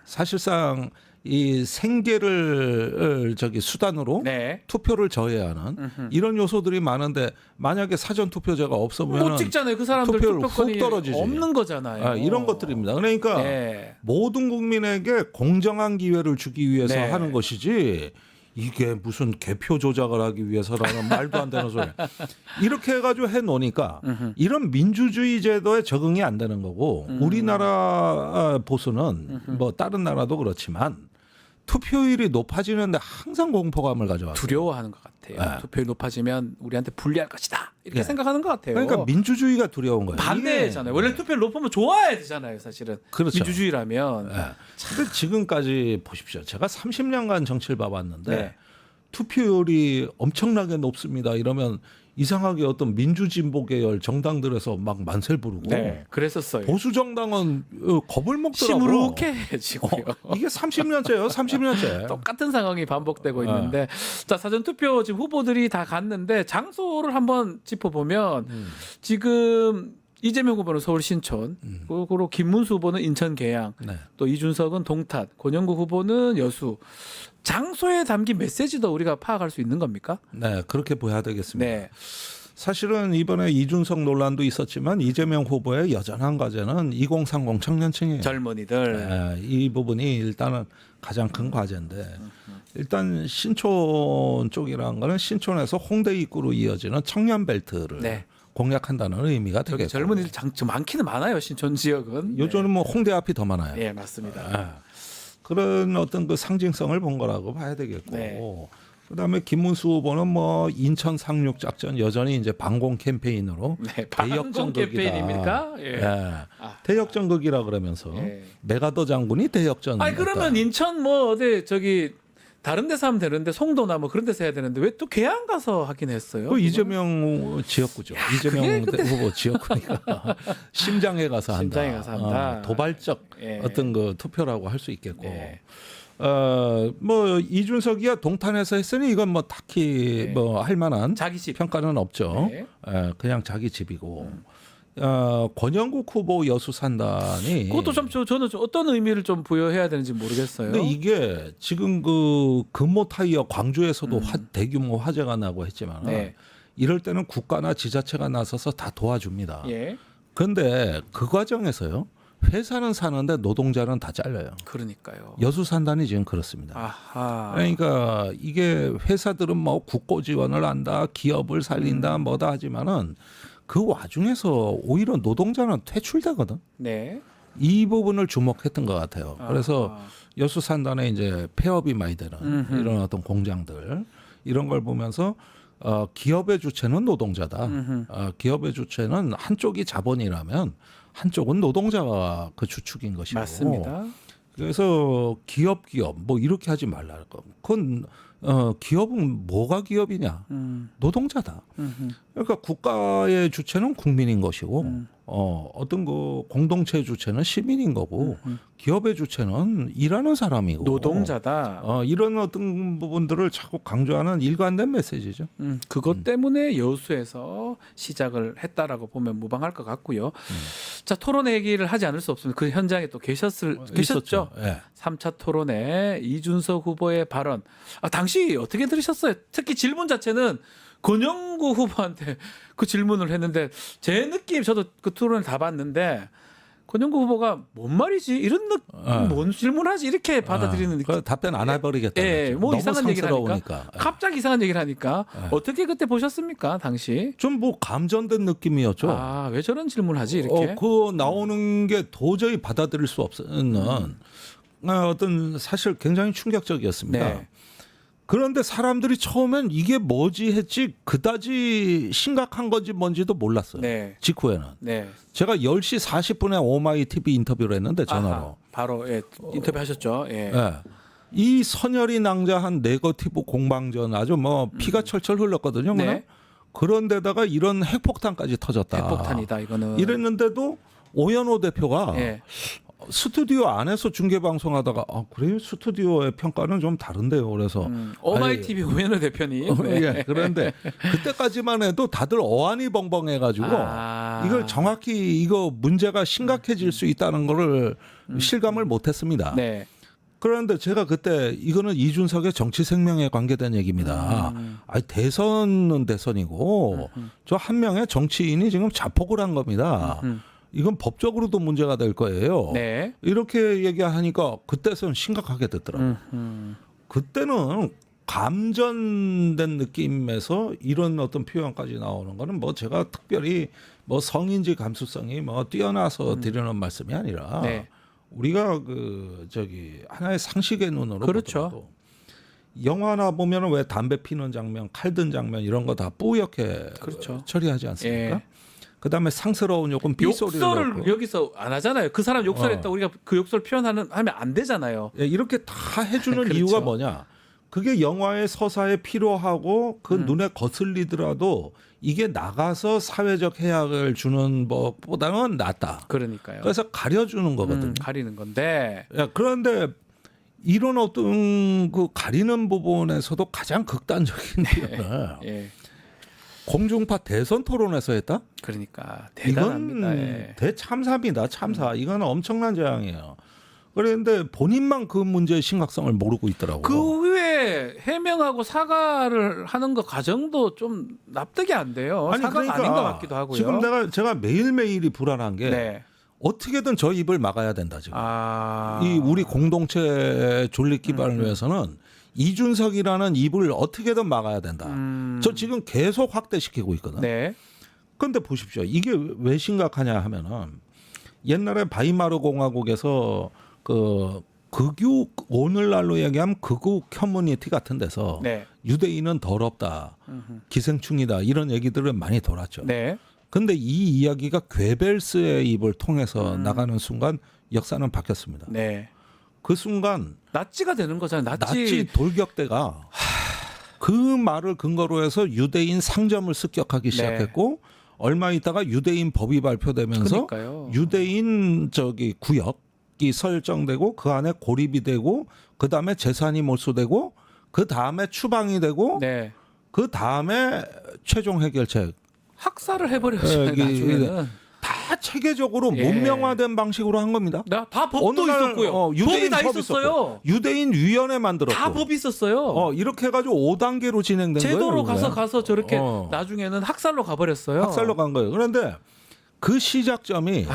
Speaker 9: 사실상 이 생계를 저기 수단으로
Speaker 1: 네.
Speaker 9: 투표를 저해하는 이런 요소들이 많은데 만약에 사전 투표제가 없으면
Speaker 1: 못 찍잖아요. 그 사람들
Speaker 9: 투표율
Speaker 1: 투표권이
Speaker 9: 훅 떨어지지.
Speaker 1: 없는 거잖아요.
Speaker 9: 이런 것들입니다. 그러니까
Speaker 1: 네.
Speaker 9: 모든 국민에게 공정한 기회를 주기 위해서
Speaker 1: 네.
Speaker 9: 하는 것이지 이게 무슨 개표 조작을 하기 위해서라는 말도 안 되는 소리. 이렇게 해가지고 해놓으니까 이런 민주주의 제도에 적응이 안 되는 거고 우리나라 보수는 뭐 다른 나라도 그렇지만 투표율이 높아지는데 항상 공포감을 가져와요.
Speaker 1: 두려워하는 것 같아요.
Speaker 9: 네.
Speaker 1: 투표율 높아지면 우리한테 불리할 것이다. 이렇게
Speaker 9: 네.
Speaker 1: 생각하는 것 같아요.
Speaker 9: 그러니까 민주주의가 두려운 거예요.
Speaker 1: 반대잖아요. 원래 투표율 높으면 좋아야 되잖아요. 사실은
Speaker 9: 그렇죠.
Speaker 1: 민주주의라면.
Speaker 9: 네. 근데 지금까지 보십시오. 제가 30년간 정치를 봐봤는데
Speaker 1: 네.
Speaker 9: 투표율이 엄청나게 높습니다. 이러면 이상하게 어떤 민주진보 계열 정당들에서 막 만세를 부르고
Speaker 1: 네, 그랬었어요.
Speaker 9: 보수 정당은 겁을 먹더라고요.
Speaker 1: 시무룩해지고요.
Speaker 9: 이게 30년째예요. 30년째.
Speaker 1: 똑같은 상황이 반복되고 있는데 자 사전 투표 지금 후보들이 다 갔는데 장소를 한번 짚어보면 지금 이재명 후보는 서울 신촌, 그리고 김문수 후보는 인천 계양,
Speaker 9: 네.
Speaker 1: 또 이준석은 동탄, 권영국 후보는 여수. 장소에 담긴 메시지도 우리가 파악할 수 있는 겁니까?
Speaker 9: 네, 그렇게 보여야 되겠습니다.
Speaker 1: 네.
Speaker 9: 사실은 이번에 이준석 논란도 있었지만 이재명 후보의 여전한 과제는 2030 청년층이에요.
Speaker 1: 젊은이들.
Speaker 9: 네, 이 부분이 일단은 가장 큰 과제인데 일단 신촌 쪽이라는 거는 신촌에서 홍대 입구로 이어지는 청년 벨트를
Speaker 1: 네.
Speaker 9: 공략한다는 의미가
Speaker 1: 저기
Speaker 9: 되겠고
Speaker 1: 젊은이들 많기는 많아요. 신촌 지역은.
Speaker 9: 요즘은 뭐 홍대 앞이 더 많아요.
Speaker 1: 예, 맞습니다.
Speaker 9: 그런 어떤 그 상징성을 본 거라고 봐야 되겠고
Speaker 1: 네.
Speaker 9: 그다음에 김문수 후보는 뭐 인천 상륙 작전 여전히 이제 방공 캠페인으로
Speaker 1: 네,
Speaker 9: 대역전극이다.
Speaker 1: 캠페인입니까? 예.
Speaker 9: 대역전극이라 그러면서
Speaker 1: 예.
Speaker 9: 메가더 장군이 대역전.
Speaker 1: 아니 그러면 인천 뭐 어디 저기 다른 데서 하면 되는데 송도나 뭐 그런 데서 해야 되는데 왜 또 계양 가서 하긴 했어요?
Speaker 9: 그 이재명 지역구죠. 이재명 후보 지역구니까 심장에 가서 한다.
Speaker 1: 심장에 가서 한다.
Speaker 9: 도발적
Speaker 1: 예.
Speaker 9: 어떤 그 투표라고 할 수 있겠고.
Speaker 1: 네.
Speaker 9: 뭐 이준석이야 동탄에서 했으니 이건 뭐 딱히
Speaker 1: 네.
Speaker 9: 뭐 할 만한
Speaker 1: 자기 집.
Speaker 9: 평가는 없죠.
Speaker 1: 네.
Speaker 9: 그냥 자기 집이고. 권영국 후보 여수 산단이
Speaker 1: 그것도 좀 저는 좀 어떤 의미를 좀 부여해야 되는지 모르겠어요.
Speaker 9: 근데 이게 지금 그 금호 타이어 광주에서도 대규모 화재가 나고 했지만
Speaker 1: 네.
Speaker 9: 이럴 때는 국가나 지자체가 나서서 다 도와줍니다.
Speaker 1: 예.
Speaker 9: 그런데 그 과정에서요. 회사는 사는데 노동자는 다 잘려요.
Speaker 1: 그러니까요.
Speaker 9: 여수 산단이 지금 그렇습니다.
Speaker 1: 아하.
Speaker 9: 그러니까 이게 회사들은 뭐 국고 지원을 한다, 기업을 살린다, 뭐다 하지만은 그 와중에서 오히려 노동자는 퇴출되거든.
Speaker 1: 네.
Speaker 9: 이 부분을 주목했던 것 같아요. 그래서 여수 산단에 이제 폐업이 많이 되는 이런 어떤 공장들 이런 걸 보면서 기업의 주체는 노동자다. 기업의 주체는 한쪽이 자본이라면 한쪽은 노동자가 그 주축인 것이고.
Speaker 1: 맞습니다.
Speaker 9: 그래서 기업 뭐 이렇게 하지 말라. 그건 기업은 뭐가 기업이냐? 노동자다. 그러니까 국가의 주체는 국민인 것이고 어떤 그 공동체 주체는 시민인 거고 기업의 주체는 일하는 사람이고
Speaker 1: 노동자다.
Speaker 9: 이런 어떤 부분들을 자꾸 강조하는 일관된 메시지죠.
Speaker 1: 그것 때문에 여수에서 시작을 했다라고 보면 무방할 것 같고요. 자 토론 얘기를 하지 않을 수 없습니다. 그 현장에 또 계셨죠?
Speaker 9: 있었죠. 예.
Speaker 1: 3차 토론에 이준석 후보의 발언. 당시 어떻게 들으셨어요? 특히 질문 자체는 권영구 후보한테 그 질문을 했는데 제 느낌 저도 그 토론을 다 봤는데 권영구 후보가 뭔 말이지 이런 뭔 질문하지 이렇게 받아들이는 느낌.
Speaker 9: 답변 안 해버리겠다.
Speaker 1: 예, 뭐
Speaker 9: 너무
Speaker 1: 이상한 얘기를 하니까.
Speaker 9: 상스러우니까.
Speaker 1: 갑자기 이상한 얘기를 하니까 어떻게 그때 보셨습니까 당시?
Speaker 9: 좀 뭐 감전된 느낌이었죠.
Speaker 1: 왜 저런 질문하지 이렇게?
Speaker 9: 그 나오는 게 도저히 받아들일 수 없는 어떤 사실 굉장히 충격적이었습니다.
Speaker 1: 네.
Speaker 9: 그런데 사람들이 처음엔 이게 뭐지 했지 그다지 심각한 건지 뭔지도 몰랐어요.
Speaker 1: 네.
Speaker 9: 직후에는.
Speaker 1: 네.
Speaker 9: 제가 10시 40분에 오마이 TV 인터뷰를 했는데 전화로.
Speaker 1: 바로 인터뷰 하셨죠. 예.
Speaker 9: 예. 이 선열이 낭자한 네거티브 공방전 아주 뭐 피가 철철 흘렀거든요.
Speaker 1: 네.
Speaker 9: 그런데다가 이런 핵폭탄까지 터졌다.
Speaker 1: 핵폭탄이다 이거는.
Speaker 9: 이랬는데도 오연호 대표가
Speaker 1: 예.
Speaker 9: 스튜디오 안에서 중계 방송하다가 그래요? 스튜디오의 평가는 좀 다른데요. 그래서
Speaker 1: 오마이TV 오연호 대표님.
Speaker 9: 예, 그런데 그때까지만 해도 다들 어안이 벙벙해가지고 이걸 정확히 이거 문제가 심각해질 수 있다는 거를 실감을 못했습니다.
Speaker 1: 네.
Speaker 9: 그런데 제가 그때 이거는 이준석의 정치 생명에 관계된 얘기입니다. 아니 대선은 대선이고 저 한 명의 정치인이 지금 자폭을 한 겁니다. 이건 법적으로도 문제가 될 거예요.
Speaker 1: 네.
Speaker 9: 이렇게 얘기하니까 그때선 심각하게 됐더라고요. 그때는 감전된 느낌에서 이런 어떤 표현까지 나오는 거는 뭐 제가 특별히 뭐 성인지 감수성이 뭐 뛰어나서 드리는 말씀이 아니라
Speaker 1: 네.
Speaker 9: 우리가 하나의 상식의 눈으로
Speaker 1: 그렇죠.
Speaker 9: 보더라도 영화나 보면은 왜 담배 피는 장면, 칼 든 장면 이런 거 다 뿌옇게
Speaker 1: 그렇죠.
Speaker 9: 처리하지 않습니까?
Speaker 1: 예.
Speaker 9: 그다음에 상스러운 요건 삐소리를
Speaker 1: 욕설을
Speaker 9: 넣고.
Speaker 1: 여기서 안 하잖아요. 그 사람 욕설했다 우리가 그 욕설 하면 안 되잖아요.
Speaker 9: 예, 이렇게 다 해주는
Speaker 1: 그렇죠.
Speaker 9: 이유가 뭐냐? 그게 영화의 서사에 필요하고 그 눈에 거슬리더라도 이게 나가서 사회적 해악을 주는 것보다는 낫다.
Speaker 1: 그러니까요.
Speaker 9: 그래서 가려주는 거거든요.
Speaker 1: 가리는 건데.
Speaker 9: 야, 그런데 이런 어떤 그 가리는 부분에서도 가장 극단적인 표현을
Speaker 1: 예.
Speaker 9: 공중파 대선 토론에서 했다?
Speaker 1: 그러니까 대단합니다.
Speaker 9: 이건
Speaker 1: 예.
Speaker 9: 대참사입니다. 참사. 이건 엄청난 재앙이에요. 그런데 본인만 그 문제의 심각성을 모르고 있더라고요.
Speaker 1: 그 후에 해명하고 사과를 하는 거 과정도 좀 납득이 안 돼요. 사과가 아닌 것 같기도 하고요.
Speaker 9: 지금 제가 매일매일이 불안한 게
Speaker 1: 네.
Speaker 9: 어떻게든 저 입을 막아야 된다 지금.
Speaker 1: 아.
Speaker 9: 이 우리 공동체 존립 기반을 위해서는 이준석이라는 입을 어떻게든 막아야 된다. 저 지금 계속 확대시키고 있거든.
Speaker 1: 네.
Speaker 9: 그런데 보십시오. 이게 왜 심각하냐 하면은 옛날에 바이마르 공화국에서 그 극우 오늘날로 얘기하면 극우 커뮤니티 같은 데서
Speaker 1: 네.
Speaker 9: 유대인은 더럽다, 기생충이다 이런 얘기들은 많이 돌았죠.
Speaker 1: 네.
Speaker 9: 근데 이 이야기가 괴벨스의 입을 통해서 나가는 순간 역사는 바뀌었습니다.
Speaker 1: 네.
Speaker 9: 그 순간
Speaker 1: 나치가 되는 거잖아요.
Speaker 9: 나치 돌격대가 그 말을 근거로 해서 유대인 상점을 습격하기 시작했고 얼마 있다가 유대인 법이 발표되면서
Speaker 1: 그러니까요.
Speaker 9: 유대인 구역이 설정되고 그 안에 고립이 되고 그 다음에 재산이 몰수되고 그 다음에 추방이 되고
Speaker 1: 네.
Speaker 9: 그 다음에 최종 해결책
Speaker 1: 학살을 해버렸어요. 나중에는.
Speaker 9: 다 체계적으로
Speaker 1: 예.
Speaker 9: 문명화된 방식으로 한 겁니다.
Speaker 1: 다 법도
Speaker 9: 오늘날,
Speaker 1: 있었고요.
Speaker 9: 유대인
Speaker 1: 법이 다
Speaker 9: 법이
Speaker 1: 있었어요.
Speaker 9: 있었고, 유대인 위원회 만들었고
Speaker 1: 다 법이 있었어요.
Speaker 9: 이렇게 해가지고 5단계로 진행된 거예요.
Speaker 1: 제도로
Speaker 9: 그게.
Speaker 1: 가서 저렇게 나중에는 학살로 가버렸어요.
Speaker 9: 학살로 간 거예요. 그런데 그 시작점이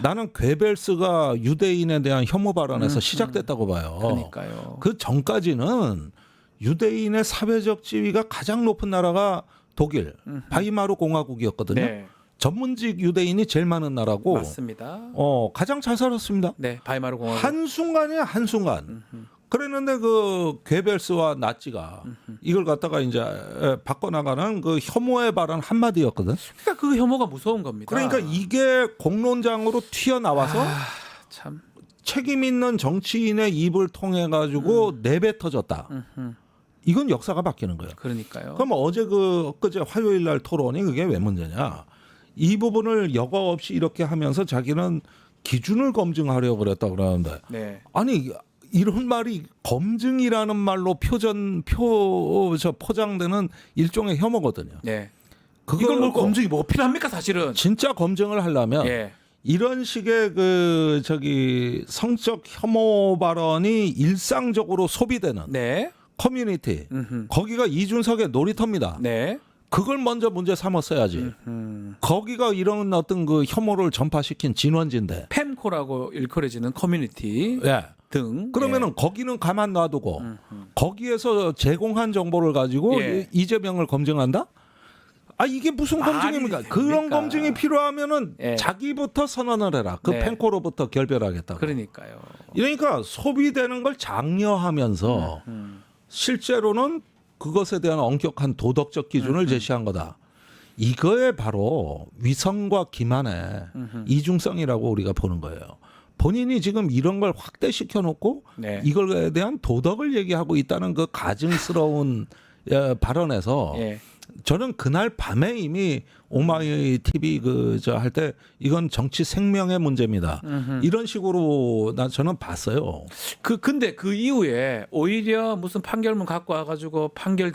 Speaker 9: 나는 괴벨스가 유대인에 대한 혐오 발언에서 시작됐다고 봐요.
Speaker 1: 그러니까요.
Speaker 9: 그 전까지는 유대인의 사회적 지위가 가장 높은 나라가 독일 바이마르 공화국이었거든요.
Speaker 1: 네.
Speaker 9: 전문직 유대인이 제일 많은 나라고
Speaker 1: 맞습니다.
Speaker 9: 가장 잘 살았습니다.
Speaker 1: 네, 바이마르 공화국.
Speaker 9: 한순간이야, 한순간. 그랬는데 그 괴벨스와 나치가 이걸 갖다가 이제 바꿔나가는 그 혐오의 발언 한마디였거든.
Speaker 1: 그러니까 그 혐오가 무서운 겁니다.
Speaker 9: 그러니까 이게 공론장으로 튀어나와서
Speaker 1: 참
Speaker 9: 책임 있는 정치인의 입을 통해 가지고 내뱉어졌다. 이건 역사가 바뀌는 거예요.
Speaker 1: 그러니까요.
Speaker 9: 그럼 엊그제 화요일 날 토론이 그게 왜 문제냐? 이 부분을 여과 없이 이렇게 하면서 자기는 기준을 검증하려고 그랬다 그러는데
Speaker 1: 네.
Speaker 9: 아니 이런 말이 검증이라는 말로 포장되는 일종의 혐오거든요.
Speaker 1: 네.
Speaker 9: 그걸
Speaker 1: 이걸 뭘 검증이 뭐가 필요합니까 사실은?
Speaker 9: 진짜 검증을 하려면
Speaker 1: 예.
Speaker 9: 이런 식의 성적 혐오 발언이 일상적으로 소비되는
Speaker 1: 네.
Speaker 9: 커뮤니티 거기가 이준석의 놀이터입니다.
Speaker 1: 네.
Speaker 9: 그걸 먼저 문제 삼았어야지. 거기가 이런 어떤 그 혐오를 전파시킨 진원지인데.
Speaker 1: 팸코라고 일컬어지는 커뮤니티
Speaker 9: 예.
Speaker 1: 등.
Speaker 9: 그러면은 거기는 가만 놔두고 거기에서 제공한 정보를 가지고
Speaker 1: 예.
Speaker 9: 이재명을 검증한다? 이게 무슨 검증입니까? 그런 검증이 필요하면은
Speaker 1: 예.
Speaker 9: 자기부터 선언을 해라. 그
Speaker 1: 네.
Speaker 9: 팬코로부터 결별하겠다고.
Speaker 1: 그러니까요.
Speaker 9: 이러니까 소비되는 걸 장려하면서 실제로는 그것에 대한 엄격한 도덕적 기준을 제시한 거다. 이거에 바로 위선과 기만의 이중성이라고 우리가 보는 거예요. 본인이 지금 이런 걸 확대시켜 놓고
Speaker 1: 네.
Speaker 9: 이걸에 대한 도덕을 얘기하고 있다는 그 가증스러운 발언에서
Speaker 1: 예.
Speaker 9: 저는 그날 밤에 이미 오마이 TV 할 때 이건 정치 생명의 문제입니다. 이런 식으로 저는 봤어요.
Speaker 1: 근데 그 이후에 오히려 무슨 판결문 갖고 와가지고 판결이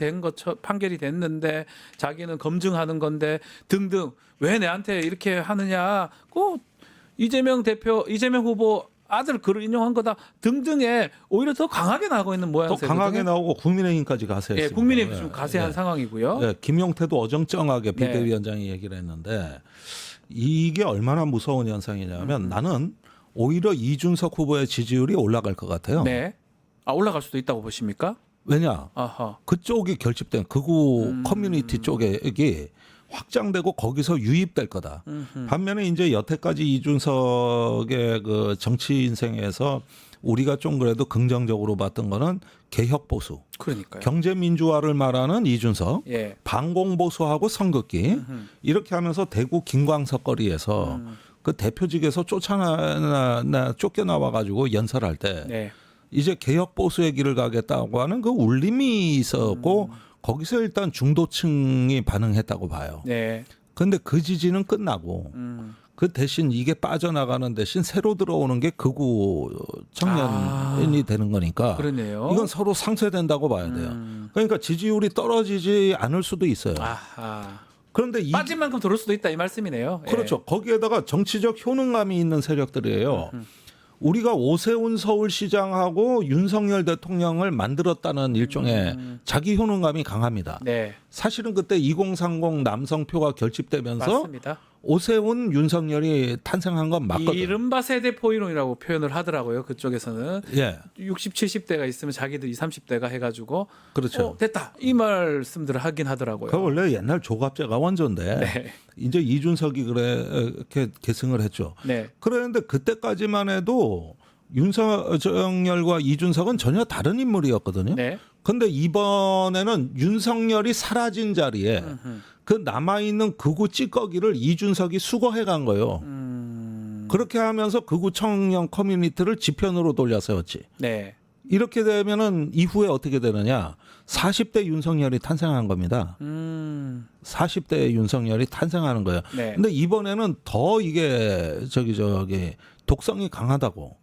Speaker 1: 됐는데 자기는 검증하는 건데 등등 왜 내한테 이렇게 하느냐. 이재명 후보 아들 글을 인용한 거다 등등에 오히려 더 강하게 나오고 있는
Speaker 9: 또
Speaker 1: 모양새거든요.
Speaker 9: 강하게 나오고 국민의힘까지 가세했습니다.
Speaker 1: 예, 국민의힘 좀 가세한 상황이고요.
Speaker 9: 예, 김용태도 어정쩡하게 비대위원장이 얘기를 했는데 이게 얼마나 무서운 현상이냐면 나는 오히려 이준석 후보의 지지율이 올라갈 것 같아요.
Speaker 1: 네. 올라갈 수도 있다고 보십니까?
Speaker 9: 왜냐?
Speaker 1: 아하.
Speaker 9: 그쪽이 결집된 극우 커뮤니티 쪽에 확장되고 거기서 유입될 거다. 반면에 이제 여태까지 이준석의 그 정치 인생에서 우리가 좀 그래도 긍정적으로 봤던 거는 개혁 보수,
Speaker 1: 그러니까요.
Speaker 9: 경제 민주화를 말하는 이준석,
Speaker 1: 예.
Speaker 9: 반공 보수하고 선긋기 이렇게 하면서 대구 김광석 거리에서 그 대표직에서 쫓겨나와 가지고 연설할 때
Speaker 1: 네.
Speaker 9: 이제 개혁 보수의 길을 가겠다고 하는 그 울림이 있었고 거기서 일단 중도층이 반응했다고 봐요.
Speaker 1: 네.
Speaker 9: 그런데 그 지지는 끝나고 그 대신 이게 빠져나가는 대신 새로 들어오는 게 극우 청년이 되는 거니까
Speaker 1: 그러네요.
Speaker 9: 이건 서로 상쇄된다고 봐야 돼요. 그러니까 지지율이 떨어지지 않을 수도 있어요.
Speaker 1: 아하.
Speaker 9: 그런데
Speaker 1: 빠진 만큼 들을 수도 있다 이 말씀이네요. 예.
Speaker 9: 그렇죠. 거기에다가 정치적 효능감이 있는 세력들이에요. 우리가 오세훈 서울시장하고 윤석열 대통령을 만들었다는 일종의 자기 효능감이 강합니다.
Speaker 1: 네.
Speaker 9: 사실은 그때 2030 남성표가 결집되면서
Speaker 1: 맞습니다.
Speaker 9: 오세훈 윤석열이 탄생한 건 맞거든요.
Speaker 1: 이른바 세대 포이론이라고 표현을 하더라고요. 그쪽에서는
Speaker 9: 예,
Speaker 1: 60, 70대가 있으면 자기들 20, 30대가 해가지고
Speaker 9: 그렇죠.
Speaker 1: 됐다 이 말씀들을 하긴 하더라고요.
Speaker 9: 그 원래 옛날 조갑제가 원조인데
Speaker 1: 네.
Speaker 9: 이제 이준석이 이렇게 계승을 했죠.
Speaker 1: 네.
Speaker 9: 그런데 그때까지만 해도 윤석열과 이준석은 전혀 다른 인물이었거든요.
Speaker 1: 네.
Speaker 9: 근데 이번에는 윤석열이 사라진 자리에 그 남아있는 극우 찌꺼기를 이준석이 수거해 간 거예요. 그렇게 하면서 극우 청년 커뮤니티를 지편으로 돌려세웠지.
Speaker 1: 네.
Speaker 9: 이렇게 되면은 이후에 어떻게 되느냐. 40대 윤석열이 탄생한 겁니다. 40대 윤석열이 탄생하는 거예요.
Speaker 1: 네.
Speaker 9: 근데 이번에는 더 이게 독성이 강하다고.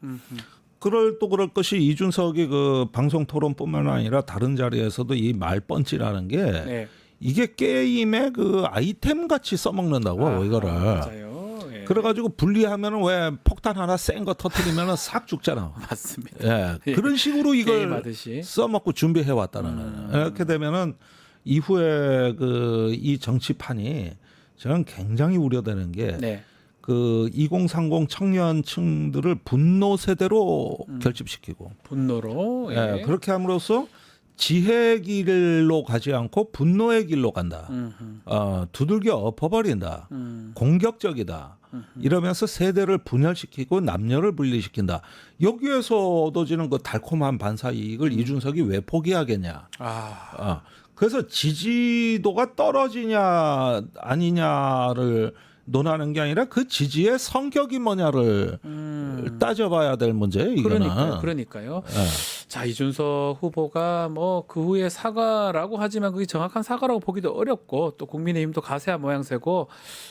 Speaker 9: 그럴 것이 이준석이 그 방송 토론뿐만 아니라 다른 자리에서도 이 말펀치라는 게
Speaker 1: 네.
Speaker 9: 이게 게임의 그 아이템 같이 써먹는다고 이거를.
Speaker 1: 맞아요. 예.
Speaker 9: 그래가지고 분리하면은 왜 폭탄 하나 센 거 터트리면은 싹 죽잖아.
Speaker 1: 맞습니다.
Speaker 9: 예. 그런 식으로 이걸
Speaker 1: 게임하듯이.
Speaker 9: 써먹고 준비해 왔다는 거예요. 이렇게 되면은 이후에 이 정치판이 저는 굉장히 우려되는 게.
Speaker 1: 네.
Speaker 9: 그 2030 청년층들을 분노 세대로 결집시키고
Speaker 1: 분노로
Speaker 9: 예, 그렇게 함으로써 지혜의 길로 가지 않고 분노의 길로 간다. 두들겨 엎어버린다. 공격적이다. 이러면서 세대를 분열시키고 남녀를 분리시킨다. 여기에서 얻어지는 그 달콤한 반사 이익을 이준석이 왜 포기하겠냐. 그래서 지지도가 떨어지냐 아니냐를 논하는 게 아니라 그 지지의 성격이 뭐냐를 따져봐야 될 문제예요. 이거는.
Speaker 1: 그러니까요.
Speaker 9: 네.
Speaker 1: 자, 이준석 후보가 뭐 그 후에 사과라고 하지만 그게 정확한 사과라고 보기도 어렵고 또 국민의힘도 가세한 모양새고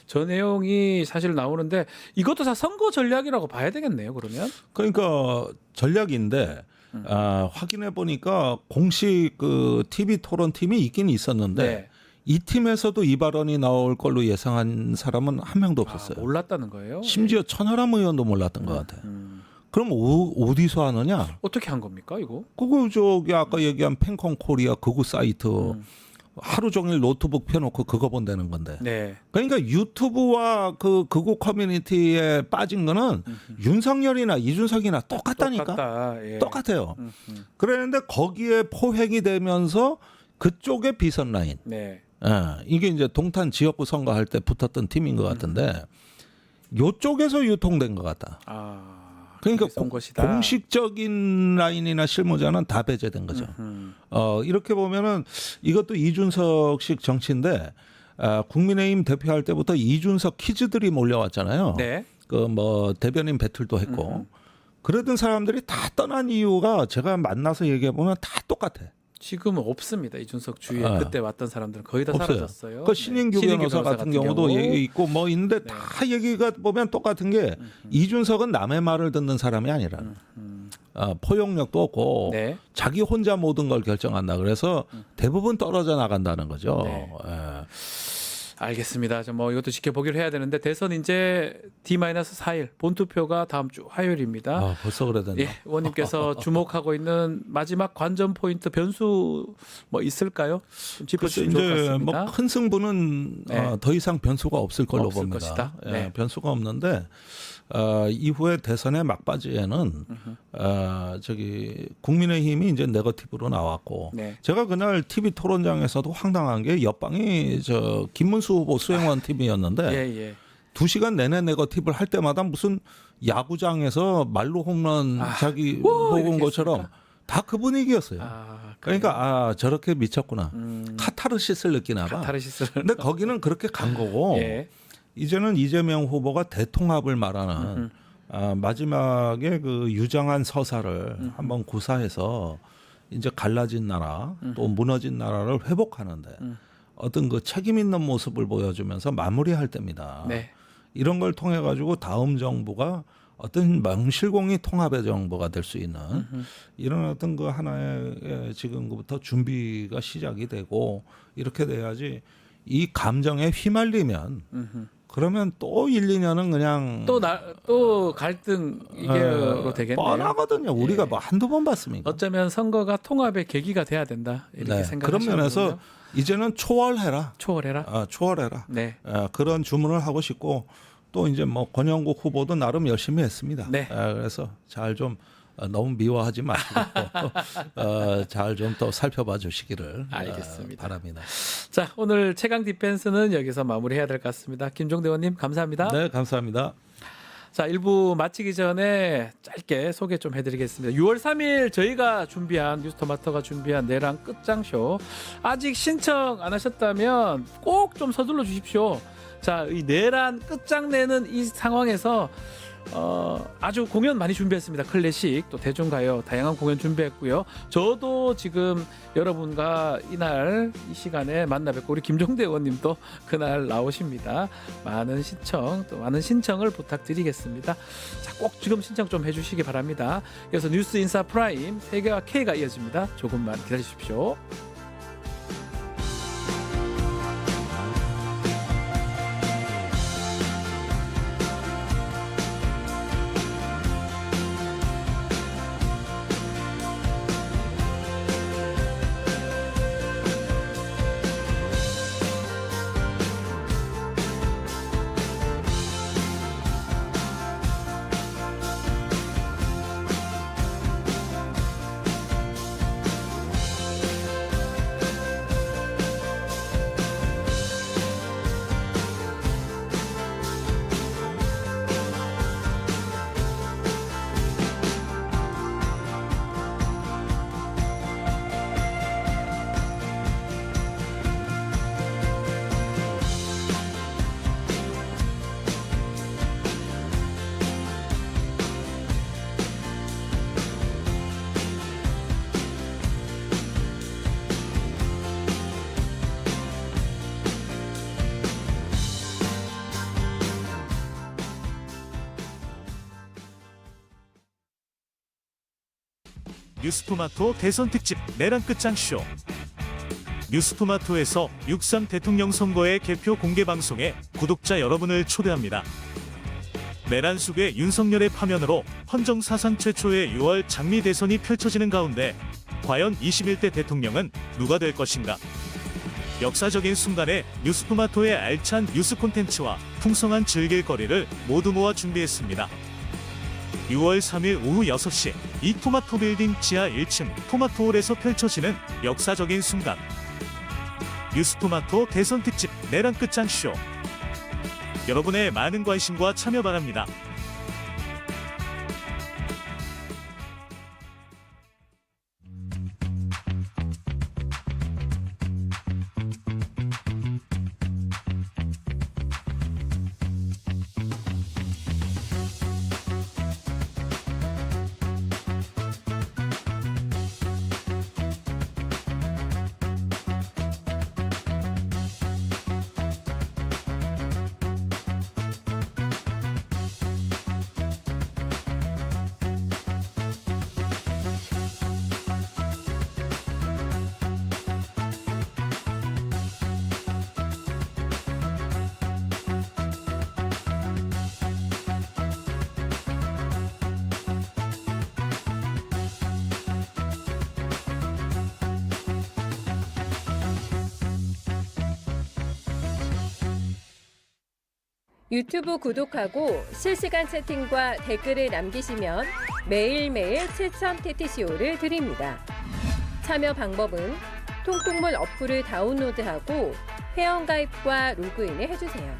Speaker 1: 저 내용이 사실 나오는데 이것도 다 선거 전략이라고 봐야 되겠네요. 그러면.
Speaker 9: 그러니까 전략인데 확인해 보니까 공식 그 TV 토론 팀이 있긴 있었는데.
Speaker 1: 네.
Speaker 9: 이 팀에서도 이 발언이 나올 걸로 예상한 사람은 한 명도 없었어요.
Speaker 1: 몰랐다는 거예요?
Speaker 9: 심지어 천하람 의원도 몰랐던 것 같아요. 그럼 어디서 하느냐?
Speaker 1: 어떻게 한 겁니까 이거?
Speaker 9: 그거 아까 얘기한 팬콘 코리아 극우 사이트 하루 종일 노트북 펴놓고 그거 본다는 건데.
Speaker 1: 네.
Speaker 9: 그러니까 유튜브와 그 극우 커뮤니티에 빠진 거는 윤석열이나 이준석이나 똑같다니까.
Speaker 1: 예.
Speaker 9: 똑같아요. 그런데 거기에 포획이 되면서 그쪽의 비선 라인.
Speaker 1: 네.
Speaker 9: 이게 이제 동탄 지역구 선거할 때 붙었던 팀인 것 같은데 요쪽에서 유통된 것 같다. 그러니까 공식적인 라인이나 실무자는 다 배제된 거죠. 이렇게 보면은 이것도 이준석식 정치인데 국민의힘 대표할 때부터 이준석 키즈들이 몰려왔잖아요.
Speaker 1: 네.
Speaker 9: 그 뭐 대변인 배틀도 했고 그러던 사람들이 다 떠난 이유가 제가 만나서 얘기해 보면 다 똑같아.
Speaker 1: 지금은 없습니다. 이준석 주위에 그때 왔던 사람들은 거의 다
Speaker 9: 없어요.
Speaker 1: 사라졌어요.
Speaker 9: 그 신인규 변호사 같은 경우도 얘기 있고 뭐 있는데 다 얘기가 보면 똑같은 게 이준석은 남의 말을 듣는 사람이 아니라 포용력도 없고 자기 혼자 모든 걸 결정한다. 그래서 대부분 떨어져 나간다는 거죠. 예.
Speaker 1: 알겠습니다. 뭐 이것도 지켜보기로 해야 되는데 대선 이제 D-4일 본투표가 다음 주 화요일입니다.
Speaker 9: 벌써 그래야 된다.
Speaker 1: 예, 의원님께서 주목하고 있는 마지막 관전 포인트 변수 뭐 있을까요? 좀 짚어주시면 좋을 것
Speaker 9: 이제
Speaker 1: 같습니다.
Speaker 9: 뭐 큰 승부는 더 이상 변수가 없을 걸로
Speaker 1: 없을
Speaker 9: 봅니다.
Speaker 1: 것이다.
Speaker 9: 예, 변수가 없는데 이후에 대선의 막바지에는 저기 국민의힘이 이제 네거티브로 나왔고 제가 그날 TV 토론장에서도 황당한 게 옆방이 저 김문수 후보 수행원 팀이었는데 2시간 내내 네거티브를 할 때마다 무슨 야구장에서 말로 홈런 자기 보고 온 것처럼 다 그 분위기였어요. 그러니까 저렇게 미쳤구나. 카타르시스를 느끼나 봐. 근데 거기는 그렇게 간 거고 이제는 이재명 후보가 대통합을 말하는 마지막에 그 유장한 서사를 한번 구사해서 이제 갈라진 나라 또 무너진 나라를 회복하는데 어떤 그 책임 있는 모습을 보여주면서 마무리할 때입니다. 이런 걸 통해 가지고 다음 정부가 어떤 명실공히 통합의 정부가 될 수 있는 이런 어떤 그 하나의 지금부터 준비가 시작이 되고 이렇게 돼야지 이 감정에 휘말리면 그러면 또 1, 2년은 그냥
Speaker 1: 또 갈등 이게로 되겠네요.
Speaker 9: 뻔하거든요. 우리가 뭐 한두 번 봤습니까?
Speaker 1: 어쩌면 선거가 통합의 계기가 돼야 된다. 이렇게 생각하시는
Speaker 9: 그런 면에서 이제는 초월해라. 초월해라. 그런 주문을 하고 싶고 또 이제 뭐 권영국 후보도 나름 열심히 했습니다. 그래서 잘 좀 너무 미워하지 마시고 잘 좀 또 살펴봐 주시기를 바랍니다.
Speaker 1: 자, 오늘 최강 디펜스는 여기서 마무리해야 될 것 같습니다. 김종대 의원님 감사합니다.
Speaker 9: 네, 감사합니다.
Speaker 1: 자, 1부 마치기 전에 짧게 소개 좀 해드리겠습니다. 6월 3일 저희가 준비한 뉴스토마토가 준비한 내란 끝장쇼 아직 신청 안 하셨다면 꼭 좀 서둘러 주십시오. 자, 이 내란 끝장내는 이 상황에서 아주 공연 많이 준비했습니다. 클래식 또 대중가요 다양한 공연 준비했고요. 저도 지금 여러분과 이날 이 시간에 만나 뵙고 우리 김종대 의원님도 그날 나오십니다. 많은 시청 또 많은 신청을 부탁드리겠습니다. 자, 꼭 지금 신청 좀 해주시기 바랍니다. 그래서 뉴스 인사 프라임 3개와 K가 이어집니다. 조금만 기다리십시오.
Speaker 2: 뉴스토마토 대선 특집 내란 끝장쇼. 뉴스토마토에서 6.3 대통령 선거의 개표 공개 방송에 구독자 여러분을 초대합니다. 내란 속의 윤석열의 파면으로 헌정 사상 최초의 6월 장미 대선이 펼쳐지는 가운데 과연 21대 대통령은 누가 될 것인가? 역사적인 순간에 뉴스토마토의 알찬 뉴스 콘텐츠와 풍성한 즐길거리를 모두 모아 준비했습니다. 6월 3일 오후 6시 이 토마토 빌딩 지하 1층 토마토홀에서 펼쳐지는 역사적인 순간. 뉴스토마토 대선 특집 내란 끝장쇼. 여러분의 많은 관심과 참여 바랍니다.
Speaker 5: 유튜브 구독하고 실시간 채팅과 댓글을 남기시면 매일매일 7,000TTCO를 드립니다. 참여 방법은 통통물 어플을 다운로드하고 회원가입과 로그인을 해주세요.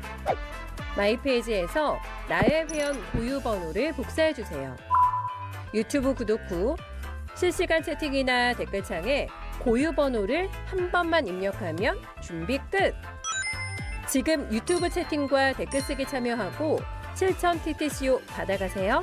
Speaker 5: 마이페이지에서 나의 회원 고유 번호를 복사해주세요. 유튜브 구독 후 실시간 채팅이나 댓글창에 고유 번호를 한 번만 입력하면 준비 끝! 지금 유튜브 채팅과 댓글 쓰기 참여하고 7,000TTCO 받아가세요.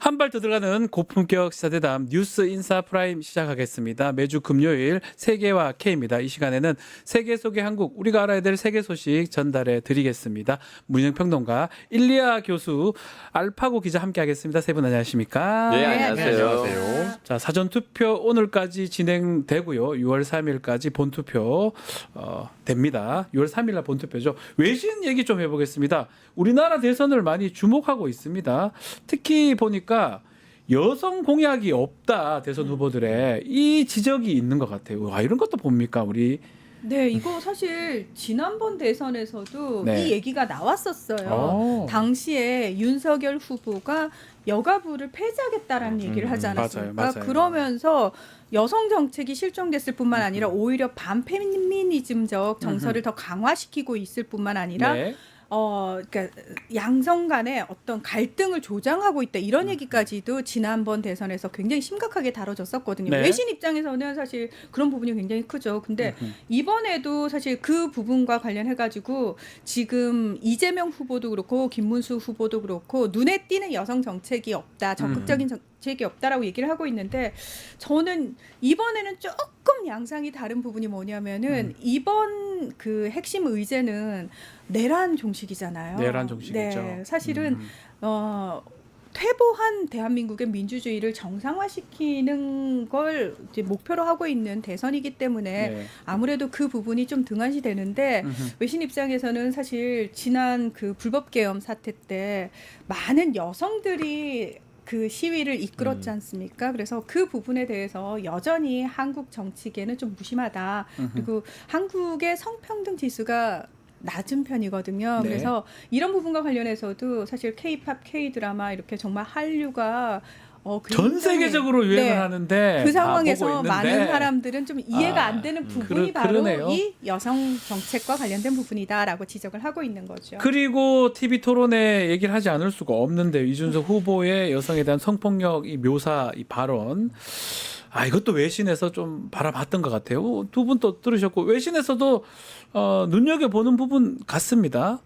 Speaker 1: 한 발 더 들어가는 고품격 시사대담 뉴스 인사 프라임 시작하겠습니다. 매주 금요일 세계와 K입니다. 이 시간에는 세계 속의 한국, 우리가 알아야 될 세계 소식 전달해 드리겠습니다. 문희정 평론가, 일리아 교수, 알파고 기자 함께하겠습니다. 세 분 안녕하십니까?
Speaker 10: 네, 안녕하세요.
Speaker 1: 자, 사전 투표 오늘까지 진행되고요. 6월 3일까지 본투표 됩니다. 6월 3일날 본투표죠. 외신 얘기 좀 해보겠습니다. 우리나라 대선을 많이 주목하고 있습니다. 특히 보니까 여성 공약이 없다, 대선 후보들의 이 지적이 있는 것 같아요. 와, 이런 것도 봅니까 우리?
Speaker 11: 네, 이거 사실 지난번 대선에서도
Speaker 1: 네.
Speaker 11: 이 얘기가 나왔었어요. 당시에 윤석열 후보가 여가부를 폐지하겠다라는 얘기를 하지 않았습니까?
Speaker 1: 맞아요.
Speaker 11: 그러면서 여성 정책이 실종됐을 뿐만 아니라 오히려 반페미니즘적 정서를 더 강화시키고 있을 뿐만 아니라
Speaker 1: 네.
Speaker 11: 그러니까 양성 간의 어떤 갈등을 조장하고 있다 이런 얘기까지도 지난번 대선에서 굉장히 심각하게 다뤄졌었거든요.
Speaker 1: 네.
Speaker 11: 외신 입장에서는 사실 그런 부분이 굉장히 크죠. 근데 이번에도 사실 그 부분과 관련해 가지고 지금 이재명 후보도 그렇고 김문수 후보도 그렇고 눈에 띄는 여성 정책이 없다, 적극적인 정책이 없다라고 얘기를 하고 있는데 저는 이번에는 조금 양상이 다른 부분이 뭐냐면은 이번 그 핵심 의제는 내란 종식이잖아요.
Speaker 1: 내란 종식이죠.
Speaker 11: 네, 사실은 퇴보한 대한민국의 민주주의를 정상화시키는 걸 이제 목표로 하고 있는 대선이기 때문에
Speaker 1: 네.
Speaker 11: 아무래도 그 부분이 좀 등한시 되는데 외신 입장에서는 사실 지난 그 불법 계엄 사태 때 많은 여성들이 그 시위를 이끌었지 않습니까? 그래서 그 부분에 대해서 여전히 한국 정치계는 좀 무심하다. 그리고 한국의 성평등 지수가 낮은 편이거든요.
Speaker 1: 네.
Speaker 11: 그래서 이런 부분과 관련해서도 사실 K-팝, K-드라마 이렇게 정말 한류가
Speaker 1: 전
Speaker 11: 굉장히,
Speaker 1: 세계적으로 유행을
Speaker 11: 네,
Speaker 1: 하는데
Speaker 11: 그
Speaker 1: 다
Speaker 11: 상황에서
Speaker 1: 보고 있는데.
Speaker 11: 많은 사람들은 좀 이해가 안 되는 부분이 바로
Speaker 1: 그러네요.
Speaker 11: 이 여성 정책과 관련된 부분이다라고 지적을 하고 있는 거죠.
Speaker 1: 그리고 TV 토론에 얘기를 하지 않을 수가 없는데 이준석 후보의 여성에 대한 성폭력 이 묘사 이 발언, 이것도 외신에서 좀 바라봤던 것 같아요. 두 분 또 들으셨고 외신에서도 눈여겨보는 부분 같습니다.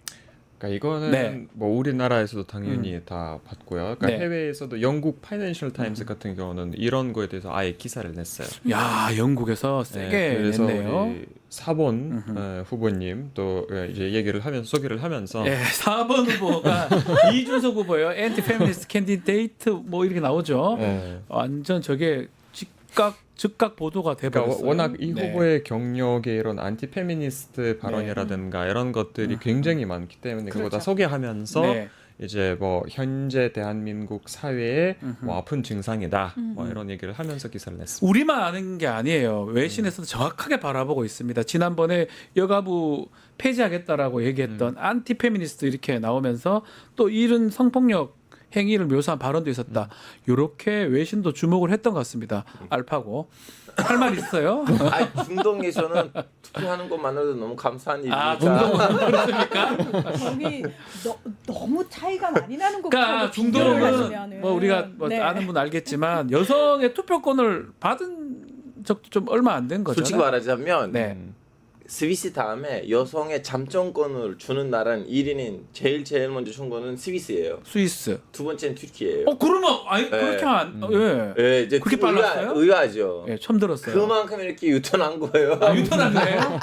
Speaker 10: 그러니까 이거는
Speaker 1: 네.
Speaker 10: 뭐 우리나라에서도 당연히 다 봤고요. 그러니까
Speaker 1: 네.
Speaker 10: 해외에서도 영국 파이낸셜 타임스 같은 경우는 이런 거에 대해서 아예 기사를 냈어요.
Speaker 1: 야, 영국에서 세게
Speaker 10: 그래서
Speaker 1: 냈네요.
Speaker 10: 우리 4번 후보님 또 이제 얘기를 하면서 소개를 하면서
Speaker 1: 네, 4번 후보가 이준석 후보예요. 엔티 페미니스트 캔디데이트 뭐 이렇게 나오죠. 완전 저게 즉각 보도가 돼버렸어요.
Speaker 10: 그러니까 워낙 이
Speaker 1: 네.
Speaker 10: 후보의 경력에 이런 안티 페미니스트 발언이라든가 이런 것들이 굉장히 많기 때문에 그거 다 소개하면서
Speaker 1: 네.
Speaker 10: 이제 뭐 현재 대한민국 사회의 뭐 아픈 증상이다 뭐 이런 얘기를 하면서 기사를 냈습니다.
Speaker 1: 우리만 아는 게 아니에요. 외신에서도 정확하게 바라보고 있습니다. 지난번에 여가부 폐지하겠다라고 얘기했던 안티 페미니스트 이렇게 나오면서 또 이런 성폭력 행위를 묘사한 발언도 있었다. 이렇게 외신도 주목을 했던 것 같습니다. 알파고 할 말 있어요?
Speaker 12: 중동에서는 투표하는 것만으로도 너무 감사한 일이니까.
Speaker 1: 중동은 그렇습니까?
Speaker 11: 저기 너무 차이가 많이 나는
Speaker 1: 그러니까
Speaker 11: 것같아요.
Speaker 1: 중동은 뭐 우리가 뭐
Speaker 11: 네.
Speaker 1: 아는 분 알겠지만 여성의 투표권을 받은 적도 좀 얼마 안 된 거죠.
Speaker 12: 솔직히 말하자면
Speaker 1: 네.
Speaker 12: 스위스 다음에 여성의 잠정권을 주는 나라는 1위는 제일 먼저 준 거는 스위스예요.
Speaker 1: 스위스.
Speaker 12: 두 번째는 튀르키예요.
Speaker 1: 그러면 그렇게
Speaker 12: 예, 이제
Speaker 1: 그렇게 빨랐어요?
Speaker 12: 의아하죠.
Speaker 1: 예, 처음 들었어요.
Speaker 12: 그만큼 이렇게 유턴한 거예요.
Speaker 1: 유턴한 거예요?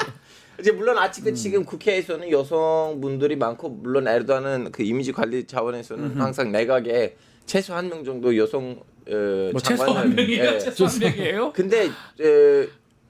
Speaker 12: 이제 물론 아직도 지금 국회에서는 여성분들이 많고 물론 에르도안은 그 이미지 관리 차원에서는 항상 내각에 최소 한 명 정도 여성
Speaker 1: 뭐 최소 한 명이에요? 최소 한 명이에요?
Speaker 12: 근데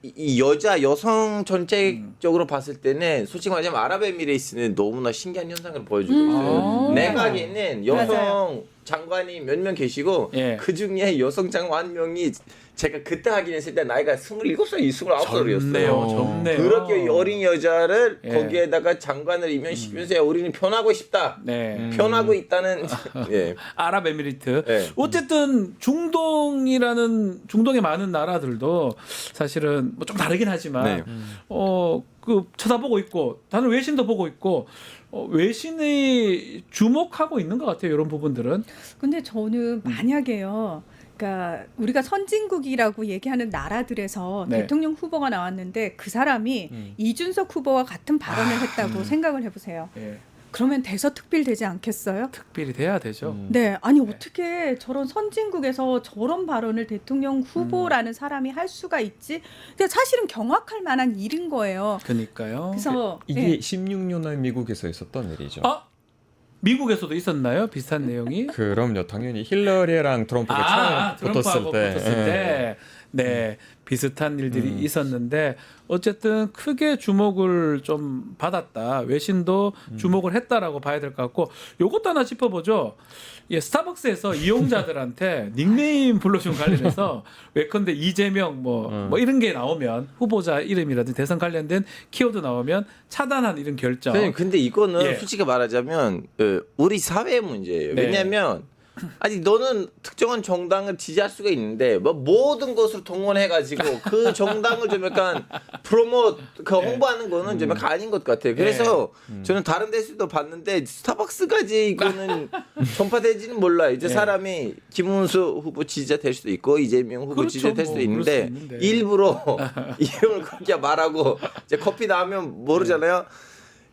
Speaker 12: 이 여성 전체적으로 봤을 때는 솔직히 말하자면 아랍에미레이트는 너무나 신기한 현상을 보여주고 있어요. 내각에는 여성
Speaker 11: 맞아요.
Speaker 12: 장관이 몇 명 계시고
Speaker 1: 예.
Speaker 12: 그 중에 여성 장관 한 명이 제가 그때 확인했을 때 나이가 27살, 29살이었어요.
Speaker 1: 젊네요.
Speaker 12: 그렇게 어린 여자를
Speaker 1: 예.
Speaker 12: 거기에다가 장관을 임명시키면서 야, 우리는 편하고 싶다.
Speaker 1: 네.
Speaker 12: 편하고 있다는 예.
Speaker 1: 아랍에미리트.
Speaker 12: 네.
Speaker 1: 어쨌든 중동에 많은 나라들도 사실은 뭐 좀 다르긴 하지만
Speaker 12: 네.
Speaker 1: 그 쳐다보고 있고 다른 외신도 보고 있고 외신이 주목하고 있는 것 같아요. 이런 부분들은.
Speaker 11: 근데 저는 만약에요. 그러니까 우리가 선진국이라고 얘기하는 나라들에서
Speaker 1: 네.
Speaker 11: 대통령 후보가 나왔는데 그 사람이 이준석 후보와 같은 발언을 했다고 생각을 해보세요.
Speaker 1: 예.
Speaker 11: 그러면 대서특필되지 않겠어요?
Speaker 1: 특별히 돼야 되죠.
Speaker 11: 네, 아니 어떻게 저런 선진국에서 저런 발언을 대통령 후보라는 사람이 할 수가 있지? 근데 사실은 경악할 만한 일인 거예요.
Speaker 1: 그러니까요.
Speaker 11: 그래서
Speaker 10: 이게
Speaker 11: 예.
Speaker 10: 16년에 미국에서 있었던 일이죠.
Speaker 1: 아 미국에서도 있었나요? 비슷한 내용이?
Speaker 10: 그럼요. 당연히 힐러리랑 트럼프가 처음
Speaker 1: 트럼프하고
Speaker 10: 붙었을 때.
Speaker 1: 네, 비슷한 일들이 있었는데 어쨌든 크게 주목을 좀 받았다. 외신도 주목을 했다라고 봐야 될 것 같고 요것도 하나 짚어보죠. 예, 스타벅스에서 이용자들한테 닉네임 불러준 관련해서 예컨대 이재명 뭐 이런 게 나오면 후보자 이름이라든지 대선 관련된 키워드 나오면 차단한 이런 결정.
Speaker 12: 선생님, 근데 이거는
Speaker 1: 예.
Speaker 12: 솔직히 말하자면 우리 사회의 문제예요.
Speaker 1: 네.
Speaker 12: 왜냐하면 아니 너는 특정한 정당을 지지할 수가 있는데 뭐 모든 것으로 동원해가지고 그 정당을 좀 약간 홍보하는 거는 좀 약간 아닌 것 같아요. 그래서 저는 다른 데서도 봤는데 스타벅스까지 이거는 전파되지는 몰라요. 이제 사람이 김문수 후보 지지자 될 수도 있고 이재명 후보
Speaker 1: 그렇죠,
Speaker 12: 지지자 될 수도
Speaker 1: 뭐,
Speaker 12: 있는데
Speaker 1: 그럴 수 있는데.
Speaker 12: 일부러 이름을 그렇게 말하고 이제 커피 나오면 모르잖아요.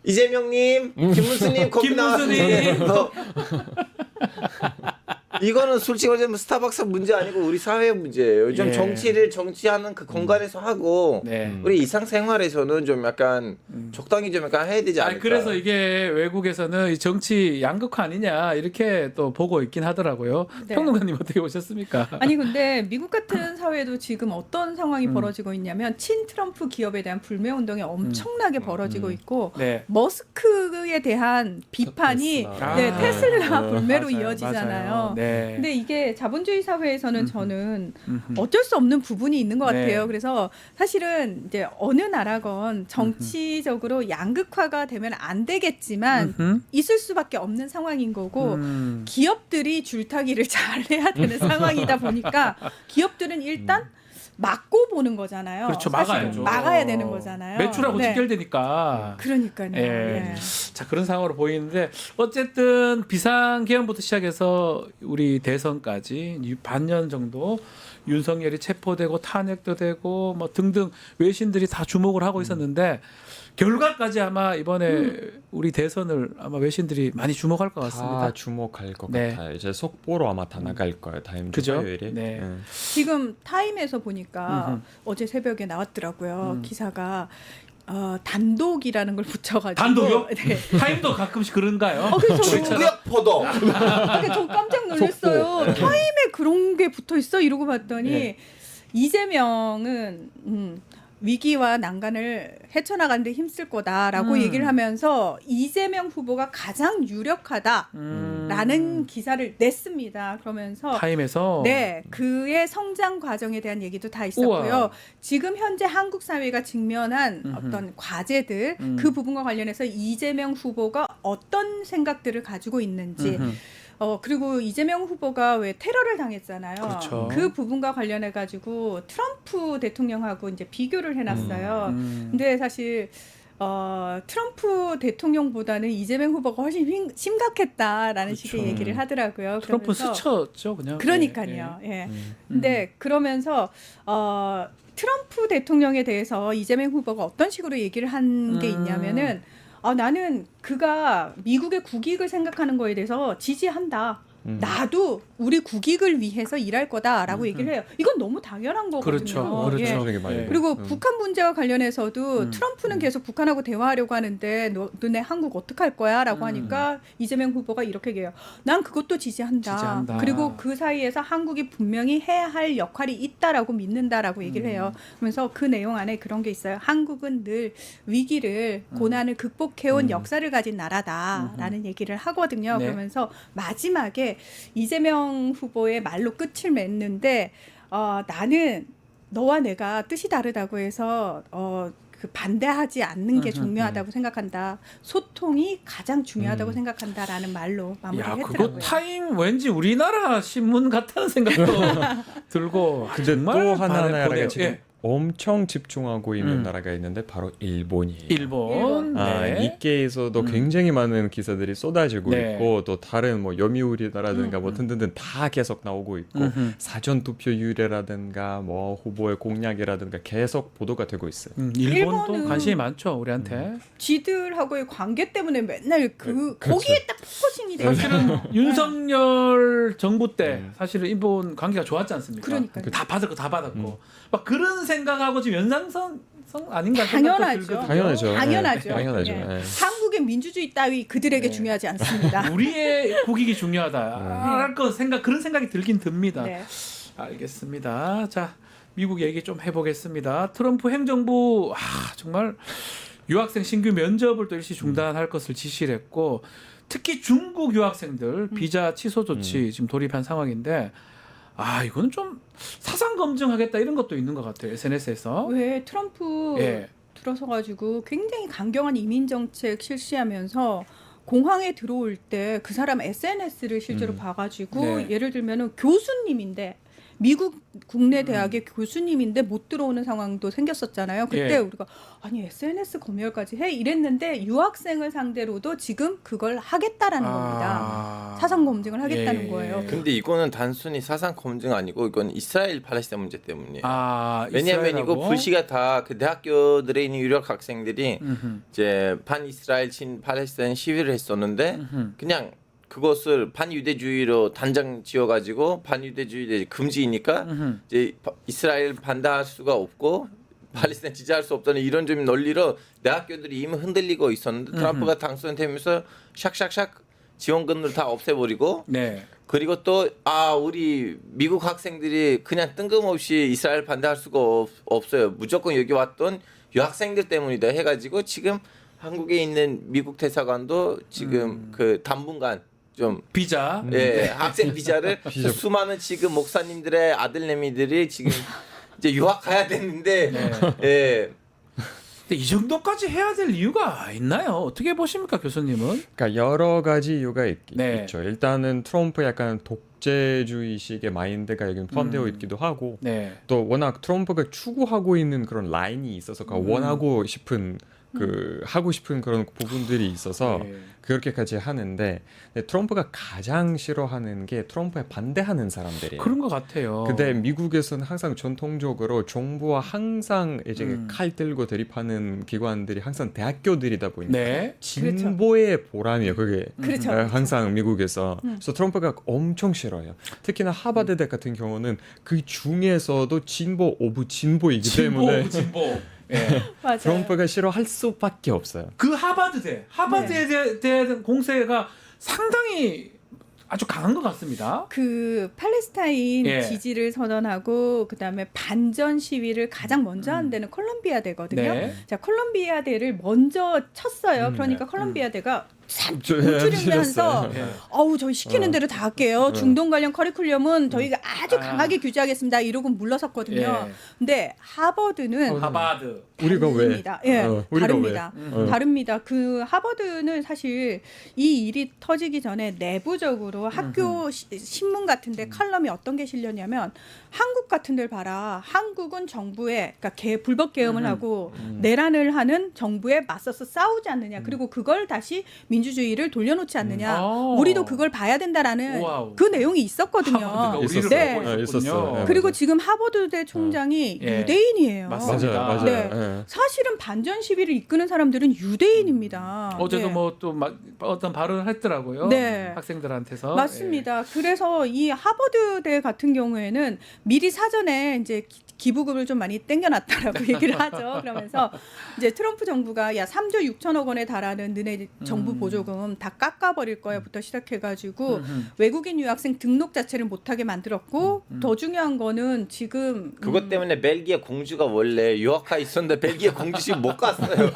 Speaker 12: 이재명님, 김문수님, 커피
Speaker 1: 김문수님.
Speaker 12: 나왔어요. 이거는 솔직히 말하자면 스타벅스 문제 아니고 우리 사회의 문제예요. 좀
Speaker 1: 예.
Speaker 12: 정치를 정치하는 그 공간에서 하고
Speaker 1: 네.
Speaker 12: 우리 일상생활에서는 좀 약간 적당히 좀 약간 해야 되지 않을까.
Speaker 1: 그래서 이게 외국에서는 이 정치 양극화 아니냐 이렇게 또 보고 있긴 하더라고요.
Speaker 11: 네.
Speaker 1: 평론가님 어떻게 보셨습니까?
Speaker 11: 아니 근데 미국 같은 사회도 지금 어떤 상황이 벌어지고 있냐면 친 트럼프 기업에 대한 불매 운동이 엄청나게 벌어지고 있고
Speaker 1: 네.
Speaker 11: 머스크에 대한 비판이
Speaker 10: 테슬라.
Speaker 11: 네,
Speaker 1: 아.
Speaker 11: 테슬라 불매로
Speaker 1: 맞아요,
Speaker 11: 이어지잖아요.
Speaker 1: 맞아요. 네.
Speaker 11: 근데 이게 자본주의 사회에서는 저는 어쩔 수 없는 부분이 있는 것 같아요.
Speaker 1: 네.
Speaker 11: 그래서 사실은 이제 어느 나라건 정치적으로 양극화가 되면 안 되겠지만 있을 수밖에 없는 상황인 거고 기업들이 줄타기를 잘 해야 되는 상황이다 보니까 기업들은 일단 막고 보는 거잖아요.
Speaker 1: 그렇죠,
Speaker 11: 사실은
Speaker 1: 막아야죠.
Speaker 11: 막아야 되는 거잖아요.
Speaker 1: 매출하고
Speaker 11: 네.
Speaker 1: 직결되니까.
Speaker 11: 그러니까요.
Speaker 1: 예.
Speaker 11: 예.
Speaker 1: 자 그런 상황으로 보이는데 어쨌든 비상계엄부터 시작해서 우리 대선까지 반년 정도 윤석열이 체포되고 탄핵도 되고 뭐 등등 외신들이 다 주목을 하고 있었는데 결과까지 아마 이번에 우리 대선을 아마 외신들이 많이 주목할 것 같습니다.
Speaker 10: 다 주목할 것
Speaker 1: 네.
Speaker 10: 같아요. 이제 속보로 아마 다 나갈 거예요. 다음 주
Speaker 1: 그죠?
Speaker 10: 화요일에.
Speaker 1: 네.
Speaker 11: 지금 타임에서 보니까 어제 새벽에 나왔더라고요. 기사가 단독이라는 걸 붙여가지고.
Speaker 1: 단독이요?
Speaker 11: 네.
Speaker 1: 타임도 가끔씩 그런가요?
Speaker 11: 그래서
Speaker 12: 중구역 포도.
Speaker 11: 저 깜짝 놀랐어요. 타임에 그런 게 붙어 있어 이러고 봤더니
Speaker 1: 네.
Speaker 11: 이재명은 위기와 난간을 헤쳐나가는데 힘쓸 거다라고 얘기를 하면서 이재명 후보가 가장 유력하다라는 기사를 냈습니다. 그러면서
Speaker 1: 타임에서
Speaker 11: 네, 그의 성장 과정에 대한 얘기도 다 있었고요.
Speaker 1: 우와.
Speaker 11: 지금 현재 한국 사회가 직면한 어떤 과제들 그 부분과 관련해서 이재명 후보가 어떤 생각들을 가지고 있는지 그리고 이재명 후보가 왜 테러를 당했잖아요.
Speaker 1: 그렇죠.
Speaker 11: 그 부분과 관련해 가지고 트럼프 대통령하고 이제 비교를 해놨어요. 근데 사실 트럼프 대통령보다는 이재명 후보가 훨씬 심각했다라는
Speaker 1: 그렇죠.
Speaker 11: 식의 얘기를 하더라고요.
Speaker 1: 트럼프
Speaker 11: 그러면서
Speaker 1: 스쳤죠 그냥.
Speaker 11: 그러니까요. 예. 근데 그러면서 트럼프 대통령에 대해서 이재명 후보가 어떤 식으로 얘기를 한 게 있냐면은 나는 그가 미국의 국익을 생각하는 거에 대해서 지지한다. 나도 우리 국익을 위해서 일할 거다라고 얘기를 해요. 이건 너무 당연한 거거든요.
Speaker 1: 그렇죠.
Speaker 11: 예.
Speaker 10: 되게 많이
Speaker 11: 그리고 북한 문제와 관련해서도 트럼프는 계속 북한하고 대화하려고 하는데 너네 한국 어떡할 거야? 라고 하니까 이재명 후보가 이렇게 얘기해요. 난 그것도 지지한다. 그리고 그 사이에서 한국이 분명히 해야 할 역할이 있다라고 믿는다라고 얘기를 해요. 그러면서 그 내용 안에 그런 게 있어요. 한국은 늘 위기를 고난을 극복해온 역사를 가진 나라다라는 얘기를 하거든요.
Speaker 1: 네.
Speaker 11: 그러면서 마지막에 이재명 후보의 말로 끝을 맺는데 나는 너와 내가 뜻이 다르다고 해서 그 반대하지 않는 게 중요하다고 생각한다. 소통이 가장 중요하다고 생각한다라는 말로
Speaker 1: 야,
Speaker 11: 마무리했더라고요.
Speaker 1: 그거 타임 왠지 우리나라 신문 같다는 생각도 들고.
Speaker 10: 근데 또 하나 나라가 지금
Speaker 1: 예.
Speaker 10: 엄청 집중하고 있는 나라가 있는데 바로 일본이에요.
Speaker 1: 일본. 네.
Speaker 10: 니케이에서도 굉장히 많은 기사들이 쏟아지고
Speaker 1: 네.
Speaker 10: 있고 또 다른 뭐 요미우리라든가 뭐 등등등 다 계속 나오고 있고 사전 투표율이라든가 뭐 후보의 공약이라든가 계속 보도가 되고 있어요.
Speaker 1: 일본도
Speaker 11: 일본은
Speaker 1: 관심이 많죠 우리한테.
Speaker 11: 지들하고의 관계 때문에 맨날 거기에 딱 포커싱이 돼요.
Speaker 1: 사실은 윤석열 정부 때 사실은 일본 관계가 좋았지 않습니까?
Speaker 11: 그러니까요.
Speaker 1: 다 받을 거 다 받았고 막 그런 생각하고 지금 연상성 아닌가
Speaker 11: 당연하죠.
Speaker 1: 생각도
Speaker 10: 당연하죠.
Speaker 11: 당연하죠.
Speaker 10: 당연하죠.
Speaker 11: 예.
Speaker 10: 예.
Speaker 11: 한국의 민주주의 따위 그들에게 중요하지 않습니다.
Speaker 1: 우리의 국익이 중요하다. 그런 생각이 들긴 듭니다.
Speaker 11: 네.
Speaker 1: 알겠습니다. 자, 미국 얘기 좀 해보겠습니다. 트럼프 행정부 정말 유학생 신규 면접을 또 일시 중단할 것을 지시를 했고 특히 중국 유학생들 비자 취소 조치 지금 돌입한 상황인데 이거는 좀 사상 검증하겠다 이런 것도 있는 것 같아요. SNS에서.
Speaker 11: 왜 트럼프
Speaker 1: 예.
Speaker 11: 들어서 가지고 굉장히 강경한 이민 정책 실시하면서 공항에 들어올 때 그 사람 SNS를 실제로 봐가지고
Speaker 1: 네.
Speaker 11: 예를 들면은 교수님인데 미국 국내 대학의 교수님인데 못 들어오는 상황도 생겼었잖아요. 그때
Speaker 1: 예.
Speaker 11: 우리가 아니 SNS 검열까지 해 이랬는데 유학생을 상대로도 지금 그걸 하겠다라는 겁니다. 사상 검증을 하겠다는
Speaker 1: 예.
Speaker 11: 거예요.
Speaker 12: 근데 이거는 단순히 사상 검증 아니고 이건 이스라엘 팔레스타인 문제 때문이에요. 왜냐하면
Speaker 1: 이스라엘하고?
Speaker 12: 이거 불씨가 다 그 대학교들에 있는 유력 학생들이 이제 반 이스라엘 친 팔레스타인 시위를 했었는데 그냥 그것을 반유대주의로 단정 지어가지고 반유대주의 금지이니까 이제 이스라엘 반대할 수가 없고 팔레스타인 지지할 수 없다는 이런 좀 논리로 대학교들이 이미 흔들리고 있었는데 트럼프가 당선되면서 샥샥샥 지원금을 다 없애버리고
Speaker 1: 네.
Speaker 12: 그리고 또 우리 미국 학생들이 그냥 뜬금없이 이스라엘 반대할 수가 없어요. 무조건 여기 왔던 유학생들 때문이다 해가지고 지금 한국에 있는 미국 대사관도 지금 그 당분간 좀
Speaker 1: 비자,
Speaker 12: 학생 비자를 수많은 지금 목사님들의 아들내미들이 지금 이제 유학 가야 되는데,
Speaker 1: 근데 이 정도까지 해야 될 이유가 있나요? 어떻게 보십니까, 교수님은?
Speaker 10: 그러니까 여러 가지 이유가 있죠. 일단은 트럼프 약간 독재주의식의 마인드가 여기 포함되어 있기도 하고, 또 워낙 트럼프가 추구하고 있는 그런 라인이 있어서 원하고 싶은 하고 싶은 그런 부분들이 있어서 그렇게까지 하는데 트럼프가 가장 싫어하는 게 트럼프에 반대하는 사람들이에요.
Speaker 1: 그런 것 같아요.
Speaker 10: 근데 미국에서는 항상 전통적으로 정부와 항상 이제 칼 들고 대립하는 기관들이 항상 대학교들이다 보니까 진보의 보람이에요. 그게 항상 미국에서. 그래서 트럼프가 엄청 싫어요. 특히나 하버드대 같은 경우는 그 중에서도 진보 오브 진보이기 때문에 트럼프가 싫어할 수밖에 없어요.
Speaker 1: 그 하버드에 대한 공세가 상당히 아주 강한 것 같습니다.
Speaker 11: 그 팔레스타인 지지를 선언하고 그다음에 반전 시위를 가장 먼저 한 데는 콜롬비아대거든요. 자, 콜롬비아대를 먼저 쳤어요. 그러니까 콜롬비아대가 우쭐대면서 저희 시키는 대로 다 할게요. 중동 관련 커리큘럼은 저희가 아주 강하게 규제하겠습니다. 이러고 물러섰거든요. 근데 하버드는
Speaker 10: 우리가
Speaker 11: 다릅니다. 다릅니다. 다릅니다. 그 하버드는 사실 이 일이 터지기 전에 내부적으로 학교 신문 같은데 칼럼이 어떤 게 실렸냐면 한국 같은 데를 봐라. 한국은 정부에 그러니까 불법 계엄을 하고 내란을 하는 정부에 맞서서 싸우지 않느냐. 그리고 그걸 다시 민주주의를 돌려놓지 않느냐. 우리도 그걸 봐야 된다라는 그 내용이 있었거든요.
Speaker 10: 있었어요.
Speaker 11: 그리고 지금 하버드대 총장이 유대인이에요.
Speaker 1: 맞습니다.
Speaker 10: 맞아요. 네.
Speaker 11: 사실은 반전 시위를 이끄는 사람들은 유대인입니다.
Speaker 1: 어제도
Speaker 11: 네.
Speaker 1: 뭐 또 어떤 발언을 했더라고요.
Speaker 11: 네.
Speaker 1: 학생들한테서.
Speaker 11: 맞습니다. 그래서 이 하버드대 같은 경우에는 미리 사전에 이제 기부금을 좀 많이 땡겨놨다라고 얘기를 하죠. 그러면서 이제 트럼프 정부가 야 3조 6천억 원에 달하는 너네 정부 보조금 다 깎아버릴 거야부터 시작해가지고 외국인 유학생 등록 자체를 못하게 만들었고 더 중요한 거는 지금
Speaker 12: 그것 때문에 벨기에 공주가 원래 유학가 있었는데 벨기에 공주 지금 못 갔어요.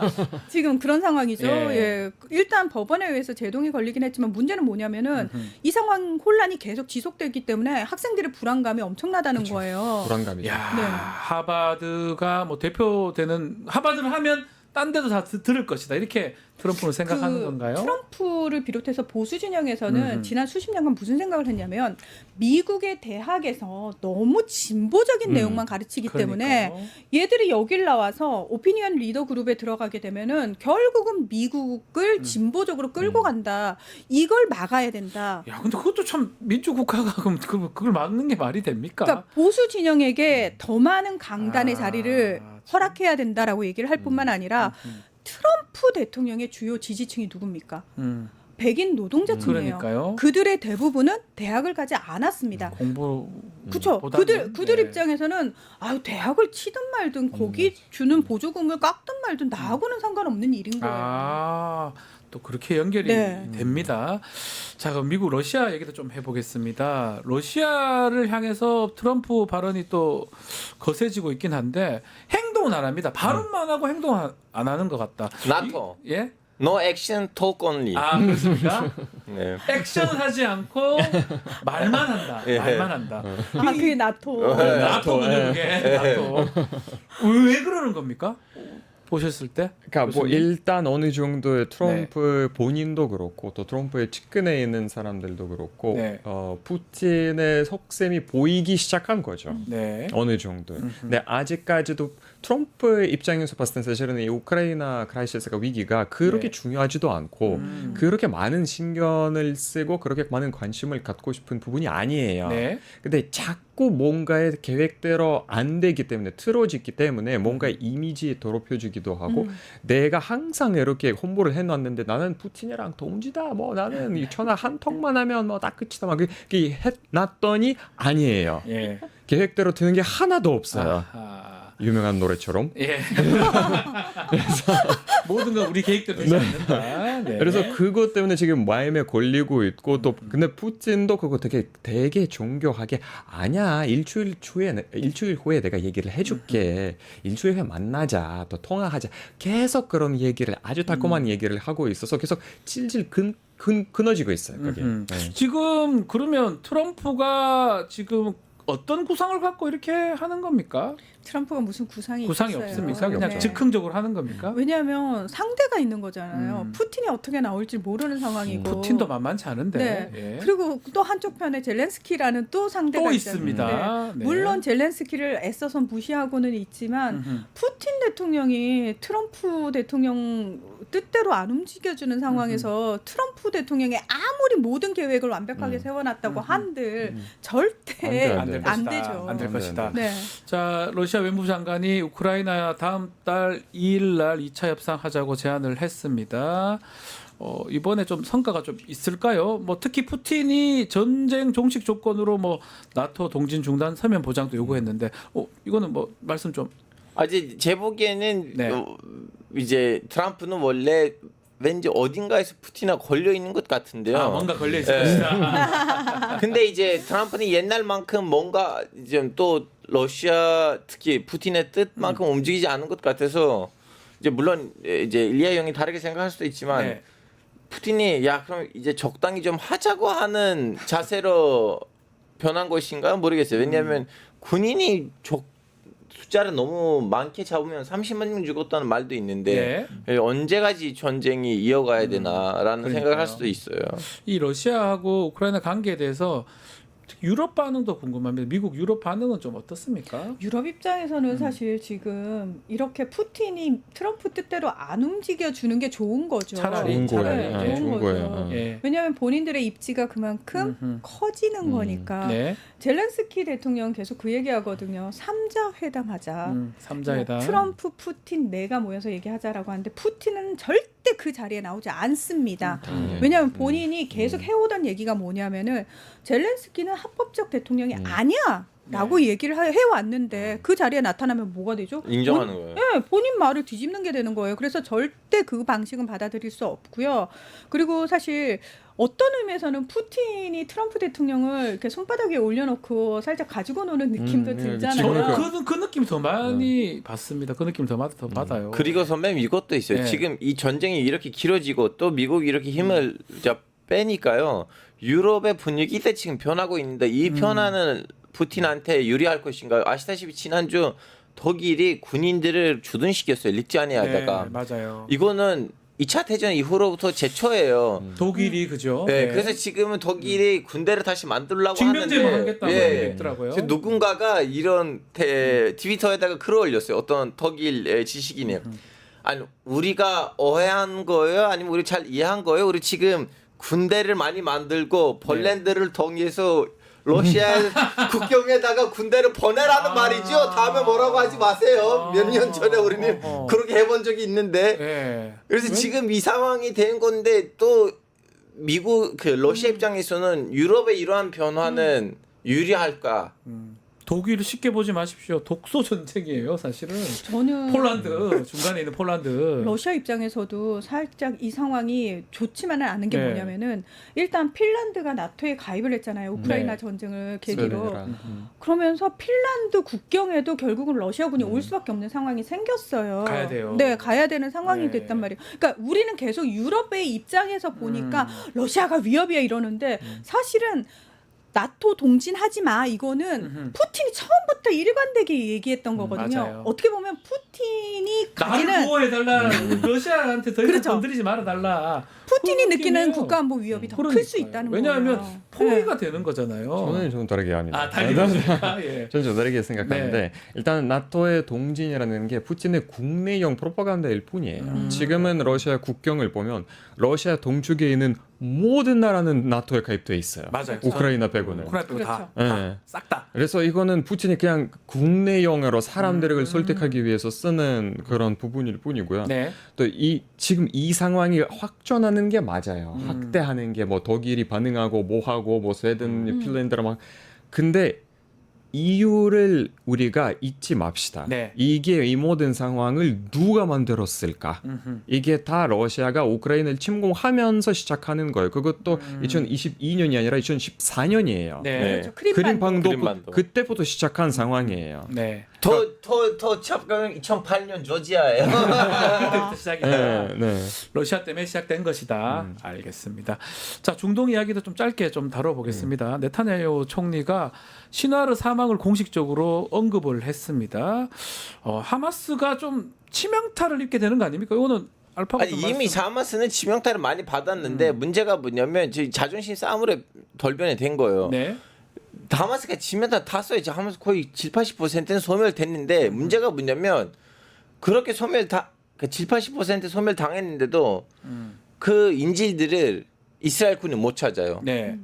Speaker 11: 지금 그런 상황이죠.
Speaker 1: 예.
Speaker 11: 예. 일단 법원에 의해서 제동이 걸리긴 했지만 문제는 뭐냐면은 이 상황 혼란이 계속 지속되기 때문에 학생들의 불안감이 엄청나다는 거예요.
Speaker 10: 불안감이죠.
Speaker 1: 야,
Speaker 11: 네.
Speaker 1: 하버드가 뭐 대표되는 하버드를 하면 딴 데도 다 들을 것이다. 이렇게 트럼프는 생각하는 건가요?
Speaker 11: 트럼프를 비롯해서 보수 진영에서는 지난 수십 년간 무슨 생각을 했냐면 미국의 대학에서 너무 진보적인 내용만 가르치기 때문에
Speaker 1: 그러니까요.
Speaker 11: 얘들이 여길 나와서 오피니언 리더 그룹에 들어가게 되면은 결국은 미국을 진보적으로 끌고 간다. 이걸 막아야 된다.
Speaker 1: 야, 근데 그것도 참 민주국가가 그럼 그걸 막는 게 말이 됩니까?
Speaker 11: 그러니까 보수 진영에게 더 많은 강단의 자리를
Speaker 1: 참.
Speaker 11: 허락해야 된다라고 얘기를 할 뿐만 아니라 트럼프 대통령의 주요 지지층이 누굽니까? 백인 노동자층이에요.
Speaker 1: 그러니까요.
Speaker 11: 그들의 대부분은 대학을 가지 않았습니다.
Speaker 1: 공부
Speaker 11: 그렇죠. 그들
Speaker 1: 네.
Speaker 11: 입장에서는 아유 대학을 치든 말든 거기 주는 보조금을 깎든 말든 나하고는 상관없는 일인 거예요.
Speaker 1: 아, 또 그렇게 연결이
Speaker 11: 네.
Speaker 1: 됩니다. 자, 그럼 미국 러시아 얘기도 좀 해보겠습니다. 러시아를 향해서 트럼프 발언이 또 거세지고 있긴 한데 행동은 안 합니다. 발언만 하고 행동 안 하는 것 같다.
Speaker 12: 나토.
Speaker 1: 예?
Speaker 12: No action, talk only.
Speaker 1: 아, 그렇습니까?
Speaker 12: 네.
Speaker 1: 액션은 하지 않고 말만 한다.
Speaker 12: 예.
Speaker 1: 말만 한다.
Speaker 11: 아 그게 나토.
Speaker 1: 나토군요, 그게. 나토. 왜 그러는 겁니까? 보셨을 때?
Speaker 10: 그러니까 뭐
Speaker 1: 교수님?
Speaker 10: 일단 어느 정도의 트럼프 본인도 그렇고 또 트럼프의 측근에 있는 사람들도 그렇고
Speaker 1: 네.
Speaker 10: 푸틴의 속셈이 보이기 시작한 거죠.
Speaker 1: 네.
Speaker 10: 어느 정도. 근데 아직까지도 트럼프 입장에서 봤을 때 사실은 이 우크라이나 크라이시스가 위기가 그렇게
Speaker 1: 네.
Speaker 10: 중요하지도 않고 그렇게 많은 신경을 쓰고 그렇게 많은 관심을 갖고 싶은 부분이 아니에요.
Speaker 1: 네.
Speaker 10: 근데 자꾸 뭔가의 계획대로 안 되기 때문에 틀어지기 때문에 뭔가 이미지 더럽혀지기도 하고 내가 항상 이렇게 홍보를 해놨는데 나는 푸틴이랑 동지다 뭐 나는 이 전화 한 통만 하면 뭐 딱 끝이다 막 그렇게 해놨더니 아니에요.
Speaker 1: 예.
Speaker 10: 계획대로 되는 게 하나도 없어요.
Speaker 1: 아하.
Speaker 10: 유명한 노래처럼.
Speaker 1: 예. 모든 건 우리 계획대로 되지 않는다. 네.
Speaker 10: 그래서 그것 때문에 지금 마음에 걸리고 있고 또 근데 푸틴도 그거 되게 존경하게 아니야 일주일 후에 내가 얘기를 해줄게 일주일 후에 만나자 또 통화하자 계속 그런 얘기를 아주 달콤한 얘기를 하고 있어서 계속 질질 끊어지고 있어요. 그게. 네.
Speaker 1: 지금 그러면 트럼프가 지금 어떤 구상을 갖고 이렇게 하는 겁니까?
Speaker 11: 트럼프가 무슨 구상이
Speaker 1: 구상이
Speaker 11: 있어요.
Speaker 1: 없습니까? 그냥
Speaker 11: 네.
Speaker 1: 즉흥적으로 하는 겁니까?
Speaker 11: 왜냐하면 상대가 있는 거잖아요. 푸틴이 어떻게 나올지 모르는 상황이고.
Speaker 1: 푸틴도 만만치 않은데.
Speaker 11: 네.
Speaker 1: 예.
Speaker 11: 그리고 또 한쪽 편에 젤렌스키라는 또 상대가
Speaker 1: 또
Speaker 11: 있잖아요.
Speaker 1: 있습니다. 네.
Speaker 11: 물론 젤렌스키를 애써서 무시하고는 있지만 푸틴 대통령이 트럼프 대통령 뜻대로 안 움직여주는 상황에서 트럼프 대통령이 아무리 모든 계획을 완벽하게 세워놨다고 한들 절대
Speaker 10: 안 될
Speaker 11: 안
Speaker 1: 것이다.
Speaker 11: 되죠.
Speaker 1: 안 될 것이다.
Speaker 11: 네.
Speaker 1: 자, 러시아 외무부 장관이 우크라이나 다음 달 2일 날 2차 협상하자고 제안을 했습니다. 이번에 좀 성과가 좀 있을까요? 뭐 특히 푸틴이 전쟁 종식 조건으로 뭐 나토 동진 중단 서면 보장도 요구했는데 이거는 뭐 말씀 좀
Speaker 12: 아직 제 보기에는
Speaker 1: 네.
Speaker 12: 이제 트럼프는 원래 왠지 어딘가에서 푸틴하고 걸려 있는 것 같은데요.
Speaker 1: 뭔가 걸려 있을
Speaker 12: 네.
Speaker 1: 것이다.
Speaker 12: 근데 이제 트럼프는 옛날만큼 뭔가 이제 또 러시아 특히 푸틴의 뜻만큼 움직이지 않은 것 같아서 이제 물론 이제 일리아 형이 다르게 생각할 수도 있지만
Speaker 1: 네.
Speaker 12: 푸틴이 야 그럼 이제 적당히 좀 하자고 하는 자세로 변한 것인가 모르겠어요. 왜냐하면 군인이 숫자를 너무 많게 잡으면 30만 명 죽었다는 말도 있는데 언제까지 전쟁이 이어가야 되나라는 생각을 할 수도 있어요.
Speaker 1: 이 러시아하고 우크라이나 관계에 대해서 유럽 반응도 궁금합니다. 미국 유럽 반응은 좀 어떻습니까?
Speaker 11: 유럽 입장에서는 사실 지금 이렇게 푸틴이 트럼프 뜻대로 안 움직여 주는 게 좋은 거죠.
Speaker 1: 차라리
Speaker 11: 좋은
Speaker 10: 좋은
Speaker 11: 거죠.
Speaker 10: 거예요.
Speaker 11: 왜냐하면 본인들의 입지가 그만큼 커지는 거니까.
Speaker 1: 네.
Speaker 11: 젤렌스키 대통령 계속 그 얘기하거든요. 3자 회담하자.
Speaker 1: 3자 회담.
Speaker 11: 트럼프, 푸틴, 내가 모여서 얘기하자라고 하는데 푸틴은 절대 그 자리에 나오지 않습니다. 왜냐하면 본인이 계속 해오던 얘기가 뭐냐면은 젤렌스키는 합법적 대통령이 아니야. 라고 얘기를 해왔는데 그 자리에 나타나면 뭐가 되죠?
Speaker 12: 인정하는 거예요.
Speaker 11: 네, 본인 말을 뒤집는 게 되는 거예요. 그래서 절대 그 방식은 받아들일 수 없고요. 그리고 사실 어떤 의미에서는 푸틴이 트럼프 대통령을 이렇게 손바닥 위에 올려놓고 살짝 가지고 노는 느낌도 들잖아요.
Speaker 1: 저는 그 느낌 더 많이 받습니다. 그 느낌 더 받아요.
Speaker 12: 그리고 선배님 이것도 있어요.
Speaker 1: 네.
Speaker 12: 지금 이 전쟁이 이렇게 길어지고 또 미국이 이렇게 힘을 빼니까요. 유럽의 분위기도 지금 변하고 있는데 이 변화는 푸틴한테 유리할 것인가요? 아시다시피 지난주 독일이 군인들을 주둔시켰어요. 리투아니아에다가.
Speaker 1: 네, 맞아요.
Speaker 12: 이거는 2차 대전 이후로부터 제초예요.
Speaker 1: 독일이 그죠?
Speaker 12: 네, 그래서 지금은 독일이 군대를 다시 만들려고
Speaker 1: 징병제만
Speaker 12: 하는데
Speaker 1: 하겠다고 했더라고요.
Speaker 12: 누군가가 이런 트위터에다가 글을 올렸어요. 어떤 독일 지식인이. 아니 우리가 오해한 거예요? 아니면 우리 잘 이해한 거예요? 우리 지금 군대를 많이 만들고 폴란드를 통해서 러시아 국경에다가 군대를 보내라는 말이죠. 다음에 뭐라고 하지 마세요. 몇 년 전에 우리는 그렇게 해본 적이 있는데. 그래서 지금 이 상황이 된 건데 또 미국 러시아 입장에서는 유럽의 이러한 변화는 유리할까?
Speaker 1: 독일을 쉽게 보지 마십시오. 독소 전쟁이에요, 사실은.
Speaker 11: 저는
Speaker 1: 폴란드 중간에 있는 폴란드.
Speaker 11: 러시아 입장에서도 살짝 이 상황이 좋지만은 않은 게 뭐냐면은 일단 핀란드가 나토에 가입을 했잖아요. 우크라이나 전쟁을 계기로. 그러면서 핀란드 국경에도 결국은 러시아군이 올 수밖에 없는 상황이 생겼어요.
Speaker 1: 가야 돼요.
Speaker 11: 네, 가야 되는 상황이 됐단 말이에요. 그러니까 우리는 계속 유럽의 입장에서 보니까 러시아가 위협이야 이러는데 사실은 나토 동진하지 마. 이거는 푸틴이 처음부터 일관되게 얘기했던 거거든요.
Speaker 1: 맞아요.
Speaker 11: 어떻게 보면 푸틴이
Speaker 1: 나를
Speaker 11: 가지는
Speaker 1: 보호해달라. 러시아한테 더 이상
Speaker 11: 그렇죠.
Speaker 1: 건드리지 말아달라.
Speaker 11: 푸틴이
Speaker 1: 그렇긴
Speaker 11: 느끼는
Speaker 1: 해요.
Speaker 11: 국가안보 위협이 더 클 수 있다는 거예요.
Speaker 1: 왜냐하면 포위가 되는 거잖아요.
Speaker 10: 저는 좀 다르게 합니다.
Speaker 1: 다르니까. 예.
Speaker 10: 저는 좀 다르게 생각하는데 일단 나토의 동진이라는 게 푸틴의 국내용 프로파간다일 뿐이에요. 지금은 러시아 국경을 보면 러시아 동쪽에 있는 모든 나라는 나토에 가입돼 있어요.
Speaker 1: 맞아요.
Speaker 10: 우크라이나 빼고는.
Speaker 1: 우크라이나 빼고
Speaker 11: 그렇죠.
Speaker 1: 싹 다.
Speaker 10: 그래서 이거는 푸틴이 그냥 국내용으로 사람들을 설득하기 위해서 쓰는 그런 부분일 뿐이고요.
Speaker 1: 네.
Speaker 10: 또 지금 이 상황이 확전하는 게 맞아요. 확대하는 게 뭐 독일이 반응하고 뭐 하고 뭐 스웨덴, 핀란드랑 막 근데 이유를 우리가 잊지 맙시다.
Speaker 1: 네.
Speaker 10: 이게 이 모든 상황을 누가 만들었을까? 이게 다 러시아가 우크라이나를 침공하면서 시작하는 거예요. 그것도 2022년이 아니라 2014년이에요.
Speaker 1: 네.
Speaker 11: 그렇죠.
Speaker 12: 크림반도.
Speaker 10: 그때부터 시작한 상황이에요.
Speaker 1: 네.
Speaker 12: 더 잡가는 2008년 조지아예요.
Speaker 1: 그때부터 시작이다.
Speaker 10: 네.
Speaker 1: 러시아 때문에 시작된 것이다. 알겠습니다. 자, 중동 이야기도 좀 짧게 좀 다뤄보겠습니다. 네타냐후 총리가 시나르 사망을 공식적으로 언급을 했습니다. 하마스가 좀 치명타를 입게 되는 거 아닙니까? 이거는 알파고
Speaker 12: 아니, 이미 하마스는 치명타를 많이 받았는데 문제가 뭐냐면 자존심 싸움으로 돌변이 된 거예요.
Speaker 1: 네.
Speaker 12: 하마스가 치명타 탔어요. 하마스 거의 70-80%는 소멸됐는데 문제가 뭐냐면 그렇게 70-80% 소멸 당했는데도 그 인질들을 이스라엘군이 못 찾아요.
Speaker 1: 네.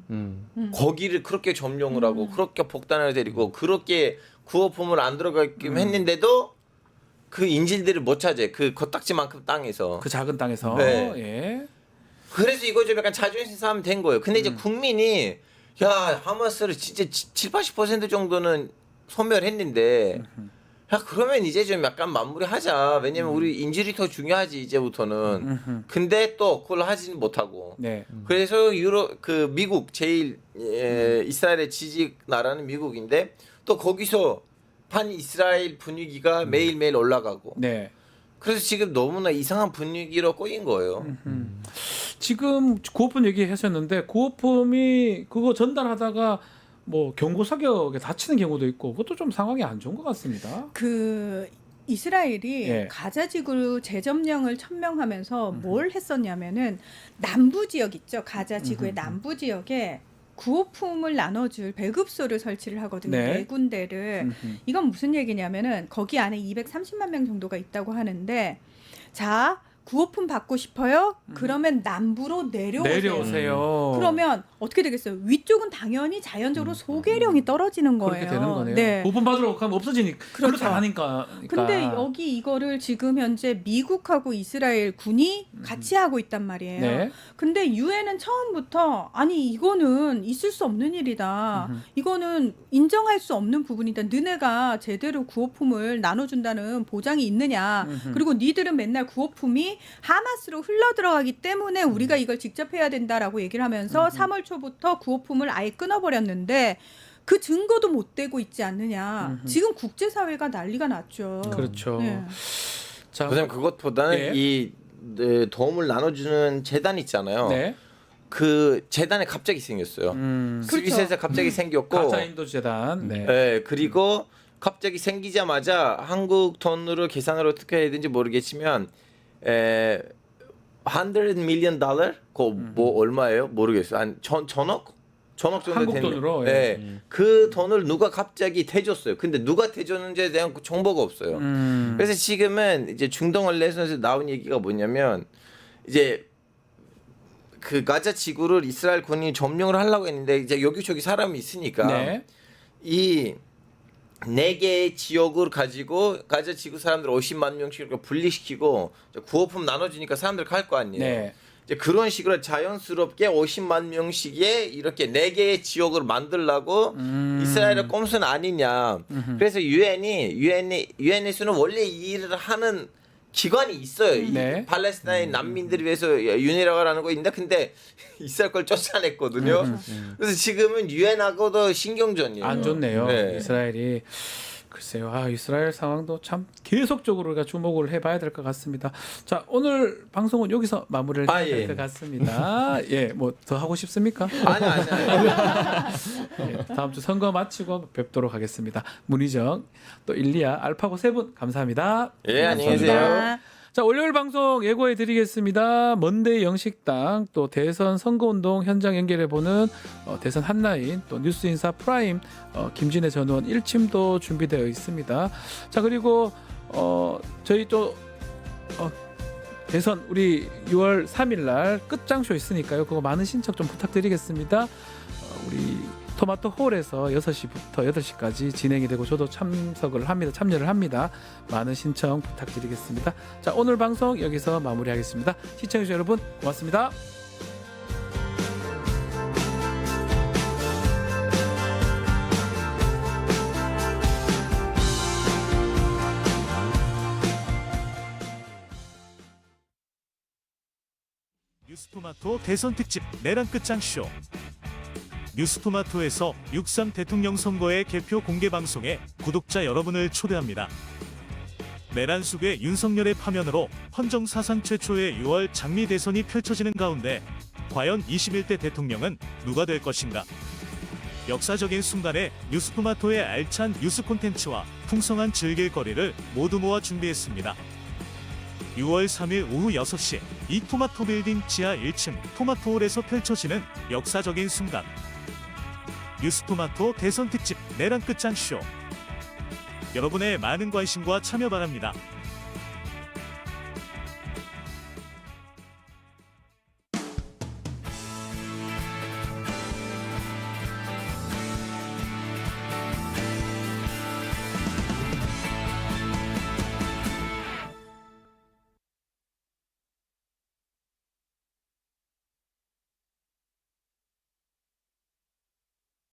Speaker 12: 거기를 그렇게 점령을 하고 그렇게 폭탄을 때리고 그렇게 구호품을 안 들어가게끔 했는데도 그 인질들을 못 찾아요. 그 코딱지만큼 땅에서.
Speaker 1: 그 작은 땅에서.
Speaker 12: 네.
Speaker 1: 예.
Speaker 12: 그래서 이거 좀 약간 자존심 싸움 된 거예요. 근데 이제 국민이 야 하마스를 진짜 70-80% 정도는 소멸했는데 야 그러면 이제 좀 약간 마무리하자. 왜냐면 우리 인질이 더 중요하지 이제부터는. 근데 또 그걸 하지는 못하고.
Speaker 1: 네.
Speaker 12: 그래서 미국 제일 이스라엘의 지지 나라는 미국인데 또 거기서 반 이스라엘 분위기가 매일매일 올라가고.
Speaker 1: 네.
Speaker 12: 그래서 지금 너무나 이상한 분위기로 꼬인 거예요.
Speaker 1: 지금 구호품 얘기하셨는데 구호품이 그거 전달하다가 뭐 경고 사격에 다치는 경우도 있고 그것도 좀 상황이 안 좋은 것 같습니다.
Speaker 11: 그 이스라엘이
Speaker 1: 예.
Speaker 11: 가자 지구 재점령을 천명하면서 뭘 했었냐면은 남부 지역 있죠. 가자 지구의 남부 지역에 구호품을 나눠줄 배급소를 설치를 하거든요.
Speaker 1: 네.
Speaker 11: 네 군데를. 이건 무슨 얘기냐면은 거기 안에 230만 명 정도가 있다고 하는데 자 구호품 받고 싶어요? 그러면 남부로 내려오세요. 그러면 어떻게 되겠어요? 위쪽은 당연히 자연적으로 소개령이 떨어지는 거예요.
Speaker 1: 그렇게 되는 거네요.
Speaker 11: 네.
Speaker 1: 구호품 받으러 가면 없어지니까.
Speaker 11: 그렇죠.
Speaker 1: 그렇다 하니까.
Speaker 11: 근데 여기 이거를 지금 현재 미국하고 이스라엘 군이 같이 하고 있단 말이에요.
Speaker 1: 네.
Speaker 11: 근데 유엔은 처음부터 아니 이거는 있을 수 없는 일이다. 이거는 인정할 수 없는 부분이다. 너네가 제대로 구호품을 나눠준다는 보장이 있느냐. 그리고 니들은 맨날 구호품이 하마스로 흘러 들어가기 때문에 우리가 이걸 직접 해야 된다라고 얘기를 하면서 3월 초부터 구호품을 아예 끊어버렸는데 그 증거도 못 대고 있지 않느냐. 지금 국제사회가 난리가 났죠.
Speaker 1: 그렇죠.
Speaker 11: 네.
Speaker 1: 자,
Speaker 12: 선생님 그것보다는
Speaker 1: 예.
Speaker 12: 이 도움을 나눠주는 재단 있잖아요.
Speaker 1: 네.
Speaker 12: 그 재단이 갑자기 생겼어요. 스위스에서 갑자기 생겼고
Speaker 1: 가짜 인도 재단. 네.
Speaker 12: 네, 그리고 갑자기 생기자마자 한국 돈으로 계산을 어떻게 해야 되는지 모르겠지만 $100 million? 뭐 얼마예요? 모르겠어요. 한 전억 정도
Speaker 1: 한국
Speaker 12: 되는.
Speaker 1: 돈으로.
Speaker 12: 네. 그 돈을 누가 갑자기 대줬어요. 근데 누가 대줬는지에 대한 정보가 없어요. 그래서 지금은 이제 중동 언론에서 나온 얘기가 뭐냐면 이제 그 가자 지구를 이스라엘 군이 점령을 하려고 했는데 이제 여기저기 사람이 있으니까
Speaker 1: 네.
Speaker 12: 이 4개의 지역을 가지고 가자 지구 사람들 50만 명씩 이렇게 분리시키고 구호품 나눠주니까 사람들 갈 거 아니에요.
Speaker 1: 네.
Speaker 12: 이제 그런 식으로 자연스럽게 50만 명씩의 이렇게 4개의 지역을 만들려고 이스라엘의 꼼수는 아니냐. 그래서 유엔에서는 원래 이 일을 하는 기관이 있어요.
Speaker 1: 네.
Speaker 12: 이 팔레스타인 난민들을 위해서 유엔이라고 거 있는데 근데 이스라엘 걸 쫓아냈거든요. 그래서 지금은 유엔하고도 신경전이에요.
Speaker 1: 안 좋네요.
Speaker 12: 네.
Speaker 1: 이스라엘이. 글쎄요. 이스라엘 상황도 참 계속적으로 우리가 주목을 해봐야 될 것 같습니다. 자, 오늘 방송은 여기서 마무리를 해야 될 것 같습니다. 예, 뭐 더 하고 싶습니까?
Speaker 12: 아니.
Speaker 1: 예, 다음 주 선거 마치고 뵙도록 하겠습니다. 문희정, 또 일리아, 알파고 세 분 감사합니다.
Speaker 12: 예, 안녕히 계세요.
Speaker 1: 자, 월요일 방송 예고해 드리겠습니다. 먼데이 영식당, 또 대선 선거운동 현장 연결해보는 대선 한라인, 또 뉴스인사 프라임, 김진애 전 의원 1침도 준비되어 있습니다. 자, 그리고 저희 또 대선 우리 6월 3일 날 끝장쇼 있으니까요. 그거 많은 신청 좀 부탁드리겠습니다. 우리 토마토 홀에서 6시부터 8시까지 진행이 되고 저도 참여를 합니다. 많은 신청 부탁드리겠습니다. 자, 오늘 방송 여기서 마무리하겠습니다. 시청해주신 여러분 고맙습니다.
Speaker 2: 뉴스토마토 대선 특집 내란 끝장쇼. 뉴스토마토에서 6.3 대통령 선거의 개표 공개 방송에 구독자 여러분을 초대합니다. 내란 속의 윤석열의 파면으로 헌정 사상 최초의 6월 장미 대선이 펼쳐지는 가운데 과연 21대 대통령은 누가 될 것인가? 역사적인 순간에 뉴스토마토의 알찬 뉴스 콘텐츠와 풍성한 즐길거리를 모두 모아 준비했습니다. 6월 3일 오후 6시 이 토마토 빌딩 지하 1층 토마토홀에서 펼쳐지는 역사적인 순간. 뉴스토마토 대선 특집 내란 끝장쇼. 여러분의 많은 관심과 참여 바랍니다.